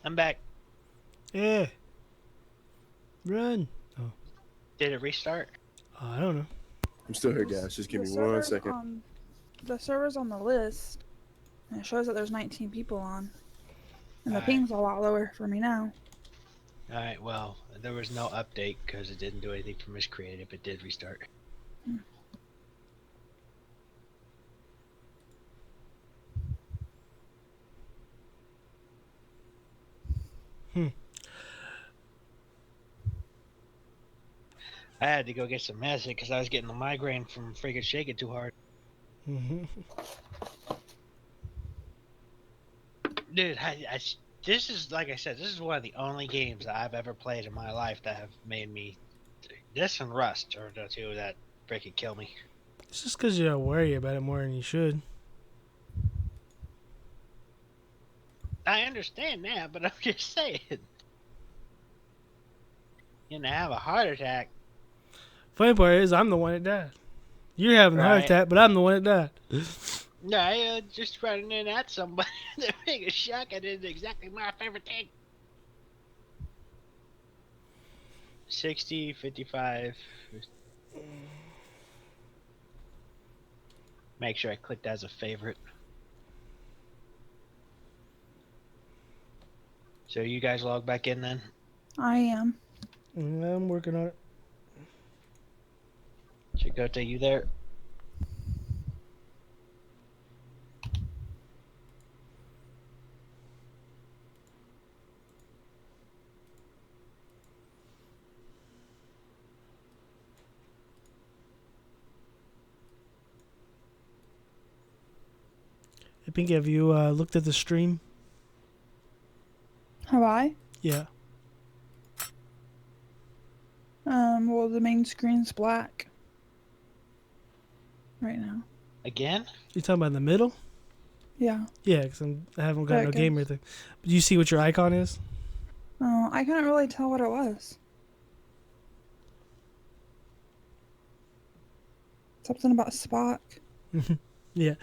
I'm back. Yeah. Run. Oh, Did it restart? I don't know. I'm still here, guys. Just give The me 1 server's second. the server's on the list, and it shows that there's 19 people on. And the Alright. ping's a lot lower for me now. All right. Well, there was no update because it didn't do anything for Miscreated, but it did restart. Hmm. I had to go get some medicine because I was getting a migraine from freaking shaking too hard. Mm-hmm. Dude, this is, like I said, this is one of the only games that I've ever played in my life that have made me. This and Rust are the two that freaking kill me. It's just because you worry about it more than you should. I understand that, but I'm just saying. You know, have a heart attack. Funny part is, I'm the one that died. You're having a heart Right. attack, but I'm the one that died. No, I just running in at somebody. They're being a shotgun is exactly my favorite thing. 60, 55. Make sure I clicked as a favorite. So you guys log back in then? I am. I'm working on it. Chicote, you there? Hey, Pinky, have you looked at the stream? Have I? Yeah. Well, the main screen's black right now. Again? You talking about in the middle? Yeah. Yeah, because I haven't got There no it game or goes. anything. But you see what your icon is? Oh, I couldn't really tell what it was. Something about Spock. Yeah.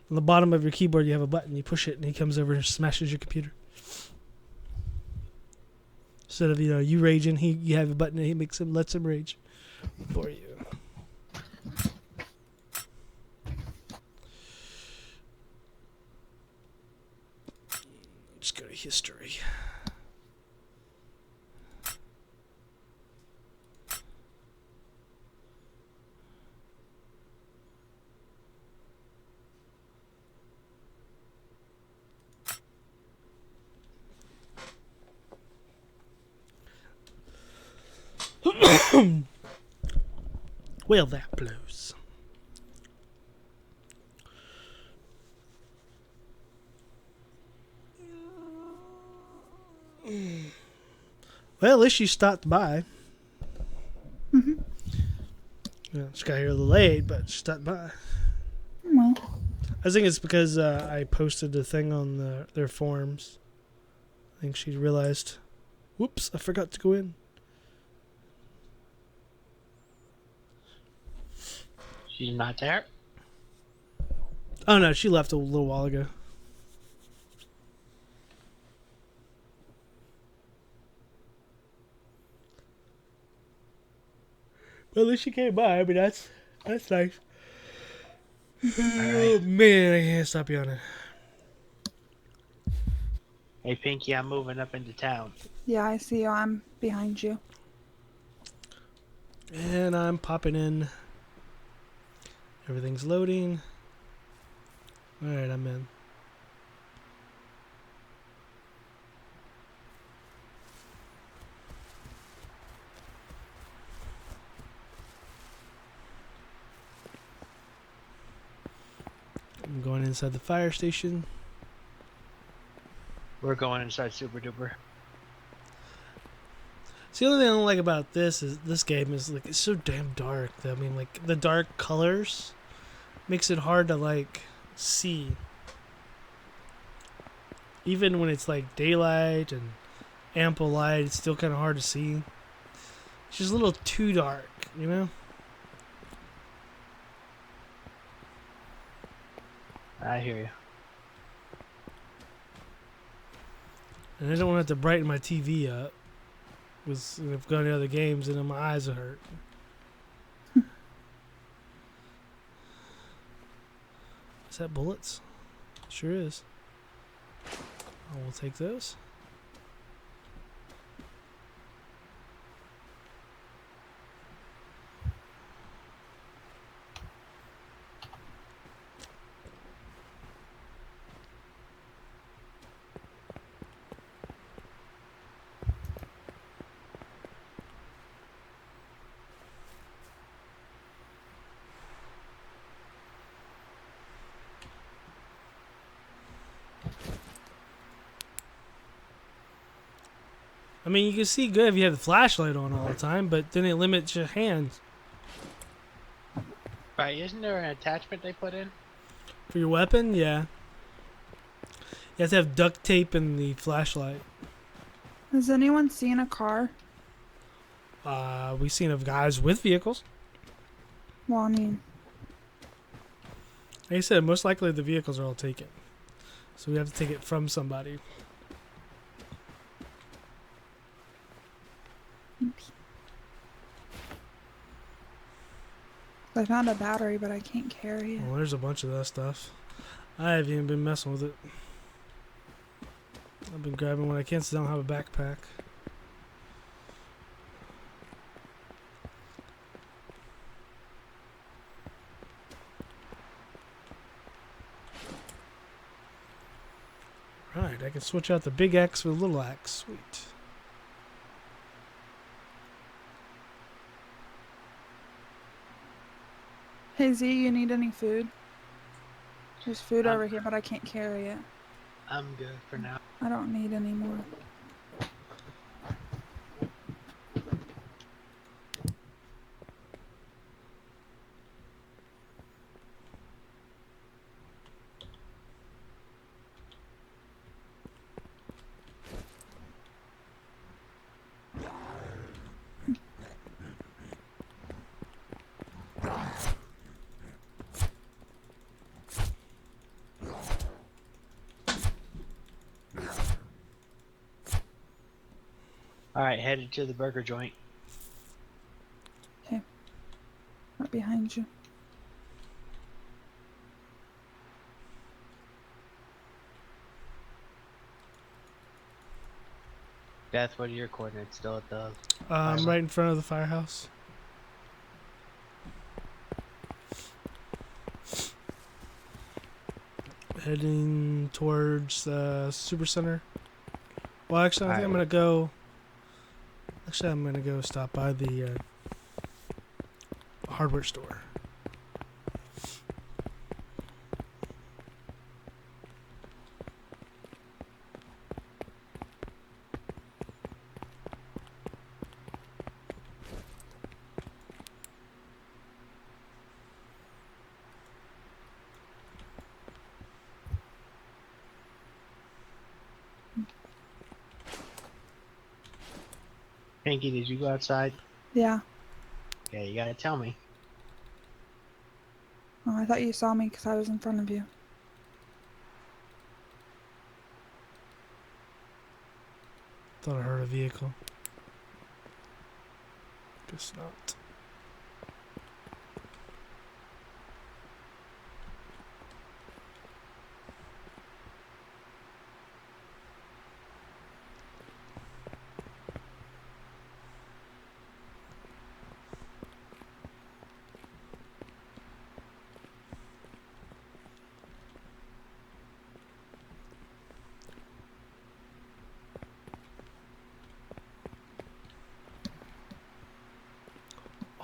On the bottom of your keyboard, you have a button. You push it, and he comes over and smashes your computer. Instead of you raging, you have a button, and he lets him rage for you. Just go to history. Well, that blows. Well, at least you stopped by. Mm-hmm. Yeah, she got here a little late, but she stopped by. Well, I think it's because I posted a thing on their forums. I think she realized, whoops, I forgot to go in. She's not there. Oh, no, she left a little while ago. Well, at least she came by. I mean, that's nice. Oh, man, I can't stop yawning. Hey, Pinky, I'm moving up into town. yeah, I see you. I'm behind you. And I'm popping in. Everything's loading. Alright, I'm in. I'm going inside the fire station. We're going inside Super Duper. See, the only thing I don't like about this game is like it's so damn dark. I mean, like the dark colors makes it hard to like see. Even when it's like daylight and ample light, it's still kind of hard to see. It's just a little too dark, you know? I hear you. And I don't want to have to brighten my TV up. Because if I've going to other games, and then my eyes will hurt. Is that bullets? Sure is. I will take those. I mean, you can see good if you have the flashlight on all the time, but then it limits your hands. Right, isn't there an attachment they put in? For your weapon, yeah. You have to have duct tape in the flashlight. Has anyone seen a car? We've seen of guys with vehicles. Well, I mean, Like I said, most likely the vehicles are all taken. So we have to take it from somebody. I found a battery, but I can't carry it. Well, there's a bunch of that stuff. I haven't even been messing with it. I've been grabbing what I can so I don't have a backpack. Right, I can switch out the big axe with a little axe. Sweet. Hey Z, you need any food? There's food Um, over here, but I can't carry it. I'm good for now. I don't need any more. All right, headed to the burger joint. Right behind you. Beth, what are your coordinates? Still at the I'm right in front of the firehouse. Heading towards the super center. Well, actually, I think I'm gonna go. Actually, I'm gonna go stop by the hardware store. Pinky, did you go outside? Yeah. Okay, you gotta tell me. Oh, I thought you saw me because I was in front of you. Thought I heard a vehicle. Guess not.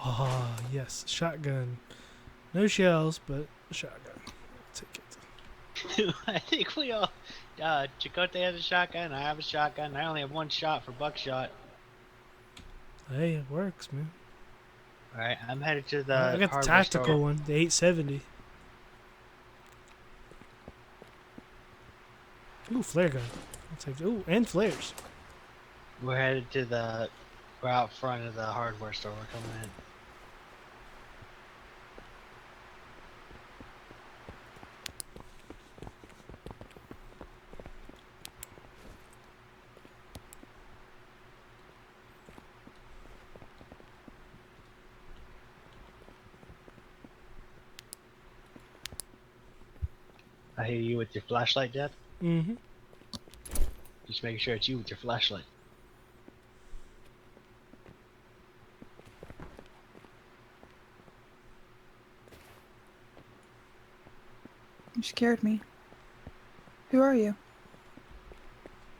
Ah, yes, shotgun. No shells, but a shotgun. I'll take it. I think we all. Chakotay has a shotgun. I have a shotgun. I only have one shot for buckshot. Hey, it works, man. All right, I'm headed to I the got the hardware tactical store. one, the 870. Ooh, flare gun. I'll take it. Ooh, and flares. We're headed to the. We're out front of the hardware store. We're coming in. I hear you with your flashlight, Jeff. Mm-hmm. Just making sure it's you with your flashlight. You scared me. Who are you?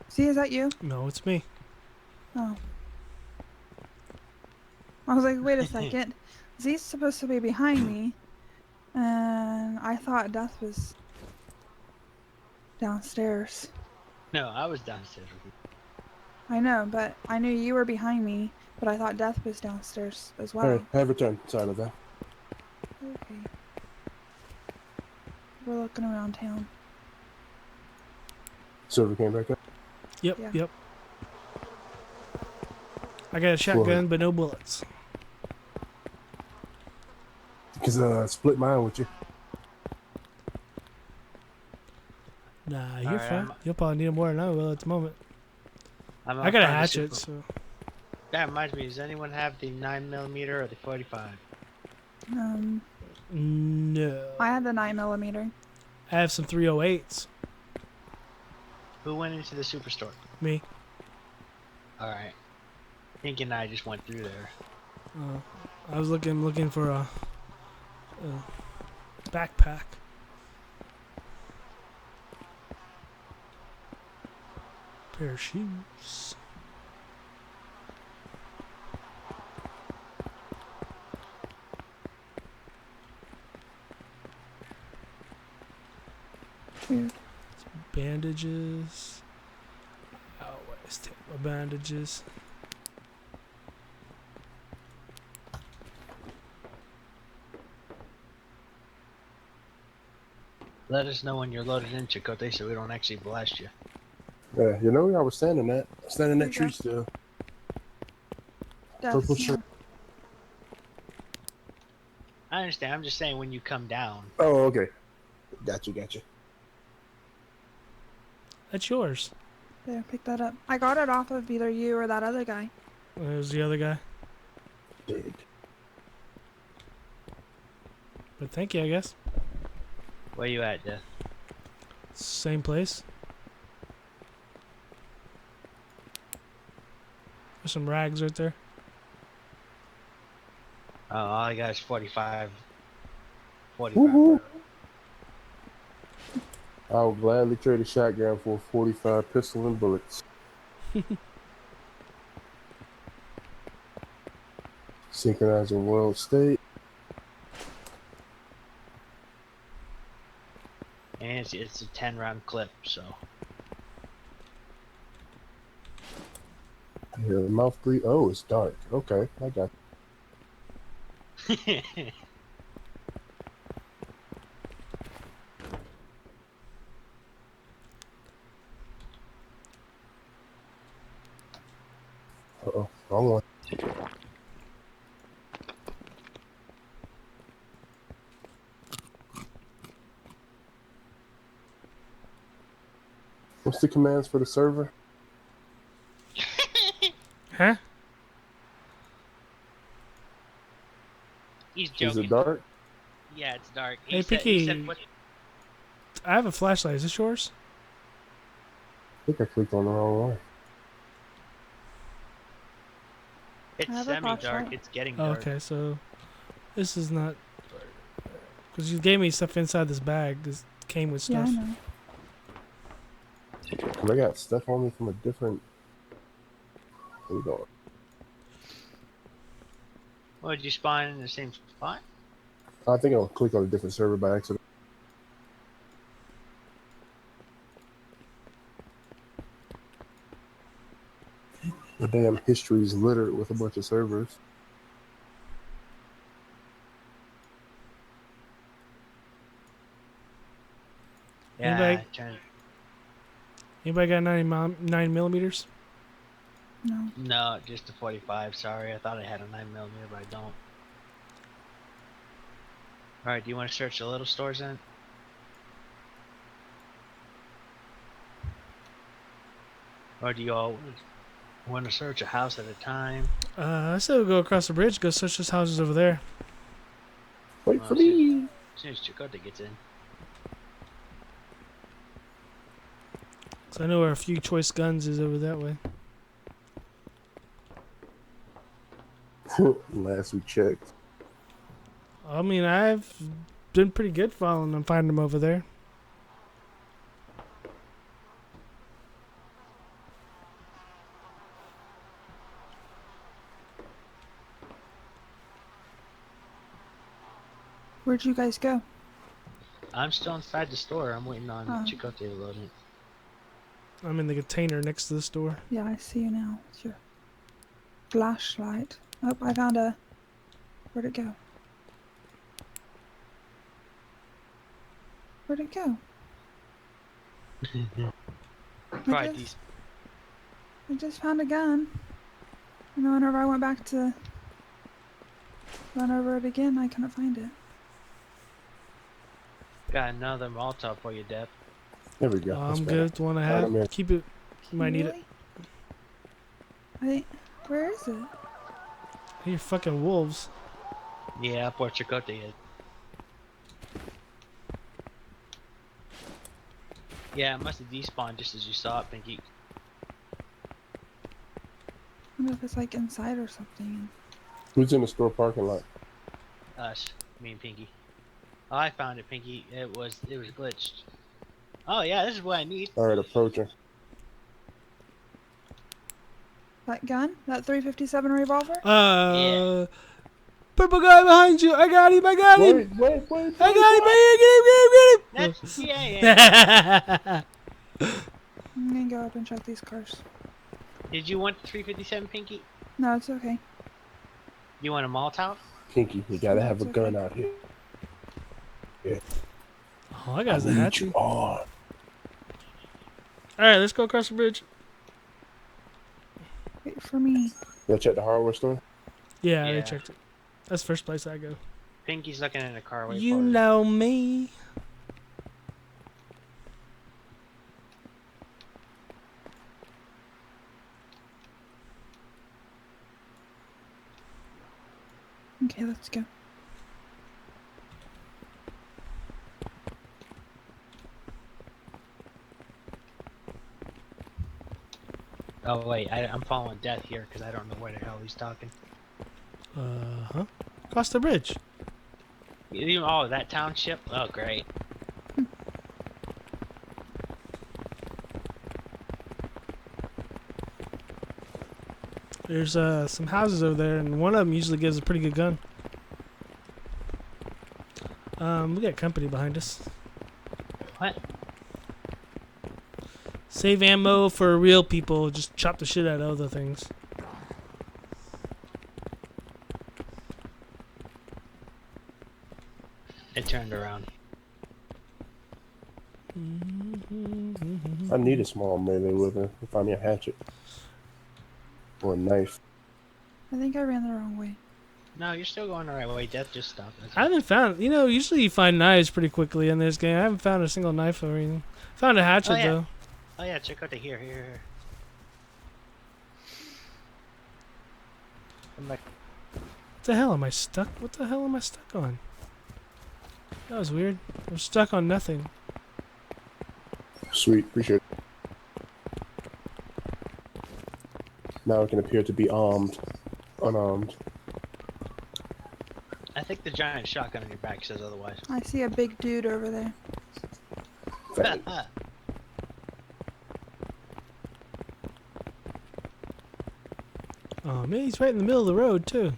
See, is that you? No, it's me. Oh. I was like, wait a second. Z's supposed to be behind me, and I thought Death was downstairs. No, I was downstairs with you. I know, but I knew you were behind me, but I thought Death was downstairs as well. Hey, have a turn. Sorry about that. Okay. We're looking around town. Silver came back up. Yep, Yeah. yep. I got a shotgun, but no bullets. Because split mine with you. Nah, you're Alright, fine. You'll probably need more than I will at the moment. I'm I got a outside the hatchet, super- so. That reminds me. Does anyone have the 9mm or the 45? No. I had the 9mm. I have some 308s. Who went into the superstore? Me. All right. Pinky and I just went through there. I was looking for a backpack. Pair of shoes. Weird. Bandages. I always take my bandages. Let us know when you're loaded in, Chakotay, so we don't actually blast you. Yeah, you know where I was standing at? Standing in There that you tree go. still. Death's Purple here. shirt. I understand. I'm just saying when you come down. Oh, okay. Gotcha. That's yours. There, pick that up. I got it off of either you or that other guy. There's the other guy. Dead. But thank you, I guess. Where you at, Jeff? Same place. There's some rags right there. Oh, all I got is 45. 45. Woohoo! I would gladly trade a shotgun for a 45 pistol and bullets. Synchronizing world state. And it's a 10-round clip, so. I hear a mouth breathe. Oh, it's dark. Okay, I got. Uh-oh, wrong one. What's the commands for the server? Huh? He's Is joking. it dark? Yeah, it's dark. Hey, He Pinky. said what? I have a flashlight. Is this yours? I think I clicked on the wrong one. It's I have a semi-dark. flashlight. It's getting Oh, dark. okay, so this is not. Because you gave me stuff inside this bag. This came with Yeah, stuff. I know. 'Cause I got stuff on me from a different. Where we going? Oh, did you spawn in the same spot? I think I'll click on a different server by accident. The damn history is littered with a bunch of servers. Yeah. Anybody- Trying. Anybody got 9 millimeters? No. No, just a 45. Sorry, I thought I had a 9mm, but I don't. All right, do you want to search the little stores then? Or do you all want to search a house at a time? I said we'll go across the bridge. Go search those houses over there. Wait Oh, for shit. me! As soon as Chicote gets in. So I know where a few choice guns is over that way. Last we checked. I mean, I've been pretty good following them, finding them over there. Where'd you guys go? I'm still inside the store. I'm waiting on Oh. Chicote to load it. I'm in the container next to the store. Yeah, I see you now. It's your flashlight. Oh, I found a. Where'd it go? Where'd it go? Probably just- these. I just found a gun. And then whenever I went back to run over it again, I couldn't find it. Got another Molotov for you, Deb. There we go. That's I'm better. good with the one I Alright, I'm in. have. Keep it. You might need it. Wait, where is it? You're fucking wolves. Yeah, poor Chicote is. Yeah, it must have despawned just as you saw it, Pinky. I wonder if it's like inside or something. Who's in the store parking lot? Us, me and Pinky. Oh, I found it, Pinky. It was glitched. Oh yeah, this is what I need. Alright, approaching. That gun? That 357 revolver? Purple guy behind you. I got him. I got him. Wait. I got him. That's yeah. I'm gonna go up and check these cars. Did you want the 357, Pinky? No, it's okay. You want a Molotov? Pinky, you gotta have a That's gun okay. out here. Yeah. Oh, that guy's a Lead hatchet. you on. Alright, let's go across the bridge. Wait for me. You check the hardware store? Yeah, Yeah. they checked it. That's the first place I go. Pinky's looking in the car. Wait You for it. know me. Let's go. Oh wait, I'm following Death here because I don't know where the hell he's talking. Huh? Across the bridge. Oh, that township? Oh, great. There's some houses over there, and one of them usually gives a pretty good gun. We got company behind us. What? Save ammo for real people. Just chop the shit out of other things. It turned around. I need a small melee weapon. Find me a hatchet or a knife. I think I ran the wrong way. No, you're still going the right way. Death just stopped. I haven't found. Usually you find knives pretty quickly in this game. I haven't found a single knife or anything. Found a hatchet yeah. though. Oh yeah, check out the here. Come back. What the hell am I stuck? What the hell am I stuck on? That was weird. I'm stuck on nothing. Sweet, appreciate it. Now it can appear to be unarmed. I think the giant shotgun on your back says otherwise. I see a big dude over there. Fat. Oh man, he's right in the middle of the road too.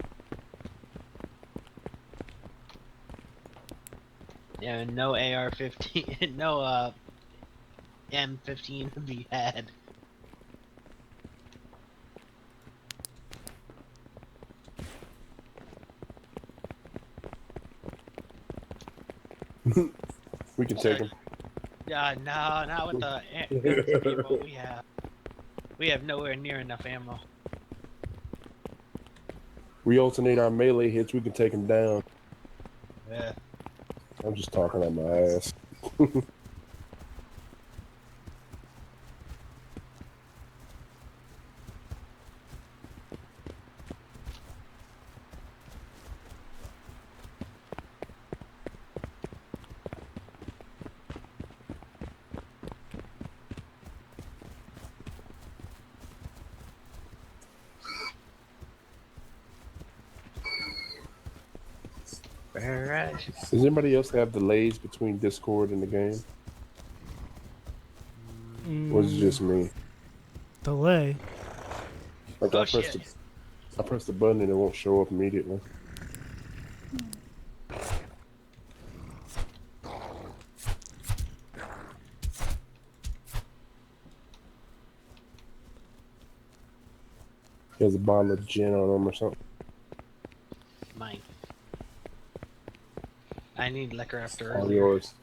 Yeah, no AR-15, no M15 to be had. We can take him. Yeah, no, not with the people we have. We have nowhere near enough ammo. We alternate our melee hits. We can take him down. Yeah. I'm just talking on my ass. Alright. Does anybody else have delays between Discord and the game? Or is it just me? Delay. Like Oh, I press the button and it won't show up immediately. He has a bottle of gin on him or something. Mine. I need liquor after All earlier. yours.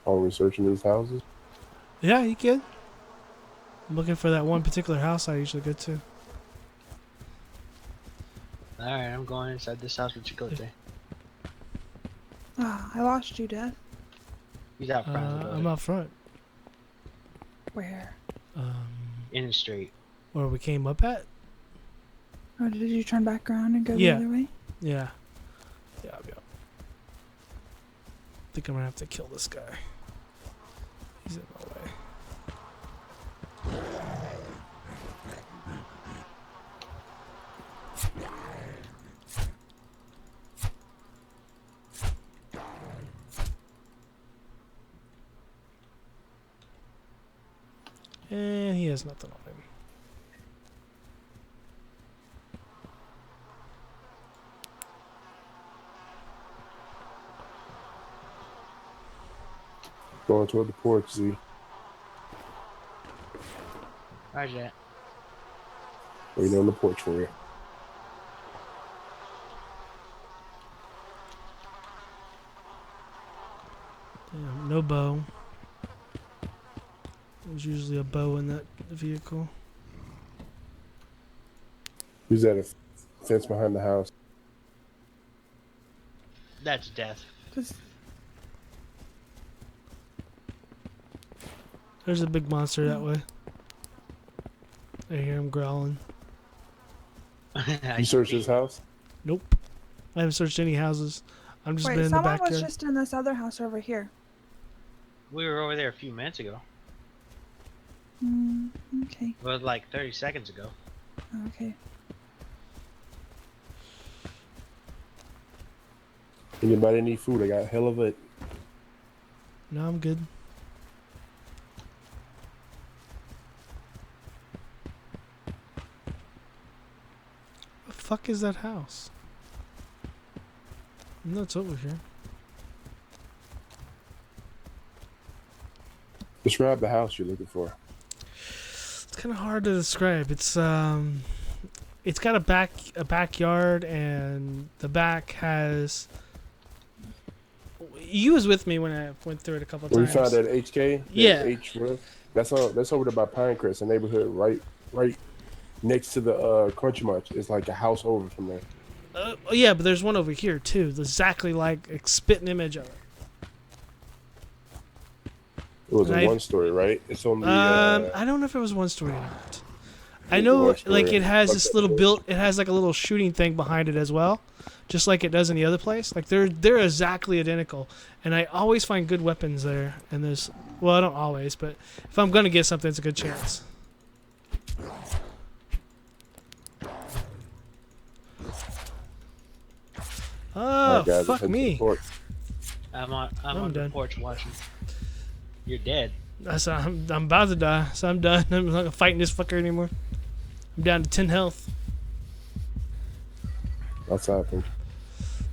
Are we searching these houses? Yeah, you can. I'm looking for that one particular house I usually go to. Alright, I'm going inside this house with Chicote. Ah, I lost you, Dad. He's out front of the I'm building. out front. Where? In the street. Where we came up at? Oh, did you turn back around and go Yeah. the other way? Yeah. Yeah. I think I'm gonna have to kill this guy. He's in my way. And he has nothing on him. Going toward the porch, Z. Roger that. Waiting on the porch for you. Damn, no bow. There's usually a bow in that vehicle. Who's at a fence behind the house? That's Death. Does There's a big monster that way. I hear him growling. You searched his house? Nope. I haven't searched any houses. I'm just been Wait, in the someone backyard. was just in this other house over here. We were over there a few minutes ago. Okay. Well, like 30 seconds ago. Okay. Anybody need food? I got a hell of it. No, I'm good. The fuck is that house? No, it's over here. Describe the house you're looking for. It's kind of hard to describe. It's got a backyard, and the back has. You was with me when I went through it a couple When you times. found that HK? That Yeah. H roof? That's over there by Pinecrest, a neighborhood right next to the Crunchy Munch. It's like a house over from there. Yeah, but there's one over here too. Exactly like a spitting image of it. It was And a one story, right? It's on the. I don't know if it was one story or not. I It's know, one story. like it has Like this that little story. built. It has like a little shooting thing behind it as well, just like it does in the other place. Like they're exactly identical, and I always find good weapons there. And there's, well, I don't always, but if I'm gonna get something, it's a good chance. Oh, Alright, guys, fuck head to the me! porch. I'm I'm on the done. porch watching. You're dead. I'm about to die, so I'm done. I'm not fighting this fucker anymore. I'm down to 10 health. That's happened.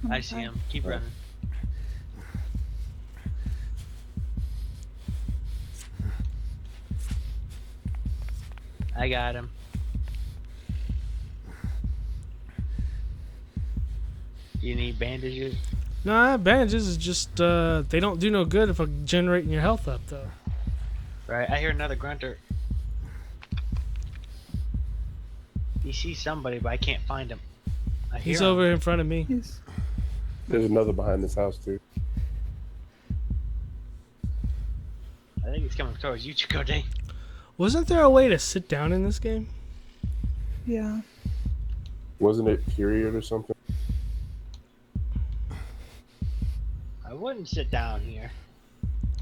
I see him. Keep running. I got him. Do you need bandages? Nah, bandages is just they don't do no good if I'm generating your health up though. Right, I hear another grunter. You see somebody, but I can't find him. I hear He's him. over in front of me. Yes. There's another behind this house too. I think he's coming towards you, Chakotay. Wasn't there a way to sit down in this game? Yeah. Wasn't it period or something? I wouldn't sit down here.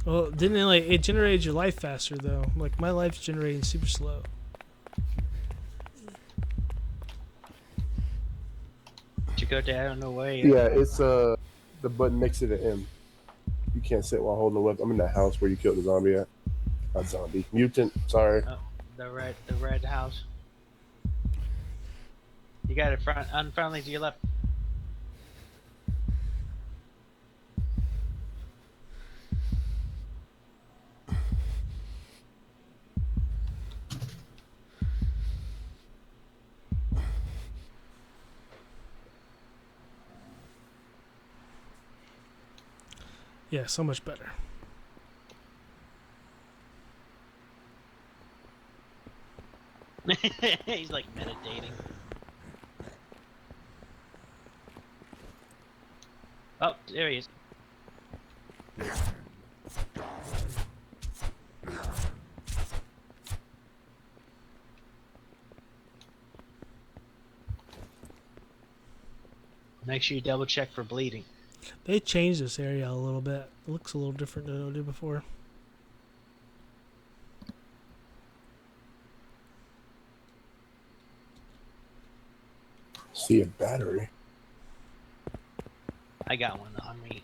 Well, didn't it like it generated your life faster though? Like my life's generating super slow. Chakotay, I don't know where you Yeah, it's the button next to the M. You can't sit while holding the weapon. I'm in that house where you killed the zombie at. Not zombie. Mutant, sorry. Oh, the red house. You got it unfriendly to your left. Yeah, so much better. He's like meditating. Oh, there he is. Make sure you double check for bleeding. They changed this area a little bit. It looks a little different than it did before. See a battery. I got one on me.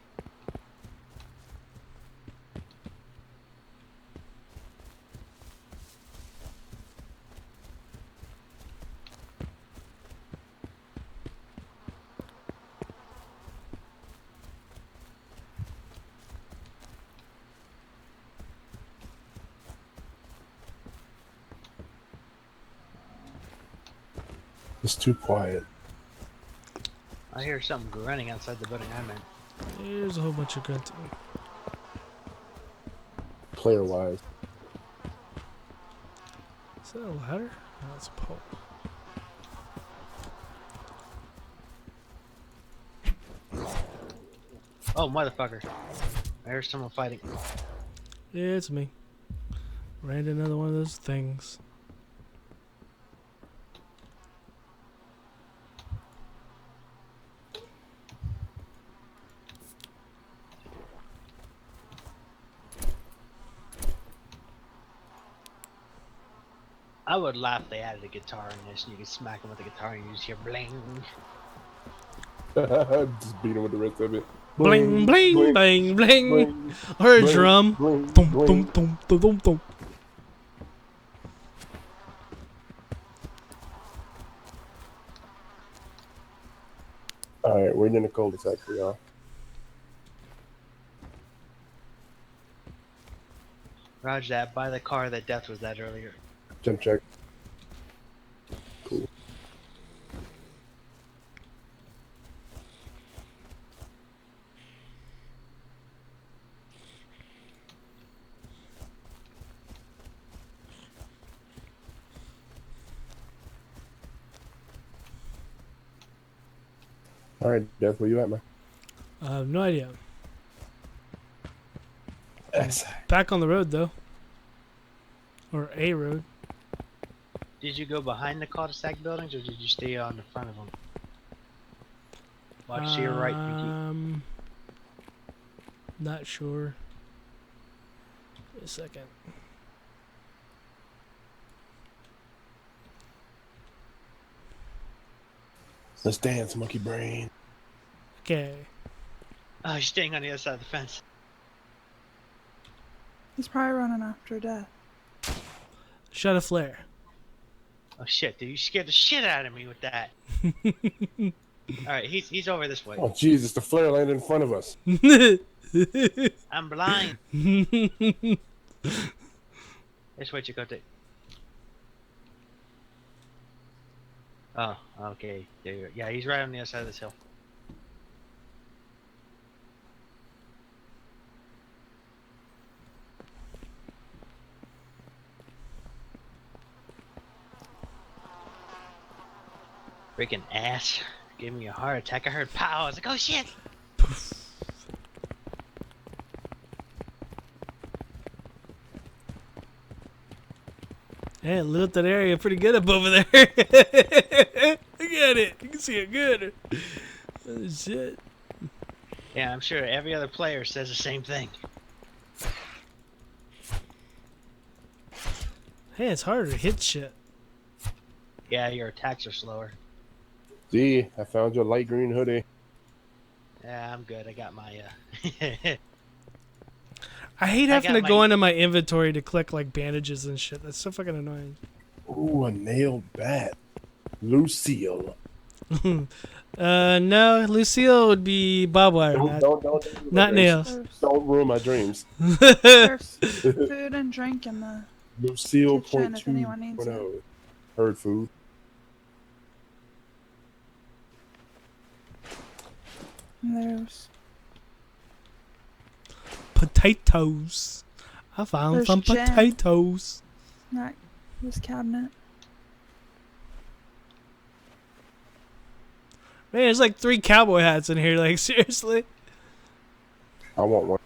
It's too quiet. I hear something running outside the building I'm in. There's a whole bunch of grunting. Player wise. Is that a ladder? No, it's a pole. Oh, motherfucker. I hear someone fighting. Yeah, it's me. Ran into another one of those things. I would laugh if they added a guitar in this and you could smack him with the guitar and you just hear bling. Just beat him with the rest of it. Bling, bling, bling, bling. bling, Or a bling, drum. bling, Thump, bling. thump, thump, thump, thump, thump. All right, we're in the cul-de-sac for y'all. Roger that. Buy the car that Death was at earlier. Jump check. Cool. All right, Death, where you at, man? I have no idea. Yes. Back on the road, though. Or a road. Did you go behind the cul-de-sac buildings or did you stay on the front of them? Watch to your right, Pinky. Not sure. Wait a second. Let's dance, monkey brain. Okay. Oh, you're staying on the other side of the fence. He's probably running after Death. Shut a flare. Oh shit, dude, you scared the shit out of me with that. Alright, he's over this way. Oh, Jesus, the flare landed in front of us. I'm blind. This way, Chicote. Oh, okay. There you go. Yeah, he's right on the other side of this hill. Freaking ass. Gave me a heart attack. I heard pow. I was like, oh shit. Hey, lit up that area pretty good up over there. Look at it. You can see it good. Oh, shit. Yeah, I'm sure every other player says the same thing. Hey, it's harder to hit shit. Yeah, your attacks are slower. See, I found your light green hoodie. Yeah, I'm good. I got my I hate I having got to go my- into my inventory to click like bandages and shit. That's so fucking annoying. Ooh, a nailed bat. Lucille. No, Lucille would be barbed wire, Don't not nails. Don't ruin my dreams. There's food and drink in the Lucille kitchen if 2.2. anyone needs it. Herd food. And there's Potatoes. I found There's some jam. potatoes. that this cabinet. Man, there's like 3 cowboy hats in here. Like, seriously? I want one.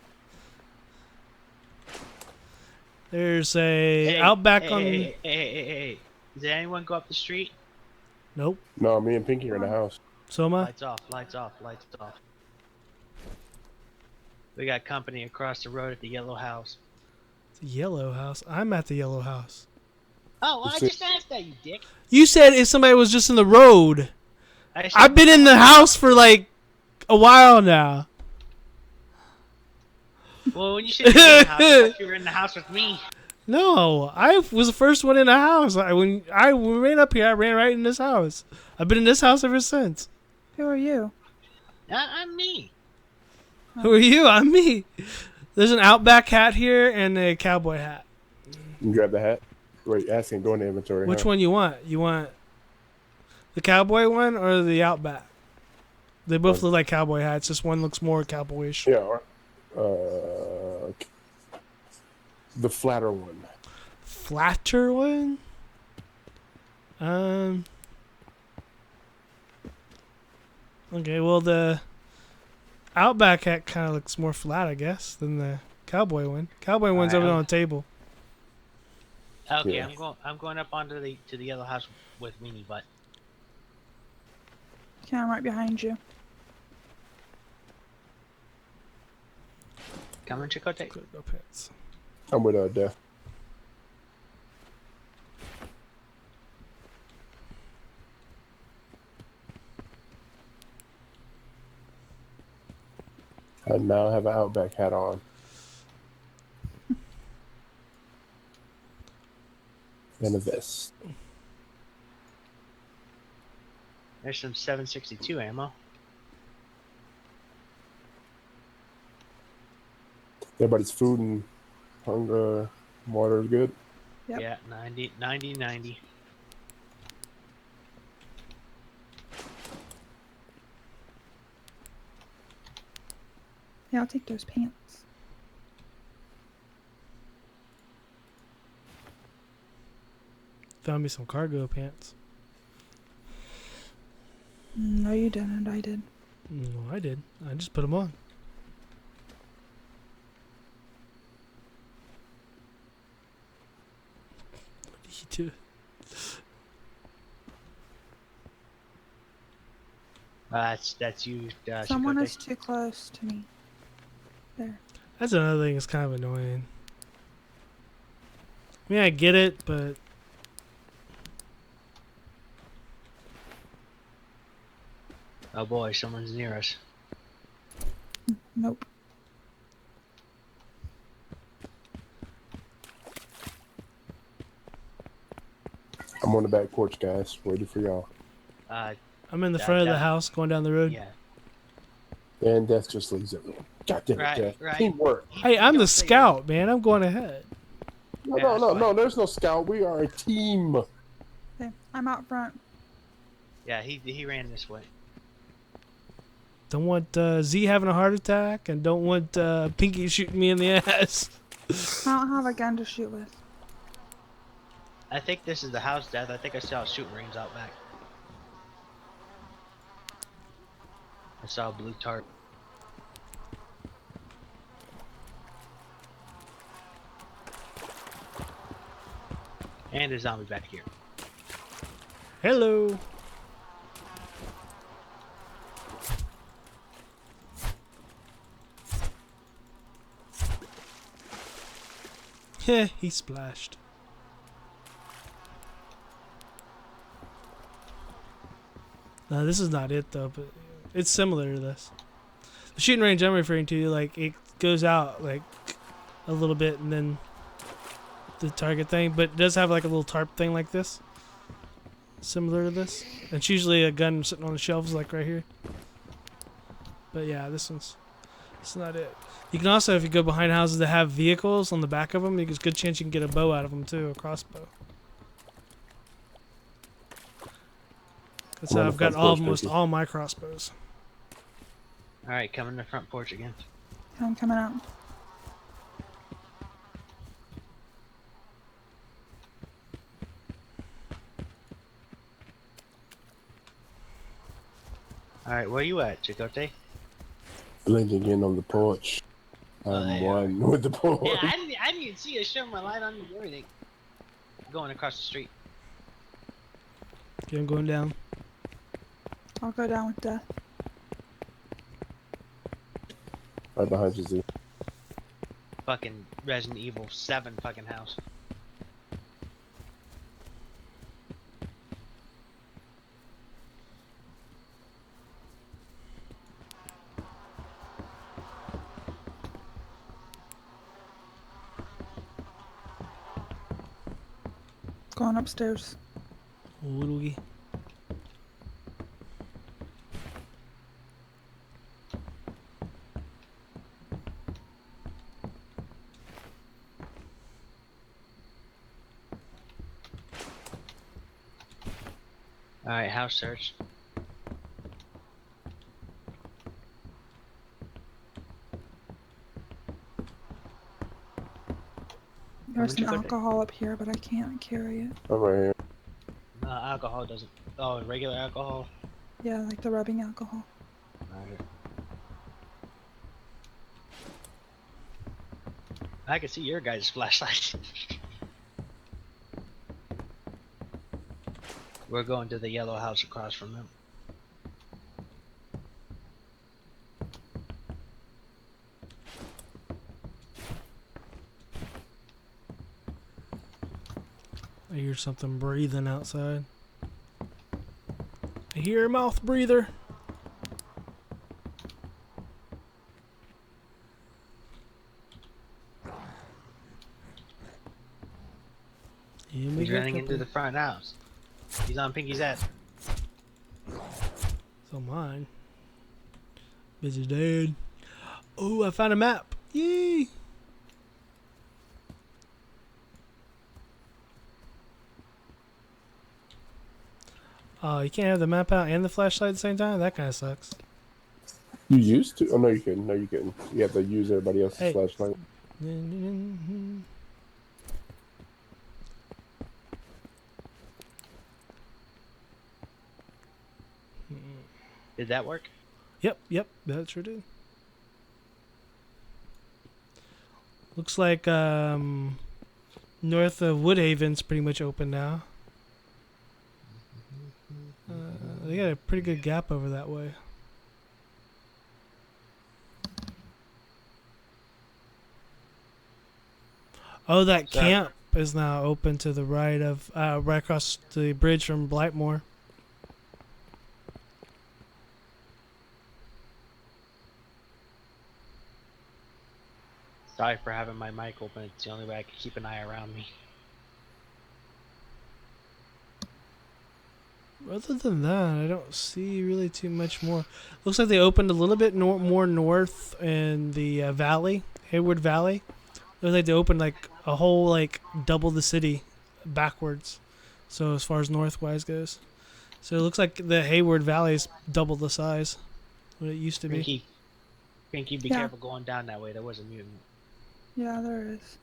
There's a Outback on... Hey. Did anyone go up the street? Nope. No, me and Pinky are in the house. So am I. Lights off, lights off, lights off. We got company across the road at the yellow house. The yellow house. I'm at the yellow house. Oh, well, I It's a- just asked that, you dick. You said if somebody was just in the road. I said- I've been in the house for like a while now. Well, when you said you were in the house, I thought you were in the house with me. No, I was the first one in the house. When I ran up here, I ran right in this house. I've been in this house ever since. Who are you? I'm me. Who are you? I'm me. There's an Outback hat here and a cowboy hat. You grab the hat. Wait, asking, go in the inventory. Which huh? one you want? You want the cowboy one or the Outback? They both look like cowboy hats. Just one looks more cowboyish. Yeah. The flatter one. Flatter one? Okay, well the Outback hat kind of looks more flat, I guess, than the cowboy one. Cowboy one's over I'll- on the table. Okay, Yeah. I'm going up onto the yellow house with Weenie Butt. Okay, I'm right behind you. Coming, Chicote. Cargo pants. I'm with Death. I now have an Outback hat on. And a vest. There's some 762 ammo. Everybody's food and hunger, water is good. Yep. Yeah, 90. Yeah, I'll take those pants. Found me some cargo pants. No, you didn't. I did. No, I did. I just put them on. What did you do? That's you, Someone Chicote. is too close to me. There. That's another thing that's kind of annoying. I mean, I get it, but Oh boy, someone's near us. Nope. I'm on the back porch, guys, waiting for y'all. I'm in the That- front of the that- house going down the road. Yeah. And Death just leaves everyone. God damn it, Right, Death. right. Teamwork. Hey, I'm the Don't say scout, man. I'm going ahead. No, Yeah, no, that's no, fine. no. There's no scout. We are a team. Okay, I'm out front. Yeah, he ran this way. Don't want Z having a heart attack, and don't want Pinky shooting me in the ass. I don't have a gun to shoot with. I think this is the house, Death. I think I saw shooting range out back. I saw a blue tarp. And a zombie back here. Hello. Heh, he splashed. No, this is not it though, but it's similar to this. The shooting range I'm referring to, like, it goes out like a little bit and then the target thing, but it does have like a little tarp thing like this. Similar to this. It's usually a gun sitting on the shelves like right here. But yeah, this one's it's not it. You can also, if you go behind houses that have vehicles on the back of them, there's a good chance you can get a bow out of them too, a crossbow. That's how I've got almost all my crossbows. Alright, coming to the front porch again. I'm coming out. Alright, where you at, Chicote? Blending in on the porch. Oh, I'm there you one with the porch. Yeah, I didn't even see you shine my light on you and everything. Going across the street. Okay, I'm going down. I'll go down with Death. Right behind you, Z. Fucking Resident Evil 7 fucking house. Going upstairs. Loogie. Alright, house search. There's some Chicote? alcohol up here, but I can't carry it. I'm right here. Alcohol doesn't. Oh, regular alcohol. Yeah, like the rubbing alcohol. Alright. I can see your guys' flashlight. We're going to the yellow house across from them. I hear something breathing outside. I hear a mouth breather. And we He's got running into company. the front house. He's on Pinky's head. So mine. Busy dead. Oh, I found a map. Yay! Oh, you can't have the map out and the flashlight at the same time? That kind of sucks. You used to? Oh no, you couldn't. No, you couldn't. You have to use everybody else's Hey. flashlight. Did that work? Yep, that sure did. Looks like north of Woodhaven's pretty much open now. They got a pretty good gap over that way. Oh, that So- camp is now open to the right of right across the bridge from Blightmore. Sorry for having my mic open. It's the only way I can keep an eye around me. Other than that, I don't see really too much more. Looks like they opened a little bit more north in the valley, Hayward Valley. Looks like they opened like a whole like double the city backwards. So as far as northwise goes, so it looks like the Hayward Valley is double the size what it used to be. Pinky, be Yeah. careful going down that way. There was a mutant. Yeah, there is.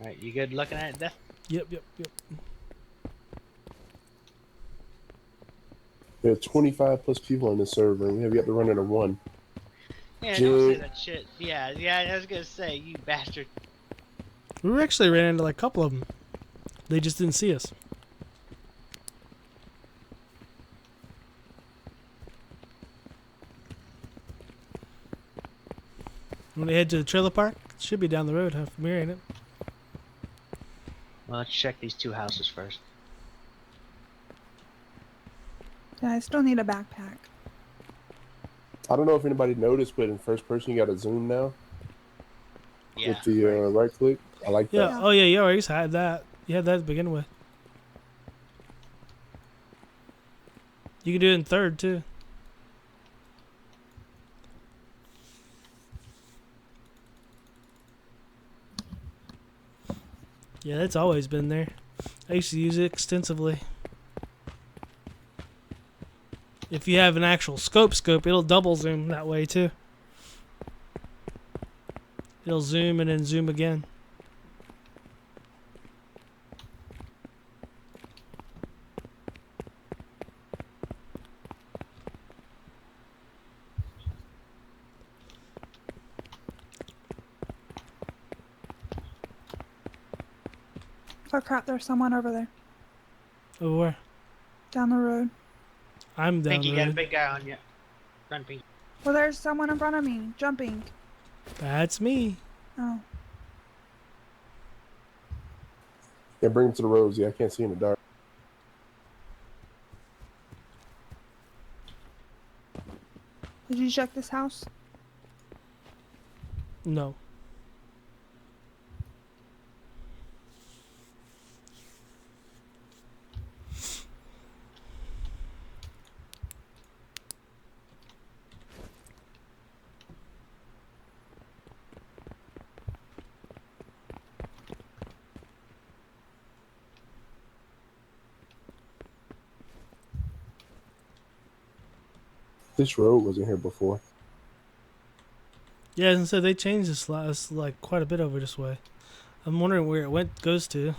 Alright, you good looking at it, Death? Yep. There are 25 plus people on this server, and we have yet to run into one. Yeah, don't say Jig. that shit. Yeah, I was gonna say, you bastard. We actually ran into like a couple of them. They just didn't see us. When they head to the trailer park, it should be down the road from here, ain't it? Well, let's check these two houses first. Yeah, I still need a backpack. I don't know if anybody noticed, but in first person you got to zoom now Yeah. with the right click. I like Yeah. that. Oh yeah, you always had that. You had that to begin with. You can do it in third too. Yeah, that's always been there. I used to use it extensively. If you have an actual scope, it'll double zoom that way too. It'll zoom and then zoom again. Oh crap, there's someone over there. Oh, where? Down the road. I'm down Pinky, the you got a road. big guy on you. Run, Pinky. Well, there's someone in front of me, jumping. That's me. Oh. Yeah, bring him to the roads. Yeah, I can't see in the dark. Did you check this house? No. This road wasn't here before. Yeah, and so they changed this last like quite a bit over this way. I'm wondering where it goes to.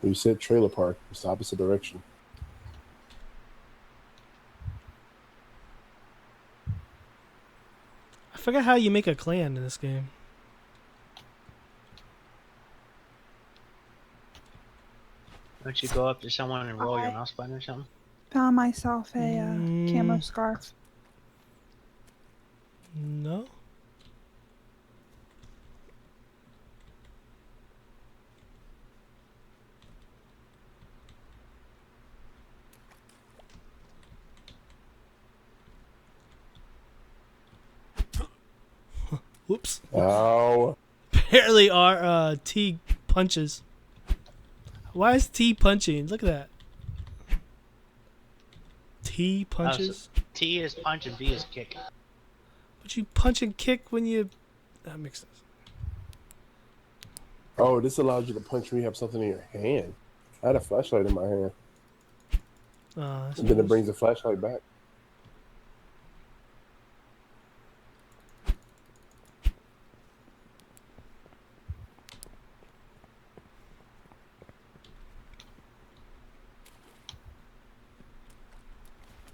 You said trailer park. It's the opposite direction. I forgot how you make a clan in this game. Don't you go up to someone and roll your I- mouse button or something? Found myself a camo Mm. scarf. No. Whoops. Oh, Apparently our T punches. Why is T punching? Look at that. T punches? T is punch and B is kick. But you punch and kick when you... That makes sense. oh, this allows you to punch when you have something in your hand. I had a flashlight in my hand, I and then it suppose. brings the flashlight back.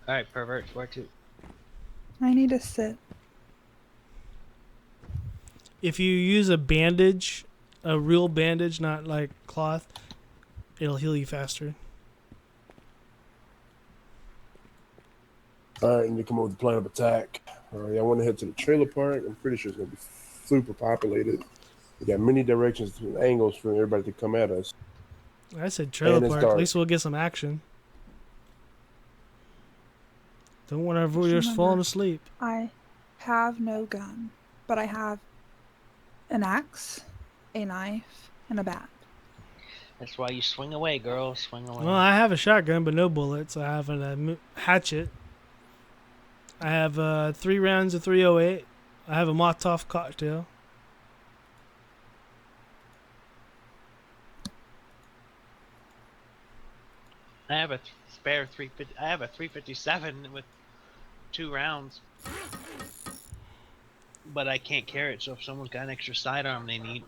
Alright, perverts, where to? I need to sit. If you use a bandage, a real bandage, not like cloth, it'll heal you faster. All right, and you come up with the plan of attack. All right, I want to head to the trailer park. I'm pretty sure it's gonna be super populated. We got many directions and angles for everybody to come at us. I said trailer And it's park. At dark. least we'll get some action. Don't want our Just viewers remember- falling asleep. I have no gun, but I have an axe, a knife, and a bat. That's why you swing away, girl. Swing away. Well, I have a shotgun, but no bullets. I have a hatchet. I have 3 rounds of 308. I have a Molotov cocktail. I have a spare 350. I have a 357 with 2 rounds, but I can't carry it. So if someone's got an extra sidearm they need,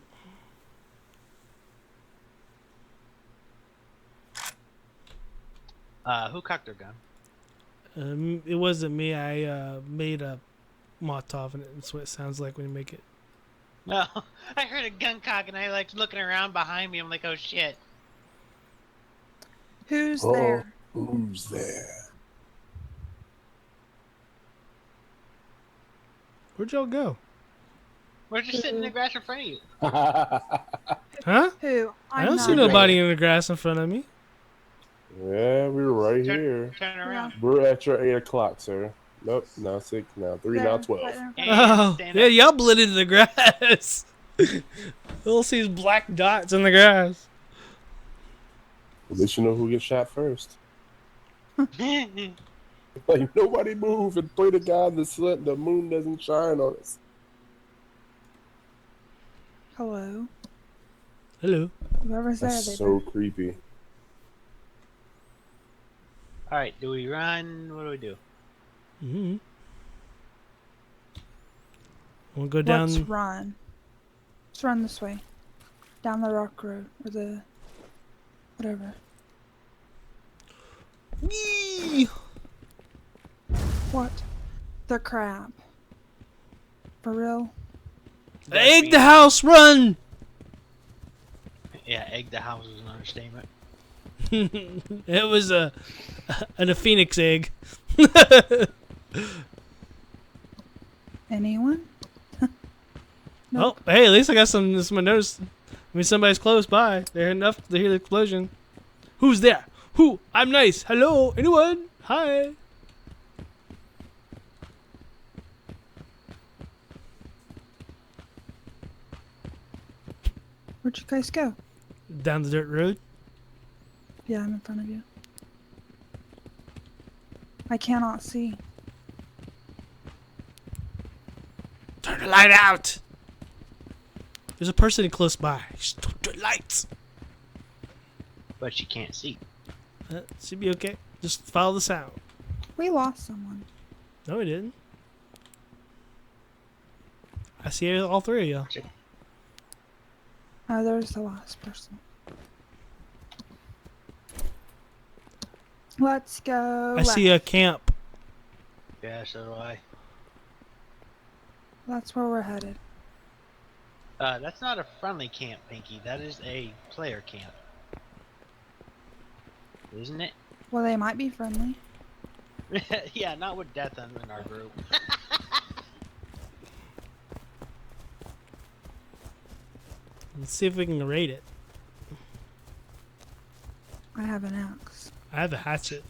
who cocked their gun? It wasn't me. I made a Molotov, and it's what it sounds like when you make it. No, I heard a gun cock and I like looking around behind me. I'm like, oh shit. Who's Oh, there? who's there? Where'd y'all go? We're just sitting in the grass in front of you. Huh? Who? I don't not see there. nobody in the grass in front of me. Yeah, we were right Turn, here. turn around. We're at your 8 o'clock, sir. Nope, now 6, now 3, now There, 12. right there. And Oh, stand yeah, up. y'all blended into the grass. You'll see these black dots in the grass. At least you know who gets shot first. Like, nobody move and pray to God the moon doesn't shine on us. Hello. Hello. Whoever's there, That's they so creepy. All right, do we run? What do we do? Mm-hmm. We'll go down. Let's run. Let's run this way. Down the rock road. Or the... whatever. Yee! What? The crab. For real? Egg the house, run! Yeah, egg the house is an understatement. It was a phoenix egg. Anyone? Oh, hey, at least I got some notice. I mean, somebody's close by. They're enough to hear the explosion. Who's there? Who? I'm nice. Hello? Anyone? Hi. Where'd you guys go? Down the dirt road. Yeah, I'm in front of you. I cannot see. Turn the light out. There's a person close by. Just don't turn lights. But you can't see. Should be okay. Just follow the sound. We lost someone. No, we didn't. I see all 3 of y'all. Oh, there's the last person. Let's go. I see a camp. Yeah, so do I. That's where we're headed. That's not a friendly camp, Pinky. That is a player camp. isn't it? Well, they might be friendly. Yeah, not with Death in our group. Let's see if we can rate it. I have an axe. I have a hatchet.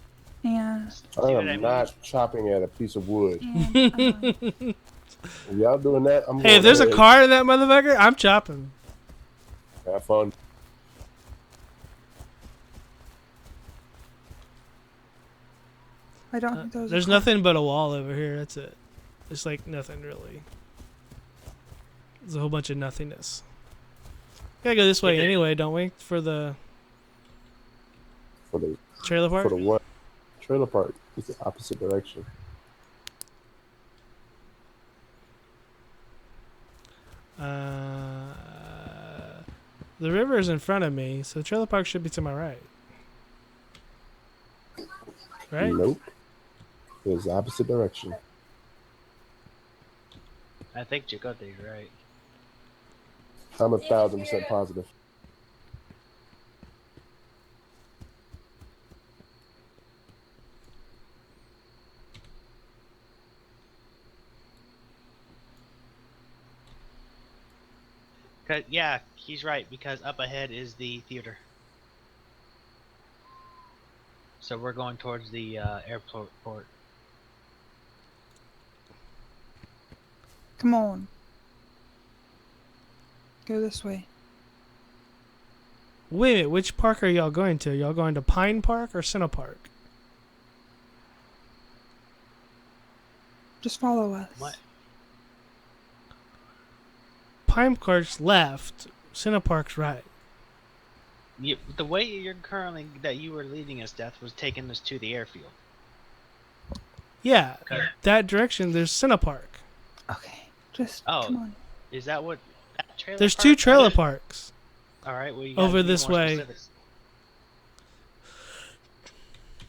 And, I See what I am mean? not chopping at a piece of wood. and a knife. If y'all doing that, I'm Hey, going if there's a ahead. car in that motherfucker, I'm chopping. Have fun. I don't think there was There's a car. nothing but a wall over here. That's it. It's like nothing really. There's a whole bunch of nothingness. Gotta go this way Yeah. anyway, don't we? For the For the trailer park. for the what? Trailer park is the opposite direction. The river is in front of me, so the trailer park should be to my right. Right? Nope. It's the opposite direction. I think Chicote's right. I'm 1,000% positive. Yeah, he's right because up ahead is the theater. So we're going towards the airport. Come on. Go this way. Wait a minute, which park are y'all going to? Y'all going to Pine Park or Cine Park? Just follow us. What? Pine Park's left, Cine Park's right. The way that you were leading us, Death, was taking us to the airfield. Yeah, Okay. that direction, there's Cine Park. Okay. Just Oh. come on. Is that what? That trailer There's park? two trailer parks. All right. Well, you Over gotta be this more way. specific.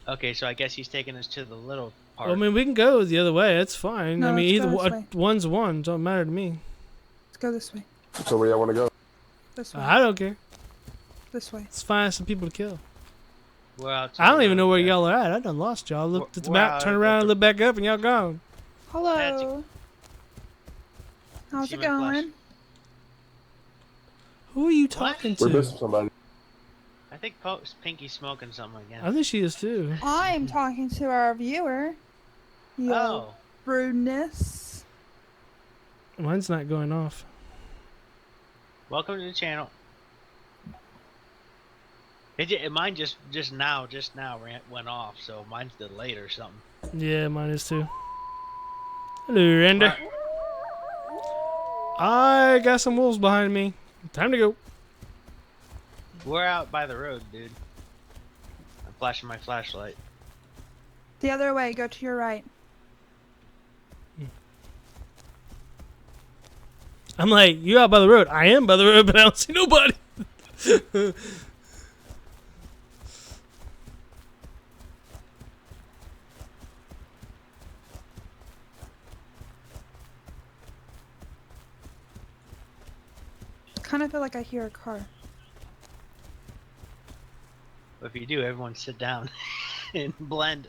Okay, so I guess he's taking us to the little park. I mean, we can go the other way. It's fine. No, I mean, let's either go this way. one's one. Don't matter to me. Let's go this way. So where y'all want to go? This way. I don't care. This way. Let's find some people to kill. We're out to I don't the even know road where there. y'all are at. I done lost y'all. Looked at the We're map, out turn at around, the- look back up, and y'all gone. Hello. How's See it my flash? going? Who are you talking We're to? missing somebody. I think Pinky's smoking something again. I think she is too. I'm talking to our viewer. Yo, Oh, rudeness. Mine's not going off. welcome to the channel. Mine just now went off, so mine's delayed or something. Yeah, mine is too. Hello, Render. I got some wolves behind me. Time to go. We're out by the road, dude. I'm flashing my flashlight. The other way. Go to your right. I'm like, you out by the road. I am by the road, but I don't see nobody. Kind of feel like I hear a car. If you do, everyone sit down and blend.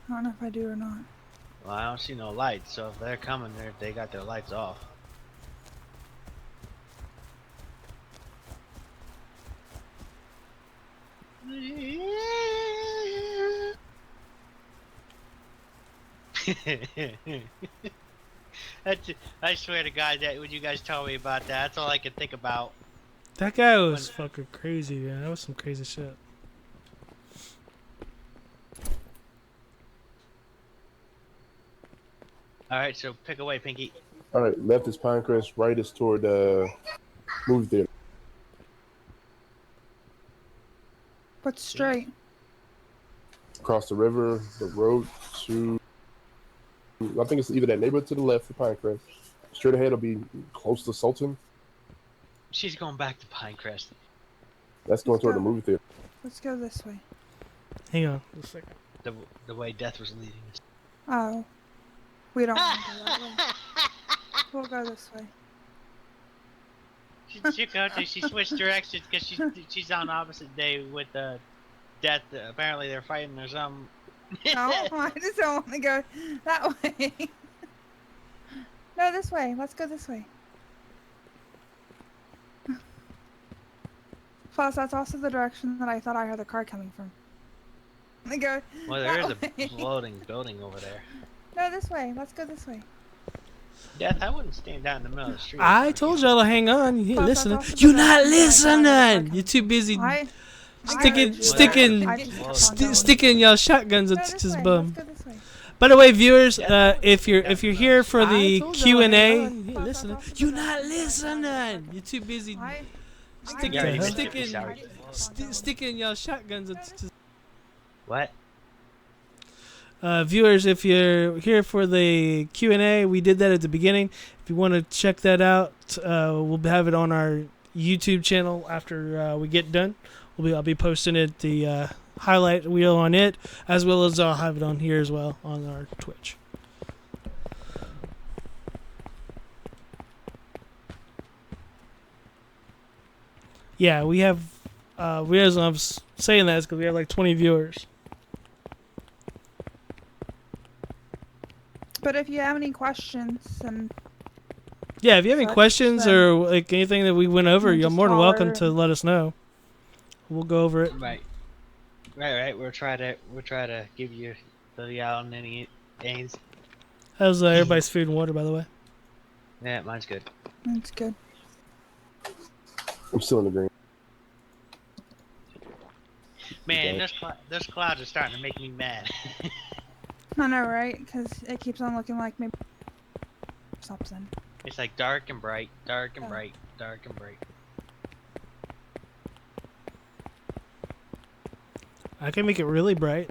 I don't know if I do or not. Well, I don't see no lights, so if they're coming, they got their lights off. I swear to God, that when you guys tell me about that, that's all I can think about. That guy was fucking crazy, man. That was some crazy shit. All right, so pick away, Pinky. All right, left is Pinecrest, right is toward the movie theater. But straight. Across the river, the road to. I think it's either that neighborhood to the left for Pinecrest. Straight ahead will be close to Sultan. She's going back to Pinecrest. That's going Let's toward the go. movie theater. Let's go this way. Hang on a second. The way Death was leading us. Oh. We don't want to go that way. We'll go this way. She switched directions because she's on opposite day with Death. Apparently they're fighting or something. No, I just don't want to go that way. No, this way. Let's go this way. Plus, that's also the direction that I thought I heard the car coming from. Let me go. Well, there is that a way. floating building over there. No, this way. Let's go this way. Death, I wouldn't stand down in the middle of the street. I told y'all to hang on. You ain't Plus, that's listening. also the You're not direction that I thought I heard the car listening. You're too busy sticking y'all shotguns No, up this his way. bum. Let's go this way. By the way, viewers, if you're here for the Q&A, Listen. you're not listening. You're too busy sticking y'all shotguns up to What? viewers, if you're here for the Q&A, we did that at the beginning. If you want to check that out, we'll have it on our YouTube channel after we get done. I'll be posting it, the highlight reel on it, as well as I'll have it on here as well on our Twitch. Yeah, we have. Reason I'm saying that is because we have like 20 viewers. But if you have any questions, and Yeah, if you have any Such questions then- or like anything that we went over, Yeah, you're just more than welcome holler to let us know. We'll go over it. Right. We'll try to give you the out on any gains. How's everybody's food and water, by the way? Yeah, mine's good. that's good. I'm still in the green. Man, those clouds are starting to make me mad. I know, right? Because it keeps on looking like maybe something. It's like dark and bright, dark and Oh. bright, dark and bright. I can make it really bright.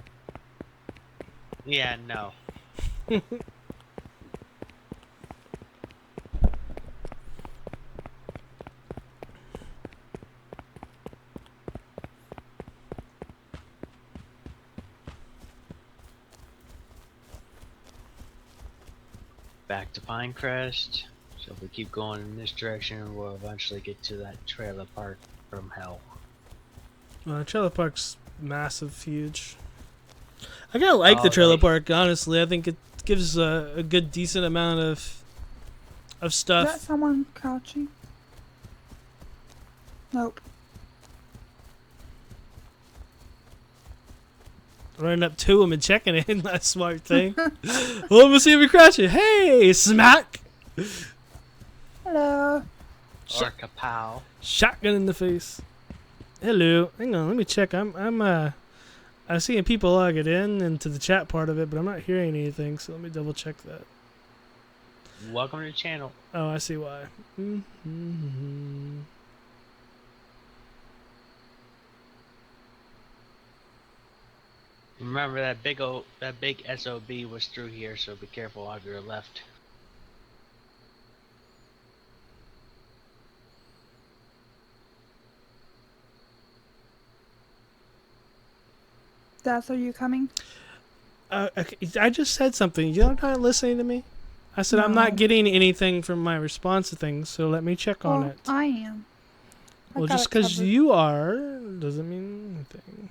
Yeah, no. Back to Pinecrest. So if we keep going in this direction, we'll eventually get to that trailer park from hell. Trailer park's massive, huge. I kind of like the Oh, trailer they- park, honestly. I think it gives a good, decent amount of Is that stuff. someone crouching? Nope. Running up to him and checking it, that's a smart thing. Well, let's see if we crash it. Hey, smack! Hello. Or kapow. Shotgun in the face. Hello. Hang on, let me check. I'm seeing people log it in into the chat part of it, but I'm not hearing anything, so let me double check that. Welcome to the channel. Oh, I see why. Mm-hmm. Remember that big SOB was through here, so be careful on your left. That's are you coming? Okay, I just said something. You're not listening to me? I said I'm not No. getting anything from my response to things, so let me check on Well, it. I am. I've Well, got just it because covered. you are doesn't mean anything.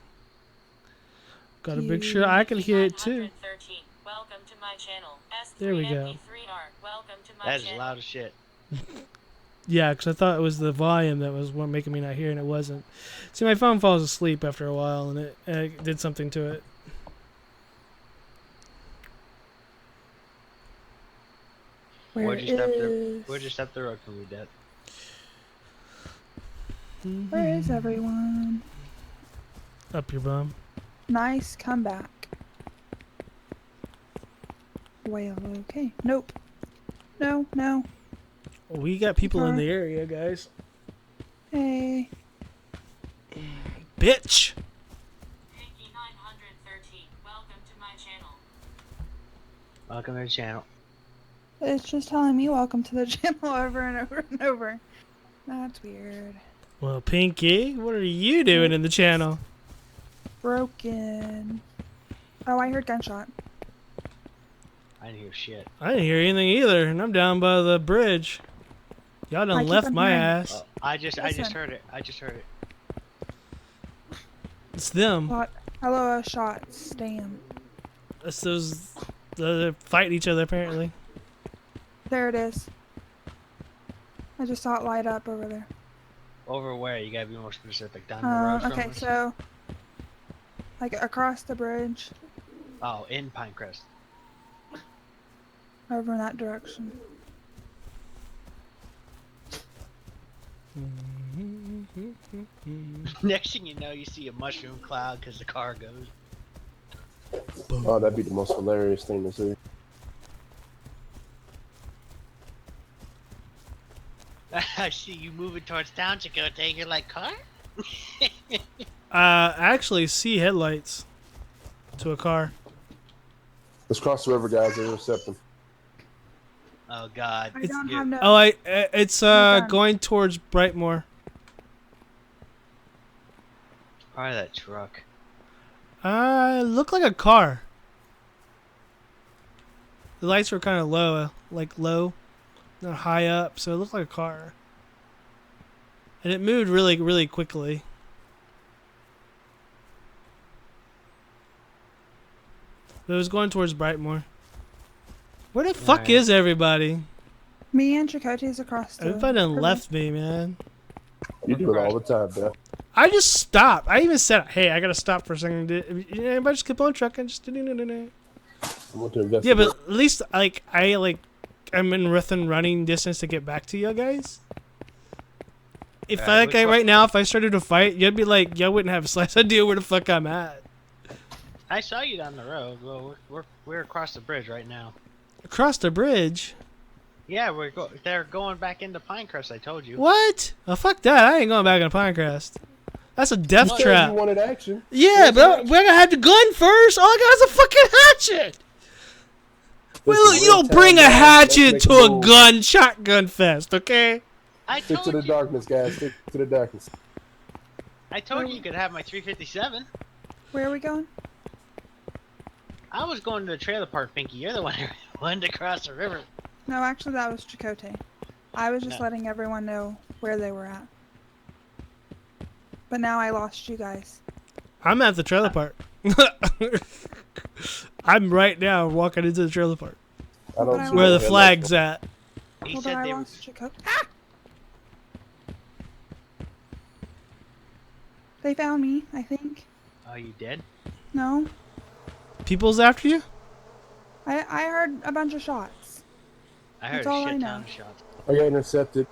Gotta make sure I can hear it too. 913. Welcome to my channel. There we go. S3MP3R. Welcome to my That is channel. loud as shit. Yeah, because I thought it was the volume that was what making me not hear, and it wasn't. See, my phone falls asleep after a while, and it did something to it. Where'd you step the road from me, Dad? Where is everyone? Up your bum. Nice comeback. Well, okay. Nope. No, no. We got people in Sorry. the area, guys. Hey. Bitch! Pinky 913. Welcome to my channel. Welcome to the channel. It's just telling me welcome to the channel over and over and over. That's weird. Well, Pinky, what are you doing in the channel? Broken. Oh, I heard gunshot. I didn't hear shit. I didn't hear anything either, and I'm down by the bridge. Y'all I done keep left on my hearing- ass. I just Listen. heard it. I just heard it. It's them. Hello, shots. Damn. It's those. They're fighting each other apparently. There it is. I just saw it light up over there. Over where? You gotta be more specific. Down the road from Okay, us? so like across the bridge, Oh, in Pinecrest. over in that direction. Next thing you know, you see a mushroom cloud because the car goes. Oh, that'd be the most hilarious thing to see. I see you moving towards town, Chicote. You're like, car? I actually see headlights to a car. Let's cross the river, guys. Intercept them. Oh God. I don't have no. Oh, it's gun. going towards Brightmoor. Part of that truck. Looked like a car. The lights were kind of low, low, not high up, so it looked like a car. And it moved really, really quickly. It was going towards Brightmoor. Where the fuck Alright. is everybody? Me and Chakotay's across the. Everybody done river. left me, man. You do it all the time, Beth. I just stopped. I even said, "Hey, I gotta stop for a second." Everybody just keep on trucking. Just I want to investigate. yeah, but at least I'm in within running distance to get back to you guys. If right now, if I started to fight, you'd be like, y'all wouldn't have a slice idea where the fuck I'm at. I saw you down the road. Well, we're across the bridge right now. Across the bridge. Yeah, they're going back into Pinecrest. I told you. What? Oh, fuck that! I ain't going back into Pinecrest. That's a death You said trap. you wanted action. Yeah, but we're gonna have the gun first. All I got is a fucking hatchet. Well, Listen, you don't we're bring a town, guys. Let's hatchet make to a move. shotgun fest, okay? I Stick told to the you. darkness, guys. Stick to the darkness. I told you could have my 357. Where are we going? I was going to the trailer park, Pinky. You're the one who wanted to cross the river. No, actually, that was Chakotay. I was just No. letting everyone know where they were at. But now I lost you guys. I'm at the trailer park. I'm right now walking into the trailer park I don't But I see where no the headlights. flag's at. He Well, said then I they were. lost Chakotay. Ah! They found me, I think. Oh, you did? No? People's after you? I heard a bunch of shots. I heard That's a all I shit know. ton of shots. I got intercepted.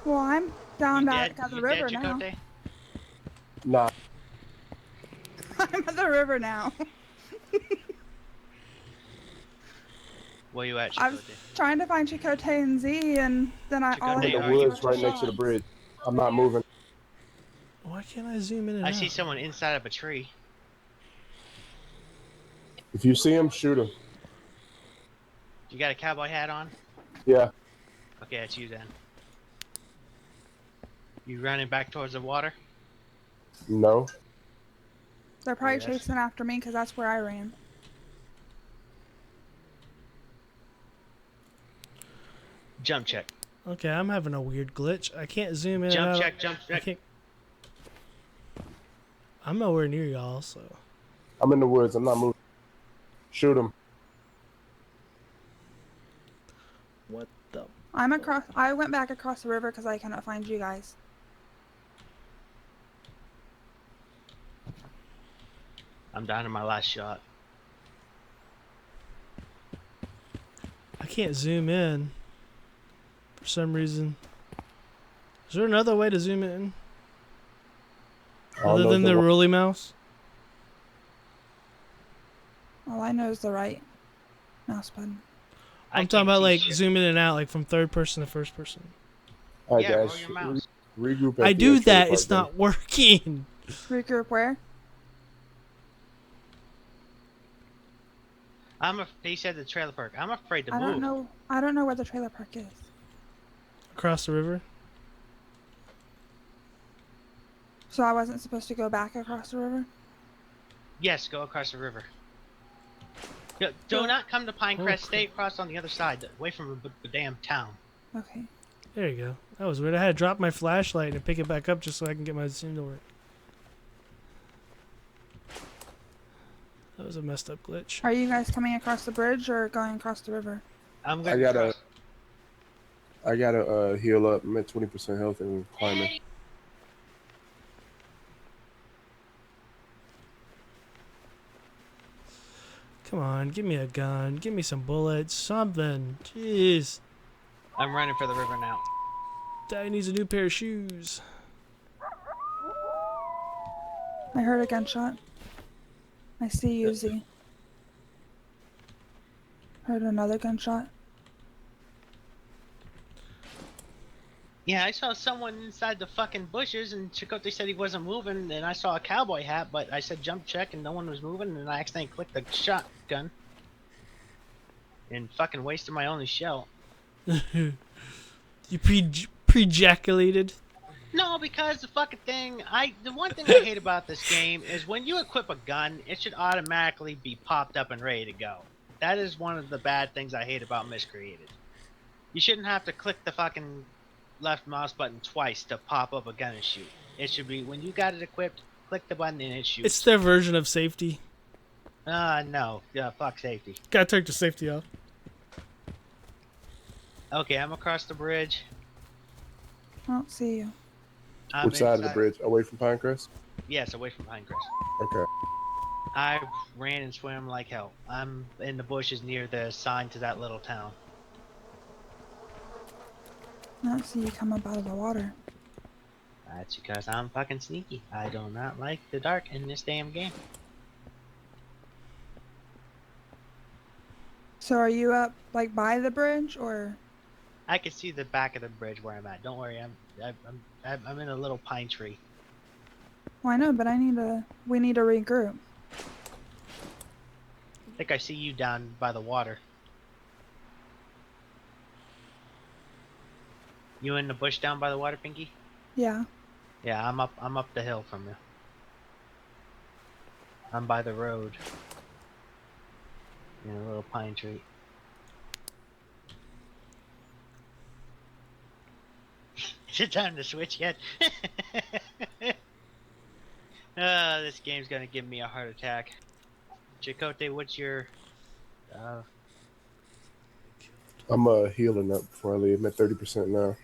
Well, I'm down You back dead? at the You river dead, now. Chicote? Nah. I'm at the river now. Where you at, I was Chicote? trying to find Chakotay and Z, and then all I Chakotay, I'm in heard the are you- woods right next to the bridge. I'm not moving. Why can't I zoom in and I out? see someone inside of a tree. If you see him, shoot him. You got a cowboy hat on? Yeah. Okay, that's you then. You running back towards the water? No. They're probably Yes. chasing after me because that's where I ran. Jump check. Okay, I'm having a weird glitch. I can't zoom in and Jump out. check, jump I check. can't. I'm nowhere near y'all, so. I'm in the woods. I'm not moving. Shoot him. What the? I'm across. I went back across the river because I cannot find you guys. I'm down to my last shot. I can't zoom in. For some reason. Is there another way to zoom in? I don't Other know than if the they wa- rolly mouse? All I know is the right mouse button. I'm I talking can't about see like shit. zooming in and out, like from third person to first person. All right, Yeah, roll guys. your mouse. Regroup. At I the do trailer that, park it's then. not working. Regroup where? He said the trailer park. I'm afraid to I move. don't know. I don't know where the trailer park is. Across the river. So I wasn't supposed to go back across the river? Yes, go across the river. Do not come to Pinecrest. crap. Stay across on the other side, away from the damn town. Okay. There you go. That was weird. I had to drop my flashlight and pick it back up just so I can get my zoom to work. That was a messed up glitch. Are you guys coming across the bridge or going across the river? I'm I gonna gotta, cross. I gotta heal up. I'm at 20% health and climbing. Come on, give me a gun. Give me some bullets. Something. Jeez. I'm running for the river now. Daddy needs a new pair of shoes. I heard a gunshot. I see you, Z. Heard another gunshot. Yeah, I saw someone inside the fucking bushes, and Chicote said he wasn't moving, and I saw a cowboy hat, but I said jump check, and no one was moving, and I accidentally clicked the shotgun. And fucking wasted my only shell. You pre-jaculated. No, because the fucking thing, the one thing I hate about this game is when you equip a gun, it should automatically be popped up and ready to go. That is one of the bad things I hate about Miscreated. You shouldn't have to click the fucking left mouse button twice to pop up a gun and shoot. It should be when you got it equipped, click the button and it shoots. It's their version of safety. No. Yeah, fuck safety. Gotta take the safety off. Okay, I'm across the bridge. I don't see you. I'm Which side of the inside- bridge? Away from Pinecrest? Yes, away from Pinecrest. Okay. I ran and swam like hell. I'm in the bushes near the sign to that little town. I don't see you come up out of the water. That's because I'm fucking sneaky. I do not like the dark in this damn game. So are you up like by the bridge or? I can see the back of the bridge where I'm at. Don't worry, I'm in a little pine tree. Well, I know, but we need to regroup. I think I see you down by the water. You in the bush down by the water, Pinky? Yeah. Yeah, I'm up the hill from you. I'm by the road. In a little pine tree. Is it time to switch yet? This game's gonna give me a heart attack. Chicote, what's your I'm healing up before I leave. I'm at 30% now.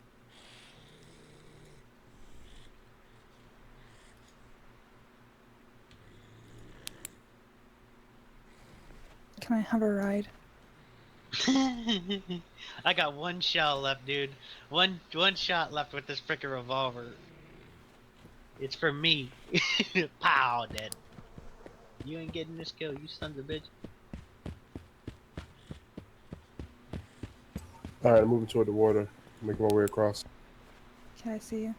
Can I have a ride? I got one shell left, dude. One shot left with this frickin' revolver. It's for me. Pow, dead. You ain't getting this kill, you sons of bitch. Alright, I'm moving toward the water. Making my way across. Can I see you?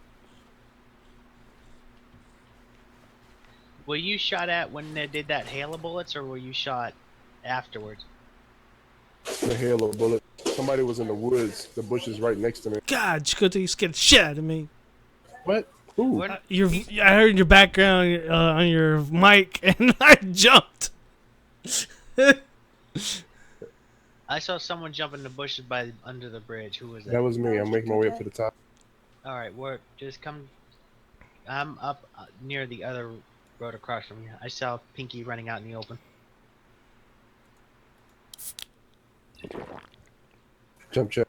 Were you shot at when they did that hail of bullets, or were you shot afterwards? The hail of bullets. Somebody was in the woods. The bushes right next to me. God, Chicote, you scared the shit out of me. What? Ooh. What? I heard in your background on your mic, and I jumped. I saw someone jump in the bushes under the bridge. Who was That that? was me. I'm making my way up to the top. Alright, just come. I'm up near the other road across from you. I saw Pinky running out in the open. Jump check.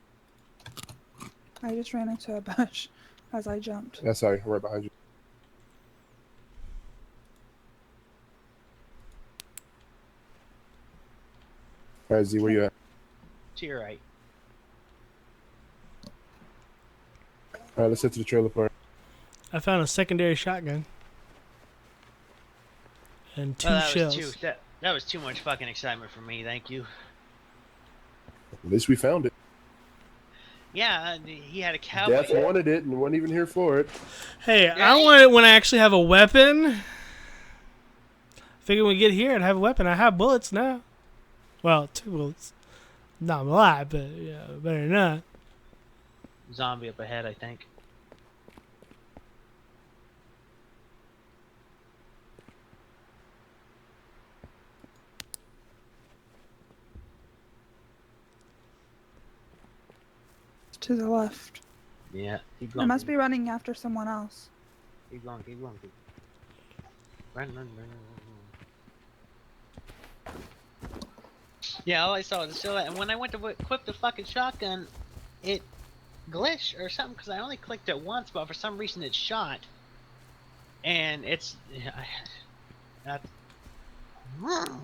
I just ran into a bush as I jumped. That's sorry. Right behind you. Alright, Z, where you at? To your right. Alright, let's head to the trailer park. I found a secondary shotgun. And two Well, shells. that was too much fucking excitement for me. Thank you. At least we found it. Yeah, he had a cowboy. Death wanted it and wasn't even here for it. Hey, I want it when I actually have a weapon. Figure when we get here, I'd have a weapon. I have bullets now. Well, 2 bullets. Not a lot, but yeah, better than not. Zombie up ahead, I think. To the left. Yeah, keep It going. must be running after someone else. Keep going. Run. Yeah, all I saw was the silhouette, and when I went to equip the fucking shotgun, it glitched or something because I only clicked it once, but for some reason it shot, and it's that's. Who's in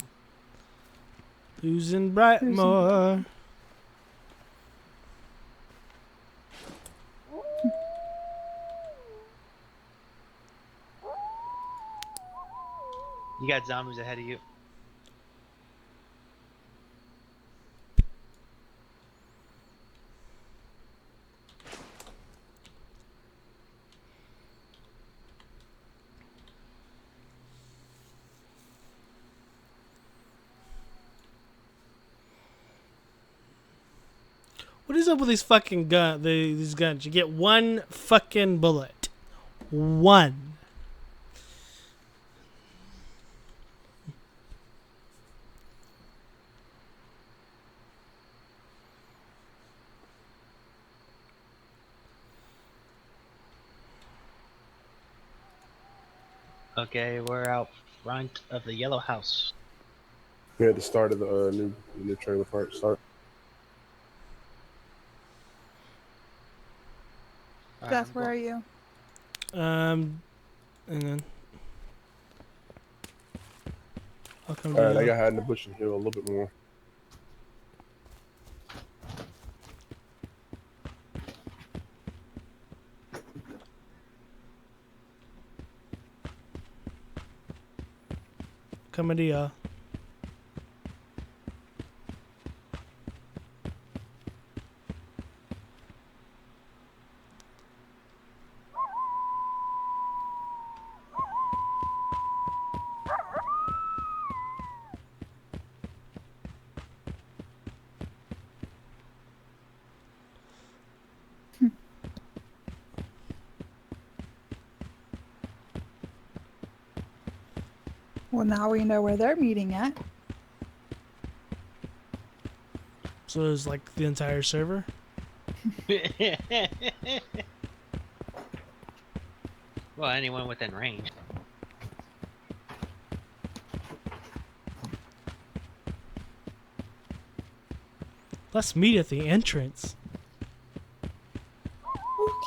Who's in Brightmoor? You got zombies ahead of you. What is up with these fucking these guns? You get one fucking bullet. One. Okay, we're out front of the yellow house. We're at the start of the new trailer park. Start. All right, Death, I'm where are going. you? Hang on. I'll come All right, to I you. got hide in the bush and heal a little bit more. Coming to you. Well, now we know where they're meeting at. So it's like the entire server. Well, anyone within range. Let's meet at the entrance.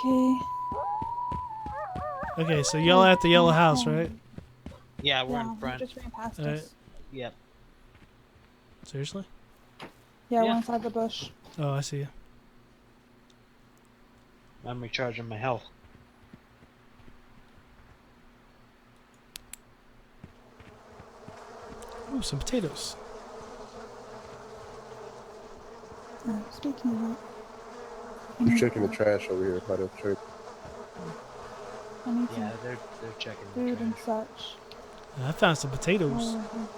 Okay. Okay, so y'all at the yellow house, right? Yeah, we're Yeah, in front. you just ran past Alright. us. Yep. Seriously? Yeah, Yeah. we're inside the bush. Oh, I see you. I'm recharging my health. Ooh, some potatoes. Speaking of that, I'm checking the trash over here by the trailer. I need Yeah, some they're checking the food and trash. such. I found some potatoes. Oh,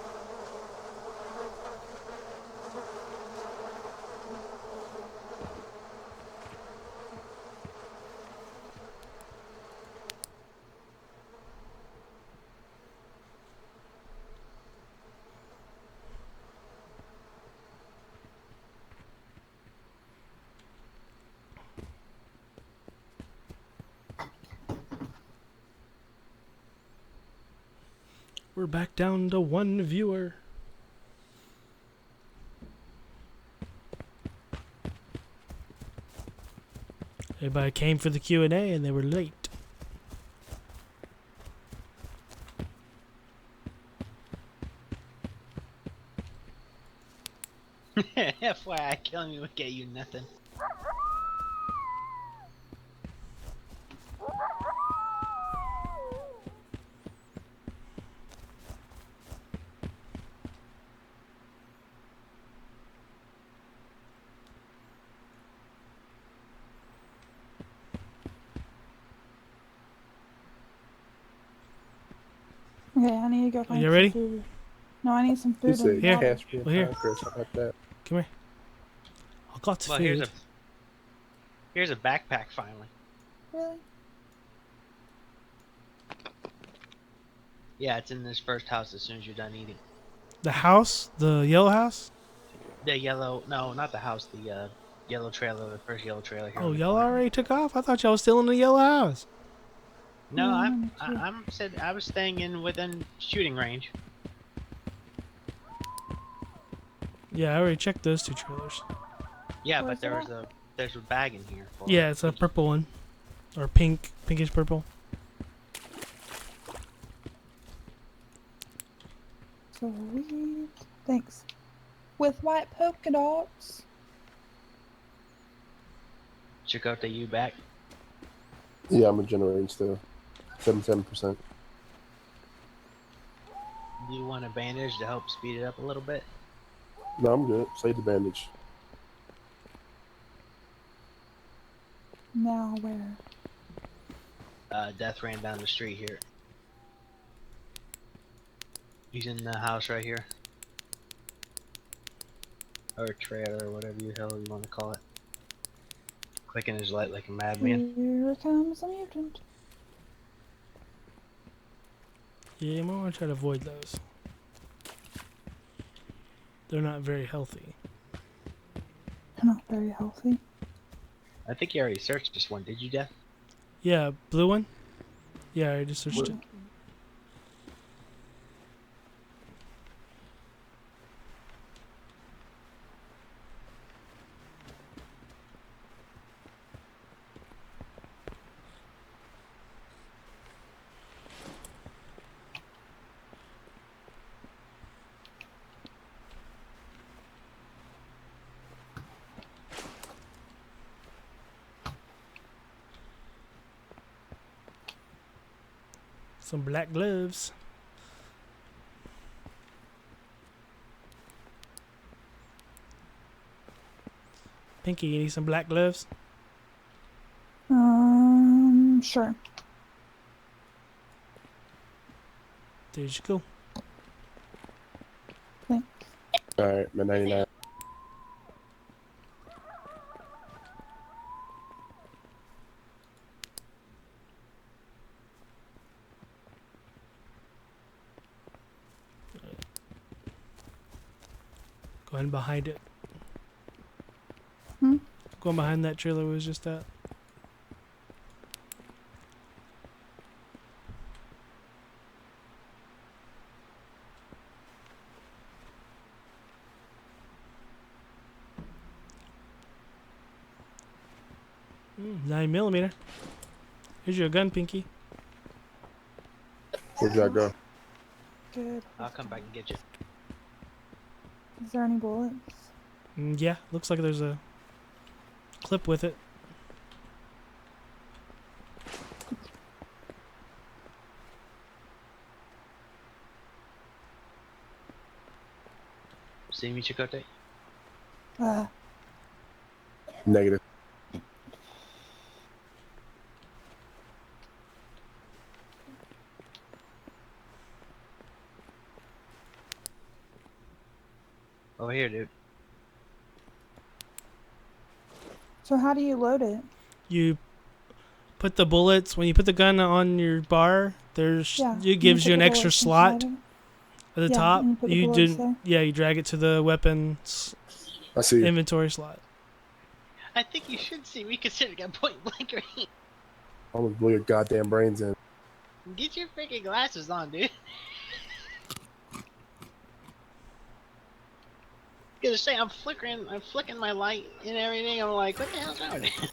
We're back down to one viewer. Everybody came for the Q&A and they were late. FYI, killing me would get you nothing. okay, I need to go find You some ready? food. No, I need some You food said and Here. water. Caspian Well, here. Tiger or something like that. Come here. I got Well, food. here's a backpack finally. Really? Yeah, it's in this first house as soon as you're done eating. The house? The yellow house? The yellow, no, not the house. The Yellow trailer, the first yellow trailer here. Oh, on the y'all corner. already took off? I thought y'all was still in the yellow house. No, Yeah, I'm me too. I'm said I was staying in within shooting range. Yeah, I already checked those 2 trailers. Yeah, Where's but it at? there's a bag in here. For Yeah, it's a purple one. Or pink. Pinkish purple. Sweet. Thanks. With white polka dots. Chakotay, you back? Yeah, I'm generating still. 77%. Do you want a bandage to help speed it up a little bit? No, I'm good. Save the bandage. Now where? Death ran down the street here. He's in the house right here. Or trailer, or whatever the hell you want to call it. Clicking his light like a madman. Here comes a mutant. Yeah, you might want to try to avoid those. They're not very healthy. Not very healthy. I think you already searched this one, did you, Death? Yeah, blue one? Yeah, I just searched it. Some black gloves. Pinky, you need some black gloves? Sure. There you go. Thanks. All right, my 99. Going behind it. Hmm? Going behind that trailer was just that. 9mm. Here's your gun, Pinky. Where'd y'all go? Good. I'll come back and get you. Is there any bullets? Yeah, looks like there's a clip with it. See me, Chakotay? Negative. Over here, dude. So how do you load it? You put the bullets when you put the gun on your bar. There's Yeah. it gives you an extra slot at the Yeah, top. and you put the You bullets do there. yeah. You drag it to the weapons I see. inventory slot. I think you should see me considering I'm point blank range. I almost blew your goddamn brains in. Get your freaking glasses on, dude. Gonna say I'm flicking my light and everything. I'm like, what the hell's wrong with it?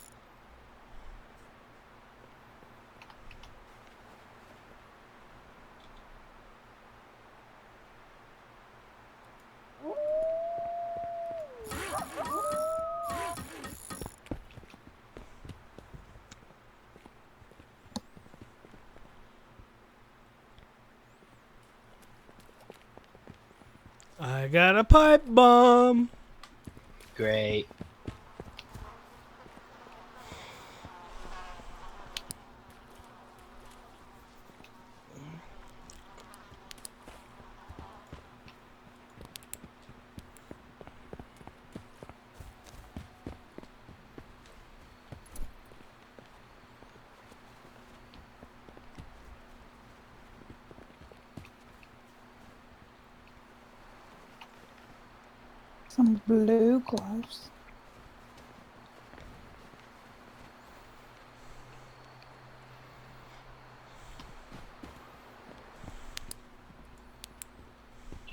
I got a pipe bomb. Great. Some blue gloves.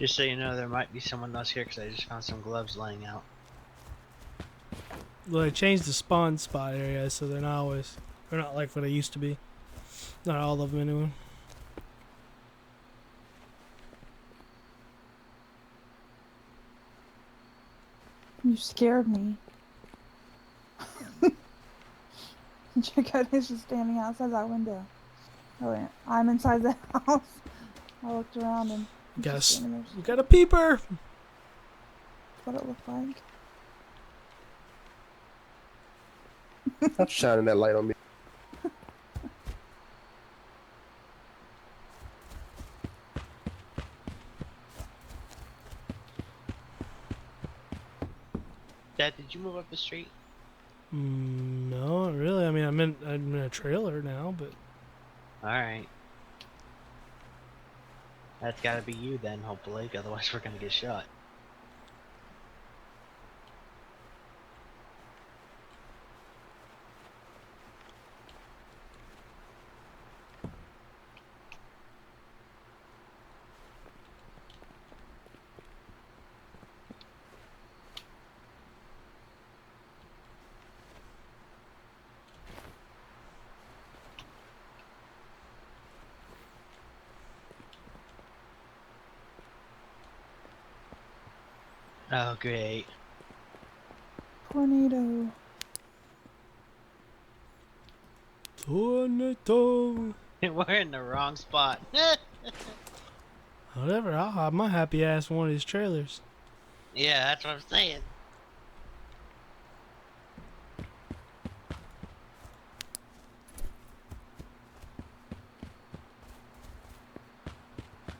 Just so you know, there might be someone else here because I just found some gloves laying out. Well, they changed the spawn spot area, so they're not like what they used to be. Not all of them anyway. You scared me. Jacob is just standing outside that window. Oh wait, I'm inside the house. I looked around and he's just standing there. You got a peeper. That's what it looked like. Stop shining that light on me. Dad, did you move up the street? No, not really. I mean, I'm in a trailer now, but Alright. That's gotta be you then, hopefully, otherwise we're gonna get shot. Oh, great. Tornado. tornado. We're in the wrong spot. Whatever. I'll hide my happy ass in one of these trailers. Yeah, that's what I'm saying.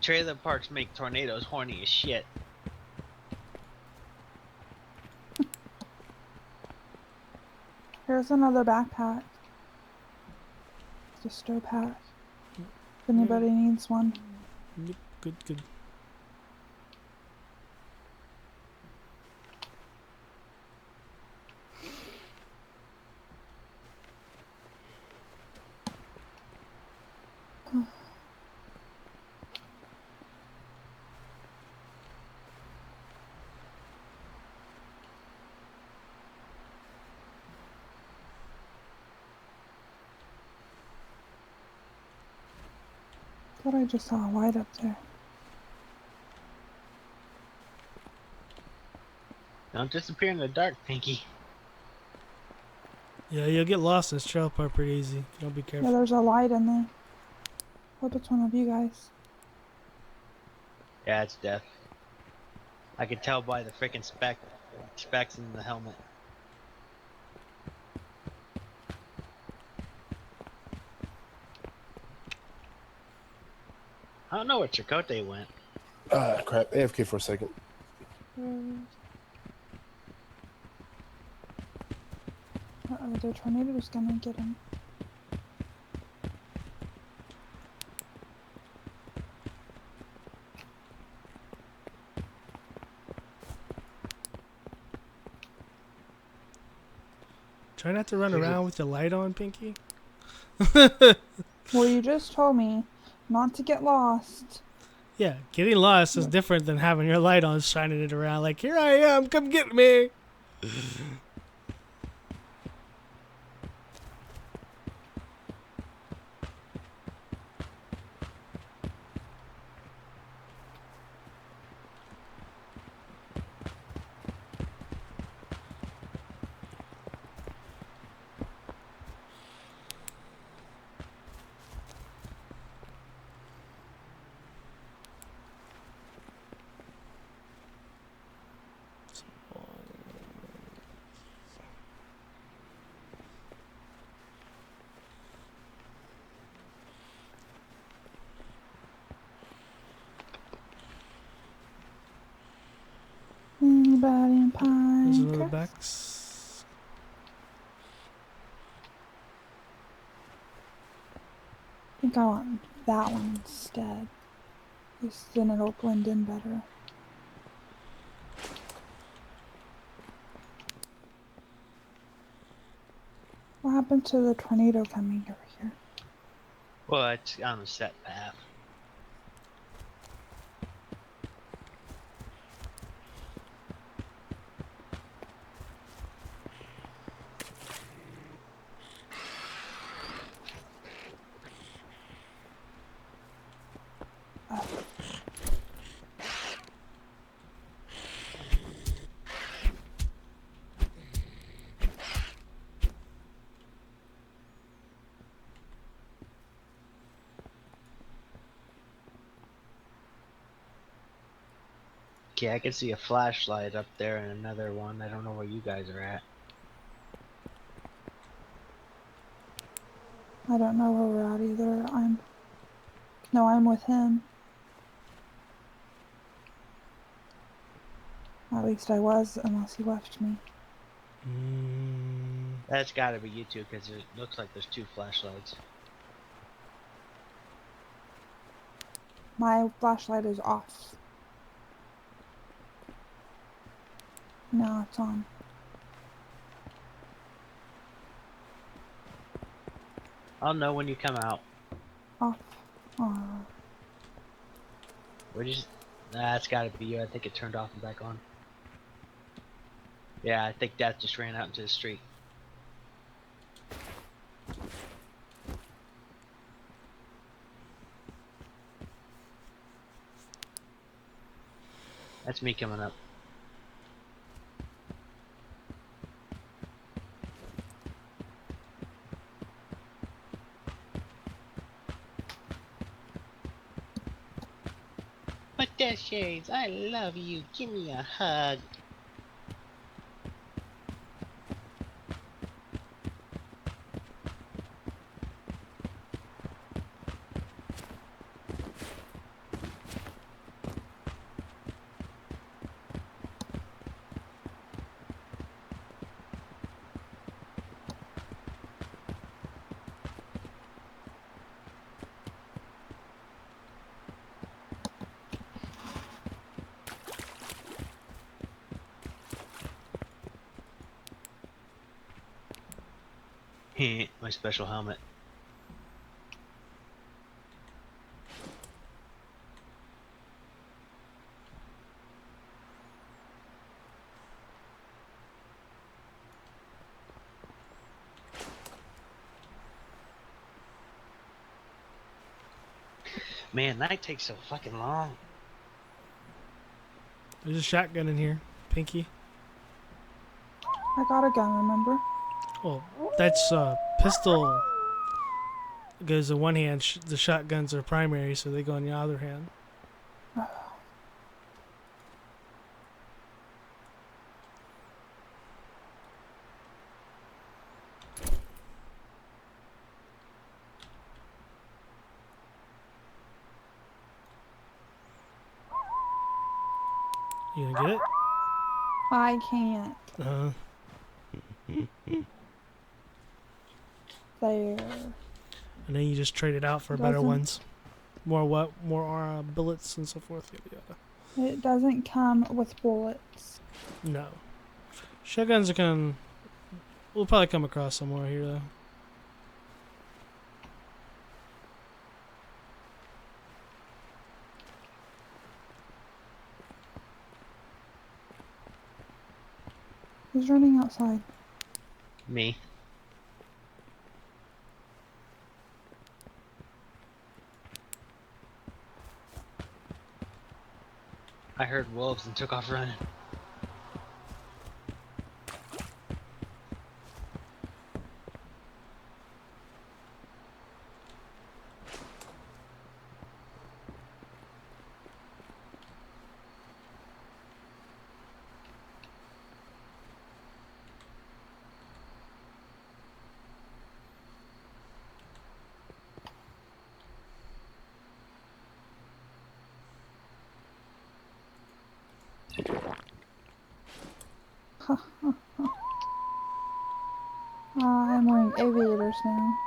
Trailer parks make tornadoes horny as shit. Here's another backpack. It's a stow pack. If anybody needs one. Yep, good. Thought I just saw a light up there. Don't disappear in the dark, Pinky. Yeah, you'll get lost in this trail part pretty easy. If you don't be Yeah, careful. there's a light in there. Hope it's one of you guys. Yeah, it's death. I can tell by the freaking specs in the helmet. I don't know where Chakotay went. Ah, crap. AFK for a second. Uh-oh, the tornado's gonna get him. Try not to run around with your light on, Pinky. Well, you just told me not to get lost. Yeah, getting lost is different than having your light on, shining it around. Like, here I am, come get me. Anybody in There's pine? another Crest? box. I think I want that one instead. Because then it'll blend in better. What happened to the tornado coming over here? Well, it's on the set path. Okay, I can see a flashlight up there and another one. I don't know where you guys are at. I don't know where we're at either. I'm with him. At least I was, unless he left me. That's gotta be you two, because it looks like there's 2 flashlights. My flashlight is off. No, it's on. I'll know when you come out. Off. Oh. We're just... That's gotta be you. I think it turned off and back on. Yeah, I think that just ran out into the street. That's me coming up. But there, Shades, I love you. Give me a hug. My special helmet. Man, night takes so fucking long. There's a shotgun in here, Pinky. I got a gun, remember? Well, that's pistol goes in one hand. The shotguns are primary, so they go in the other hand. You gonna get it? I can't. There. And then you just trade it out for better Doesn't- ones. More what? More bullets and so forth. Yada yada. It doesn't come with bullets. No. Shotguns are gonna... We'll probably come across some more here, though. Who's running outside? Me. I heard wolves and took off running. I'm wearing aviators now.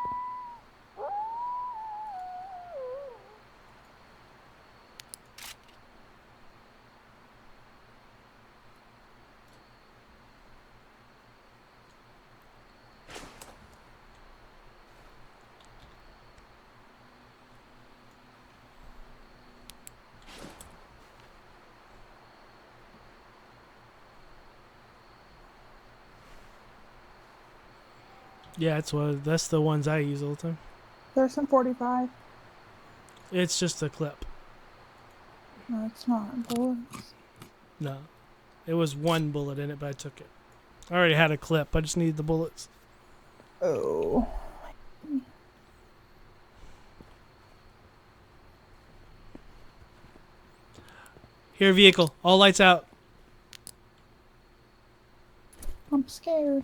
Yeah, that's the ones I use all the time. There's some 45. It's just a clip. No, it's not. Bullets. No. It was one bullet in it, but I took it. I already had a clip. I just needed the bullets. Oh. Here, vehicle. All lights out. I'm scared.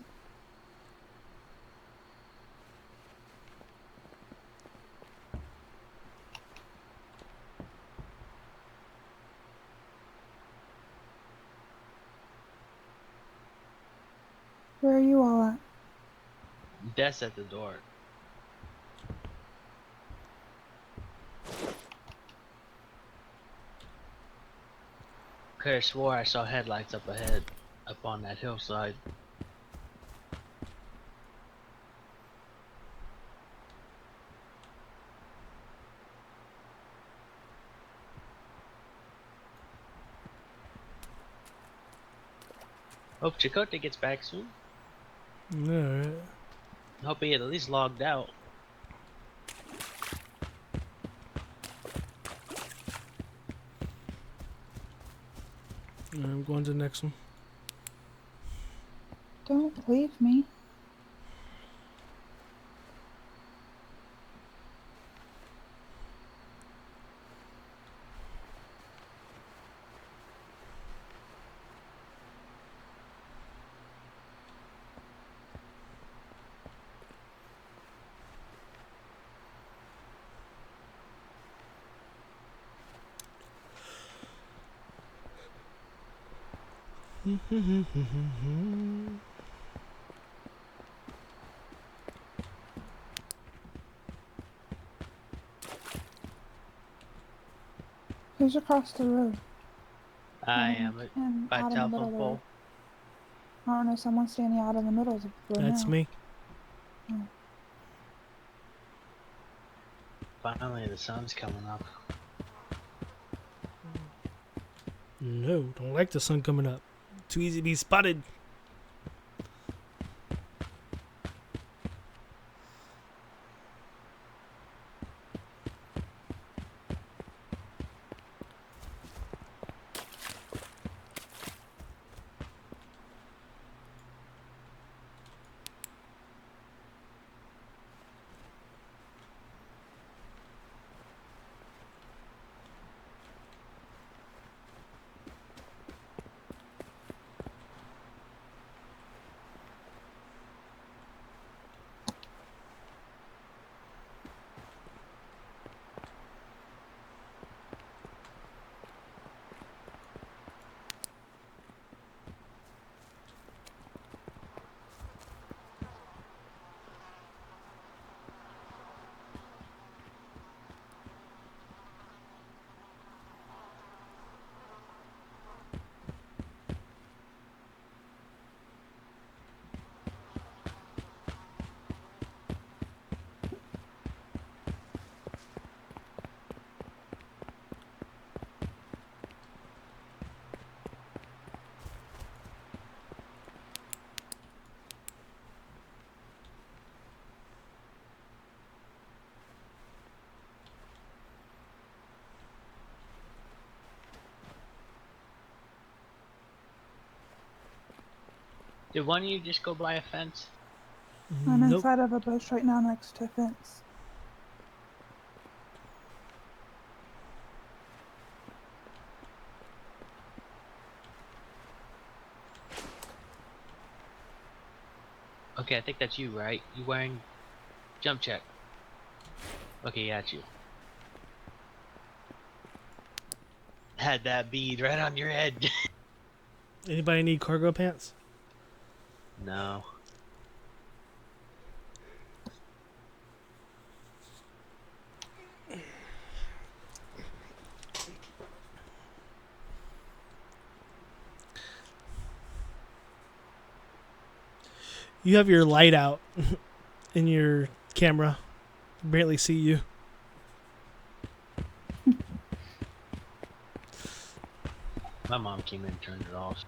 Where are you all at? Death's at the door. Could have swore I saw headlights up ahead, up on that hillside. Hope Chakotay gets back soon. Alright. Hope he at least logged out. I'm going to the next one. Don't leave me. Who's across the road? I am And by out in the middle telephone of the road. pole. I don't know, someone's standing out in the middle of the road That's now. me. Finally, the sun's coming up. No, don't like the sun coming up. Too easy to be spotted. Did one of you just go by a fence? I'm Nope. inside of a bush right now next to a fence. Okay, I think that's you, right? You wearing jump check. Okay, yeah, it's you. Had that bead right on your head. Anybody need cargo pants? No. You have your light out in your camera. Barely see you. My mom came in and turned it off.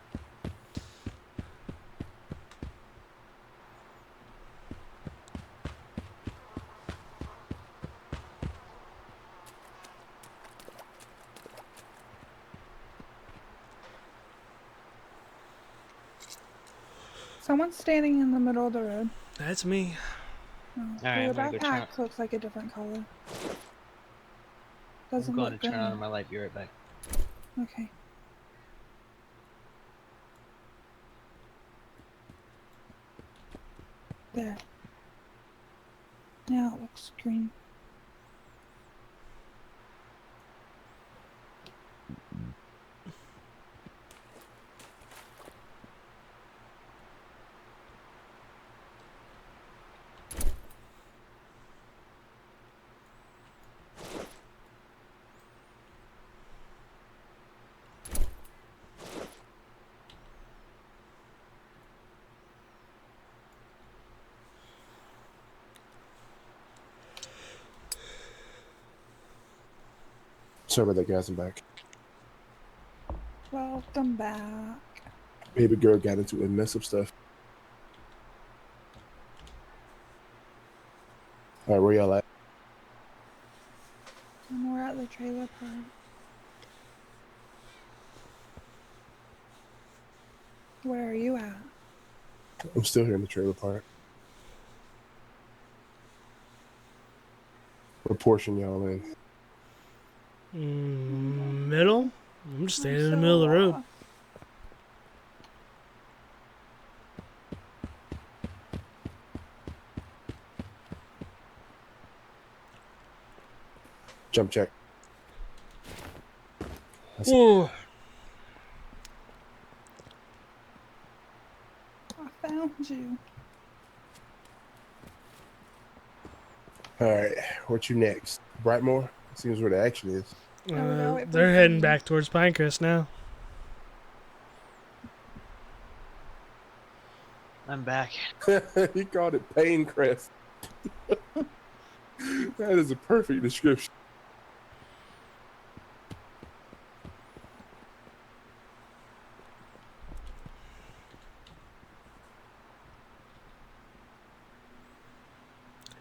Someone's standing in the middle of the road. That's me. Oh, Alright, their I'm gonna go turn backpack looks like a different color. I'm Doesn't going look to turn on green. my light. Be right back. Okay. There. Now it looks green. Sorry about that, guys. I'm back. Welcome back. Baby girl got into a mess of stuff. All right, where y'all at? And we're at the trailer park. Where are you at? I'm still here in the trailer park. What portion y'all in? Middle? I'm just standing in the middle of the road. Jump check. Whoa. I found you. All right, what you next? Brightmoor? Seems where the action is. no, it They're was heading me. back towards Pinecrest now. I'm back. He called it Pain Crest. That is a perfect description.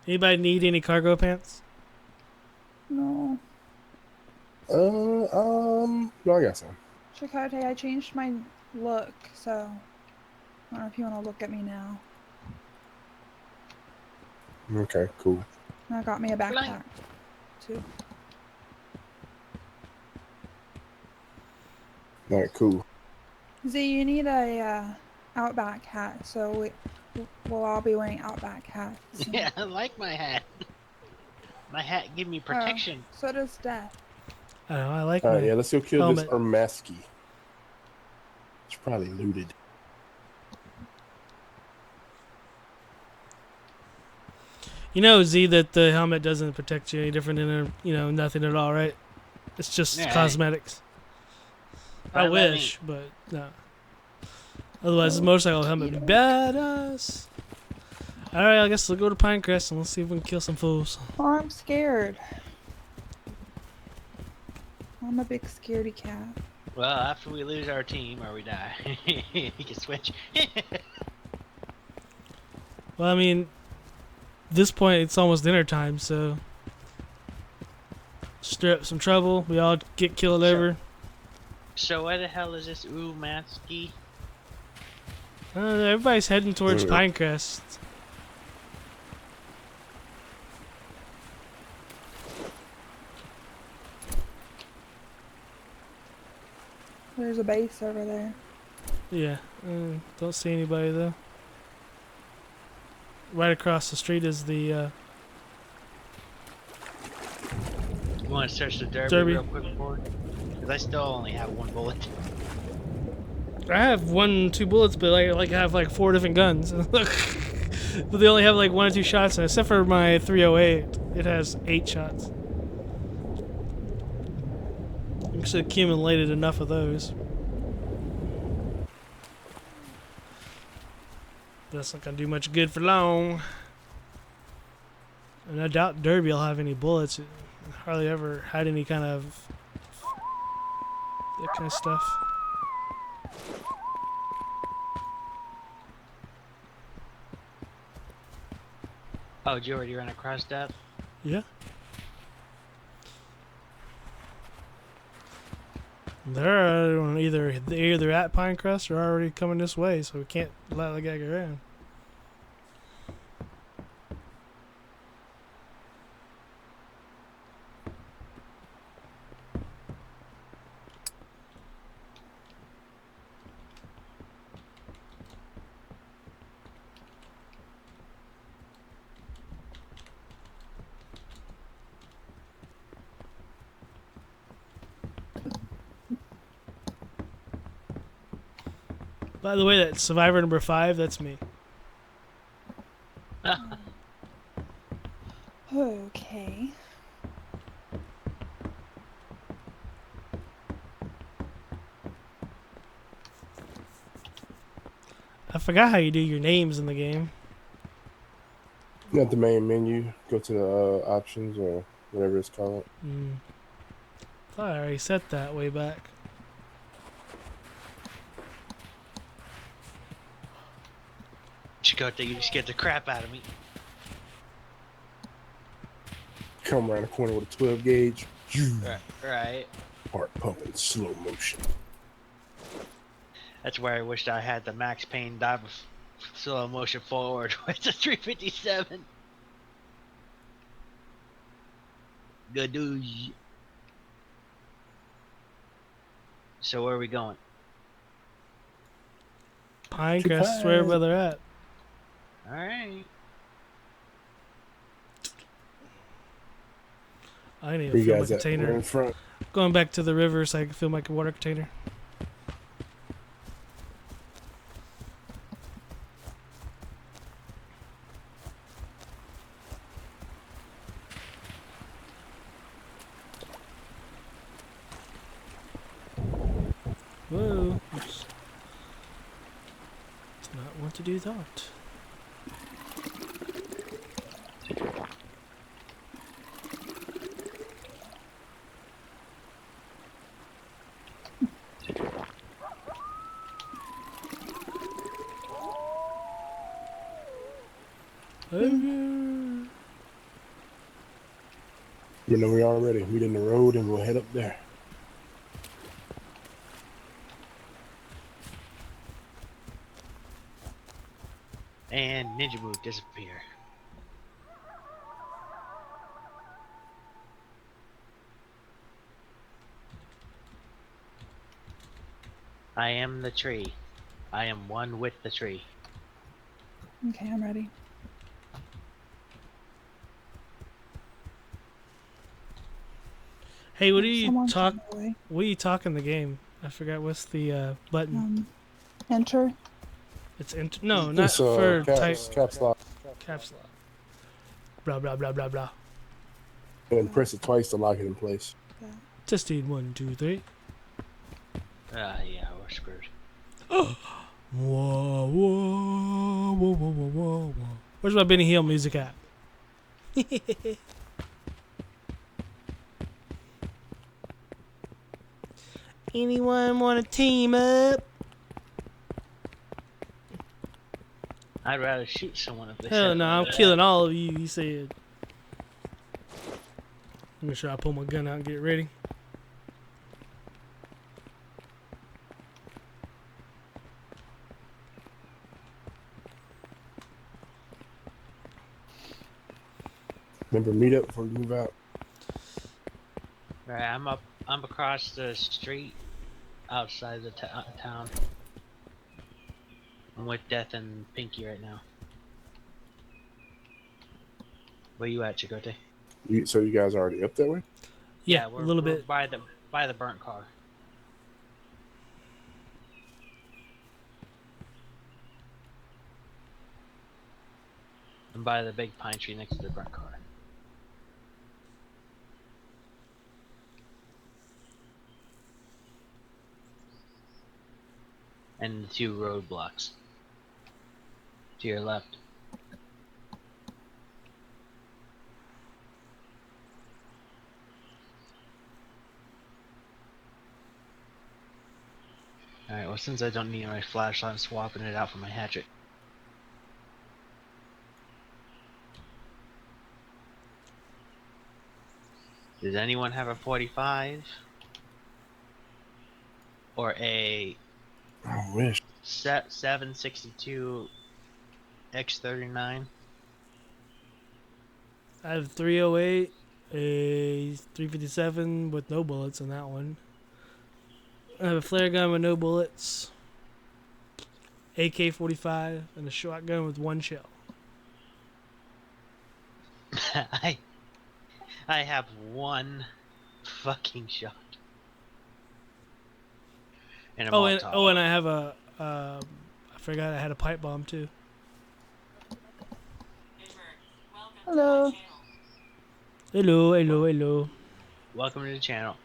Anybody need any cargo pants? No. No, I got some. Chicote, I changed my look, so I don't know if you want to look at me now. Okay, cool. And I got me a backpack, too. All right, cool. Z, you need a Outback hat, so we'll all be wearing Outback hats. Yeah, I like my hat. My hat give me protection. So does Death. I don't know, I like All my right, yeah, let's go kill helmet. this Ermasky. It's probably looted. You know, Z, that the helmet doesn't protect you any different than nothing at all, right? It's just Yeah. cosmetics. I Right, let wish, but no. Otherwise, this motorcycle helmet would be badass. Alright, I guess we'll go to Pinecrest and let's see if we can kill some fools. Oh, I'm scared. I'm a big scaredy cat. Well, after we lose our team or we die, we can switch. Well, I mean, this point it's almost dinner time, so stir up some trouble. We all get killed Sure. over. So where the hell is this Umansky? Everybody's heading towards Pinecrest. There's a base over there. Yeah, don't see anybody though. Right across the street is the You want to search the Derby. real quick for it? Because I still only have one bullet. I have 2 bullets, but I have like 4 different guns. But they only have like 1 or 2 shots, and except for my 308, it has 8 shots. I just accumulated enough of those. That's not gonna do much good for long. And I doubt Derby will have any bullets. It hardly ever had any kind of that kind of stuff. Oh, did you already run across that? Yeah. They're either at Pinecrest or already coming this way, so we can't let the guy go around. By the way, that survivor number 5, that's me. Okay. I forgot how you do your names in the game. At the main menu, go to the options or whatever it's called. Thought I already set that way back. Chicote, you scared the crap out of me. Come around the corner with a 12 gauge. Right. Heart pumping, slow motion. That's where I wished I had the Max Payne dive of slow motion forward with the 357. Good news. So where are we going? Pinecrest is where everybody they're at. All right. I need Where to you fill my guys at? We're container. in front. Going back to the river so I can fill my water container. Whoa. Oops. Did not want to do that. You know, we already. We're in the road and we'll head up there. And Ninja Move disappear. I am the tree. I am one with the tree. Okay, I'm ready. Hey, what do you Someone talk? took me away. What do you talk in the game? I forgot what's the button. Enter. It's no, not It's for type caps lock. caps lock. Blah blah blah blah blah. And press it twice to lock it in place. Testing 1, 2, 3. Yeah, we're screwed. Whoa, whoa, whoa, whoa, whoa, whoa, whoa. Where's my Benny Hill music at? Anyone want to team up? I'd rather shoot someone if they Hell said no, I'm killing all of you, he said. Make sure I pull my gun out and get ready. Remember, meet up before you move out. Alright, I'm across the street outside the town. I'm with Death and Pinky right now. Where you at, Chicote? So you guys are already up that way? Yeah, we're, a little we're bit. by the burnt car. And by the big pine tree next to the burnt car. And the 2 roadblocks to your left. Alright, well, since I don't need my flashlight, I'm swapping it out for my hatchet. Does anyone have a 45? Or a I wish. 762 X39? I have 308, a 357 with no bullets in that one. I have a flare gun with no bullets, AK-45, and a shotgun with 1 shell. I have 1 fucking shot. And a Molotov. And I have a I forgot I had a pipe bomb too. Edward, welcome Hello. to my channel. Hello, hello, hello. Welcome to the channel.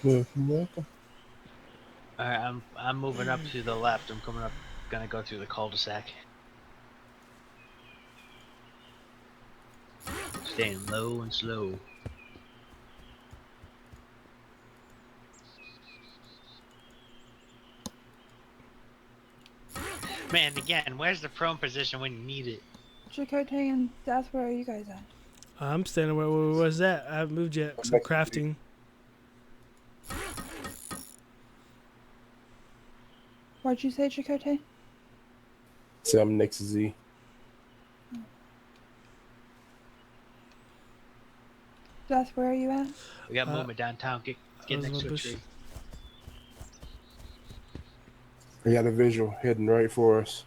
Welcome. All right, I'm moving up to the left. I'm coming up. Gonna go through the cul-de-sac. Staying low and slow. Man, again, where's the prone position when you need it? Chakotay and that's where are you guys at? I'm standing where was that? I haven't moved yet. 'Cause I'm crafting. What'd you say, Chakotay? So I'm next to Z. That's where are you at? We got movement downtown. Get was next my to a bush. tree. I got a visual heading right for us.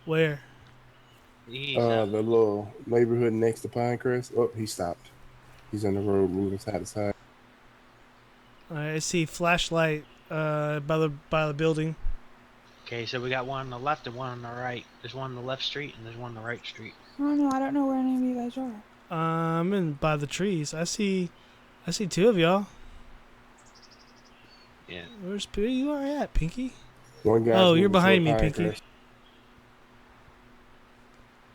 Where? He's The little neighborhood next to Pinecrest. Oh, he stopped. He's on the road moving side to side. I see flashlight by the building. okay. So we got one on the left and one on the right. There's one on the left street and there's one on the right street. Oh no, I don't know where any of you guys are. I'm in by the trees. I see two of y'all. Yeah. Where's you are at, Pinky? One guy. Oh, you're behind me, Pinky.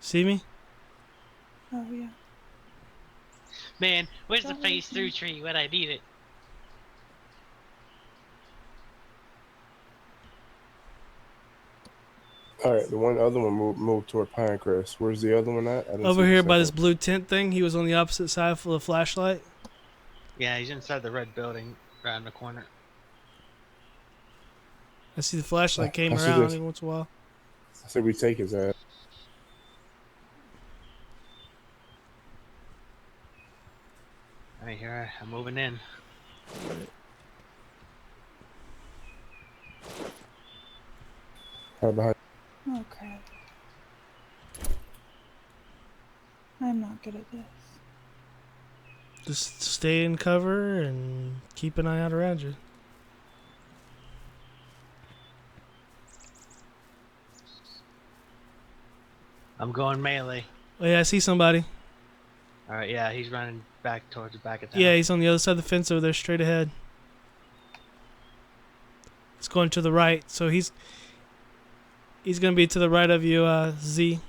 See me? Oh yeah. Man, where's the Don't phase listen. 3 tree when I need it? All right, the other one moved toward Pinecrest. Where's the other one at? I didn't Over see the here by this second blue tent thing. He was on the opposite side for the flashlight. Yeah, he's inside the red building around the corner. I see the flashlight came I see around this. every once in a while. I said we take his ass. Alright, here I'm moving in. Right behind. Oh crap. I'm not good at this. Just stay in cover and keep an eye out around you. I'm going melee. Oh yeah, I see somebody. Alright, yeah, he's running back towards the back of town. Yeah, he's on the other side of the fence over there, straight ahead. It's going to the right, so he's gonna be to the right of you, Z.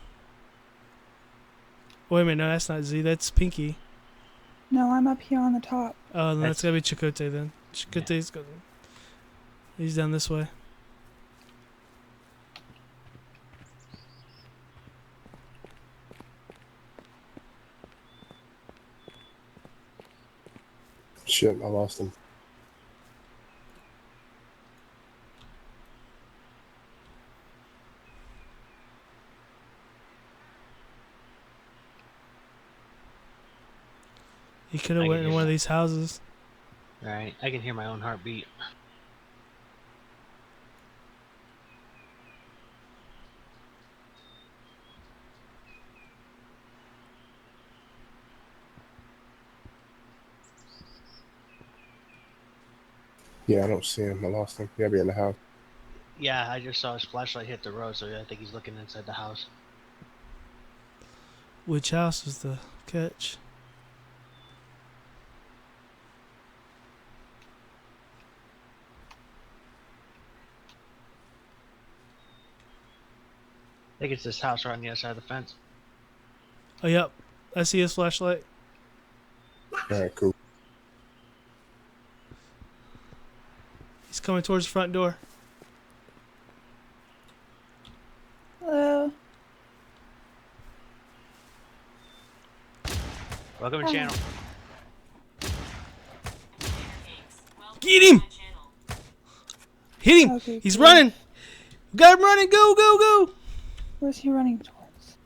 Wait a minute, no, that's not Z. That's Pinky. No, I'm up here on the top. Oh, then that's That's- gotta be Chakotay then. Chakotay's going. He's down this way. Shit, I lost him. He could have I went can in hear one of that. these houses. Alright, I can hear my own heartbeat. Yeah, I don't see him. I lost him. He gotta be in the house. Yeah, I just saw his flashlight hit the road, so I think he's looking inside the house. Which house was the catch? I think it's this house right on the other side of the fence. Oh, yep. I see his flashlight. All right, cool. He's coming towards the front door. Hello. Welcome to Oh. channel. Thanks. Welcome Get to him! my channel. Hit him! Okay, He's cool. running! Got him running! Go, go, go! Where's he running towards?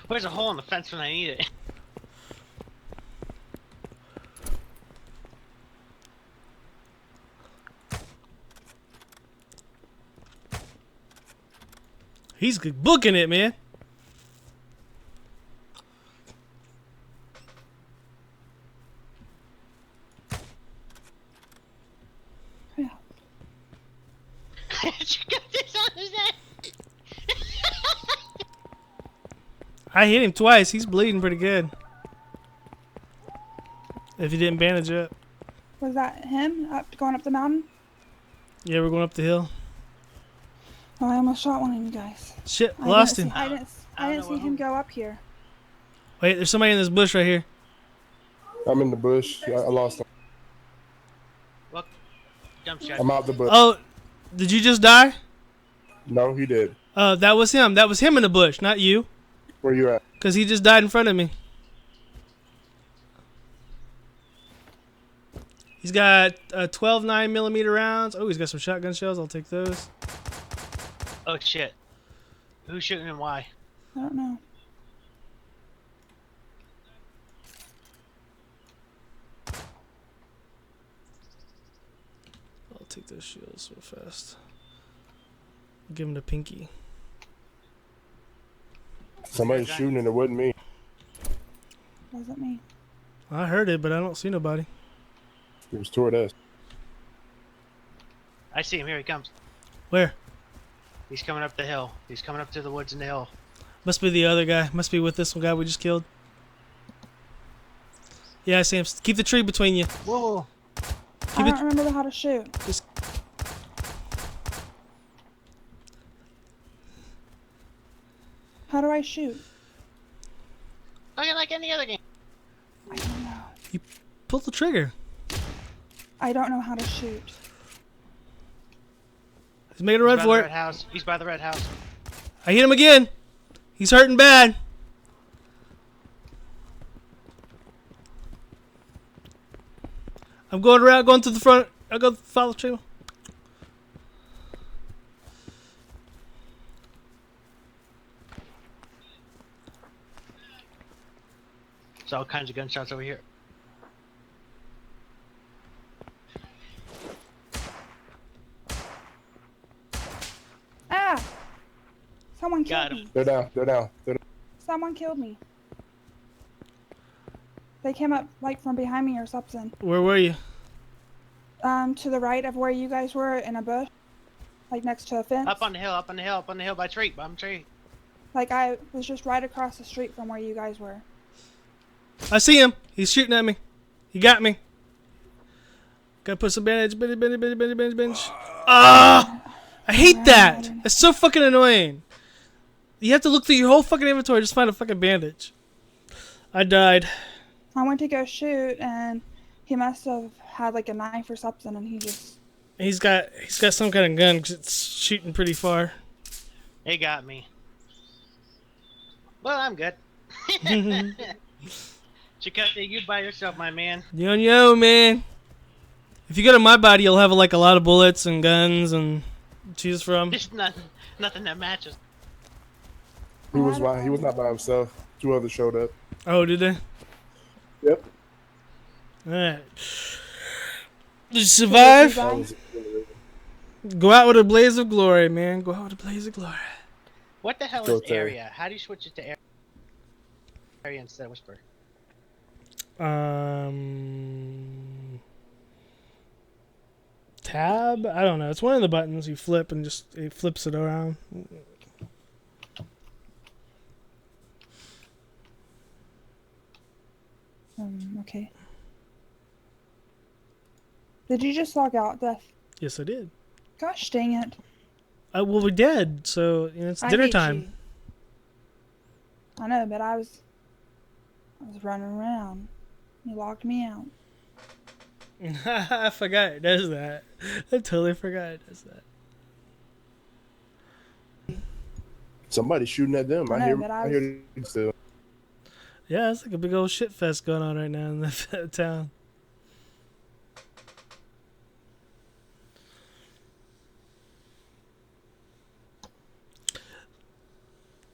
Where's a hole in the fence when I need it? He's booking it, man. Check out this on his head. I hit him twice. He's bleeding pretty good. If he didn't bandage up. Was that him going up the mountain? Yeah, we're going up the hill. Oh, I almost shot one of you guys. Shit, I lost didn't him. see- I didn't. I didn't see him go up here. Wait, there's somebody in this bush right here. I'm in the bush. I lost him. Look, jump shot. I'm out the bush. Oh, did you just die? No, he did. That was him. That was him in the bush, not you. Where you at? Because he just died in front of me. He's got 12 9mm rounds. Oh, he's got some shotgun shells. I'll take those. Oh shit. Who's shooting and why? I don't know. I'll take those shields real fast. Give him the pinky. Somebody's shooting and it wasn't me. Wasn't me. I heard it, but I don't see nobody. It was toward us. I see him. Here he comes. Where? He's coming up the hill. He's coming up to the woods in the hill. Must be the other guy. Must be with this one guy we just killed. Yeah, I see him. Keep the tree between you. Whoa. I don't remember how to shoot. Just... How do I shoot? Like any other game. I don't know. Pull the trigger. I don't know how to shoot. He's making a run for it. He's by the red house. I hit him again. He's hurting bad. I'm going around, going to the front. I'll go follow the trail. There's all kinds of gunshots over here. Ah! Someone Got killed him. me. They're down. They're down. They're down. Someone killed me. They came up like from behind me or something. Where were you? To the right of where you guys were in a bush, like next to a fence. Up on the hill. Up on the hill. Up on the hill by tree. By the tree. Like I was just right across the street from where you guys were. I see him. He's shooting at me. He got me. Gotta put some bandage. Bandage. Ah! I hate that. It's so fucking annoying. You have to look through your whole fucking inventory just to find a fucking bandage. I died. I went to go shoot and he must have had like a knife or something and he just... He's got some kind of gun because it's shooting pretty far. They got me. Well, I'm good. Chikate, you by yourself, my man. Yo, man. If you go to my body, you'll have like a lot of bullets and guns and choose from. There's nothing that matches. He was not by himself. Two others showed up. Oh, did they? Yep. Alright. Did you survive? That was- Go out with a blaze of glory, man. Go out with a blaze of glory. What the hell Go is Terry. area? How do you switch it to area instead of whisper? Tab? I don't know. It's one of the buttons you flip and just it flips it around. Okay. Did you just log out, Death? Yes, I did. Gosh dang it. Well, we did, so it's I dinner hate time. you. I know, but I was running around. You locked me out. I forgot it does that. I totally forgot it does that. Somebody's shooting at them. I know, I but I hear it still. Yeah, it's like a big old shit fest going on right now in the town.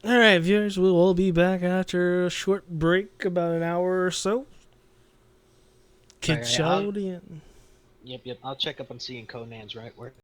Alright, viewers, we will be back after a short break, about an hour or so. Okay, I'll- Kitsodian. Yep. I'll check up on seeing Conan's right where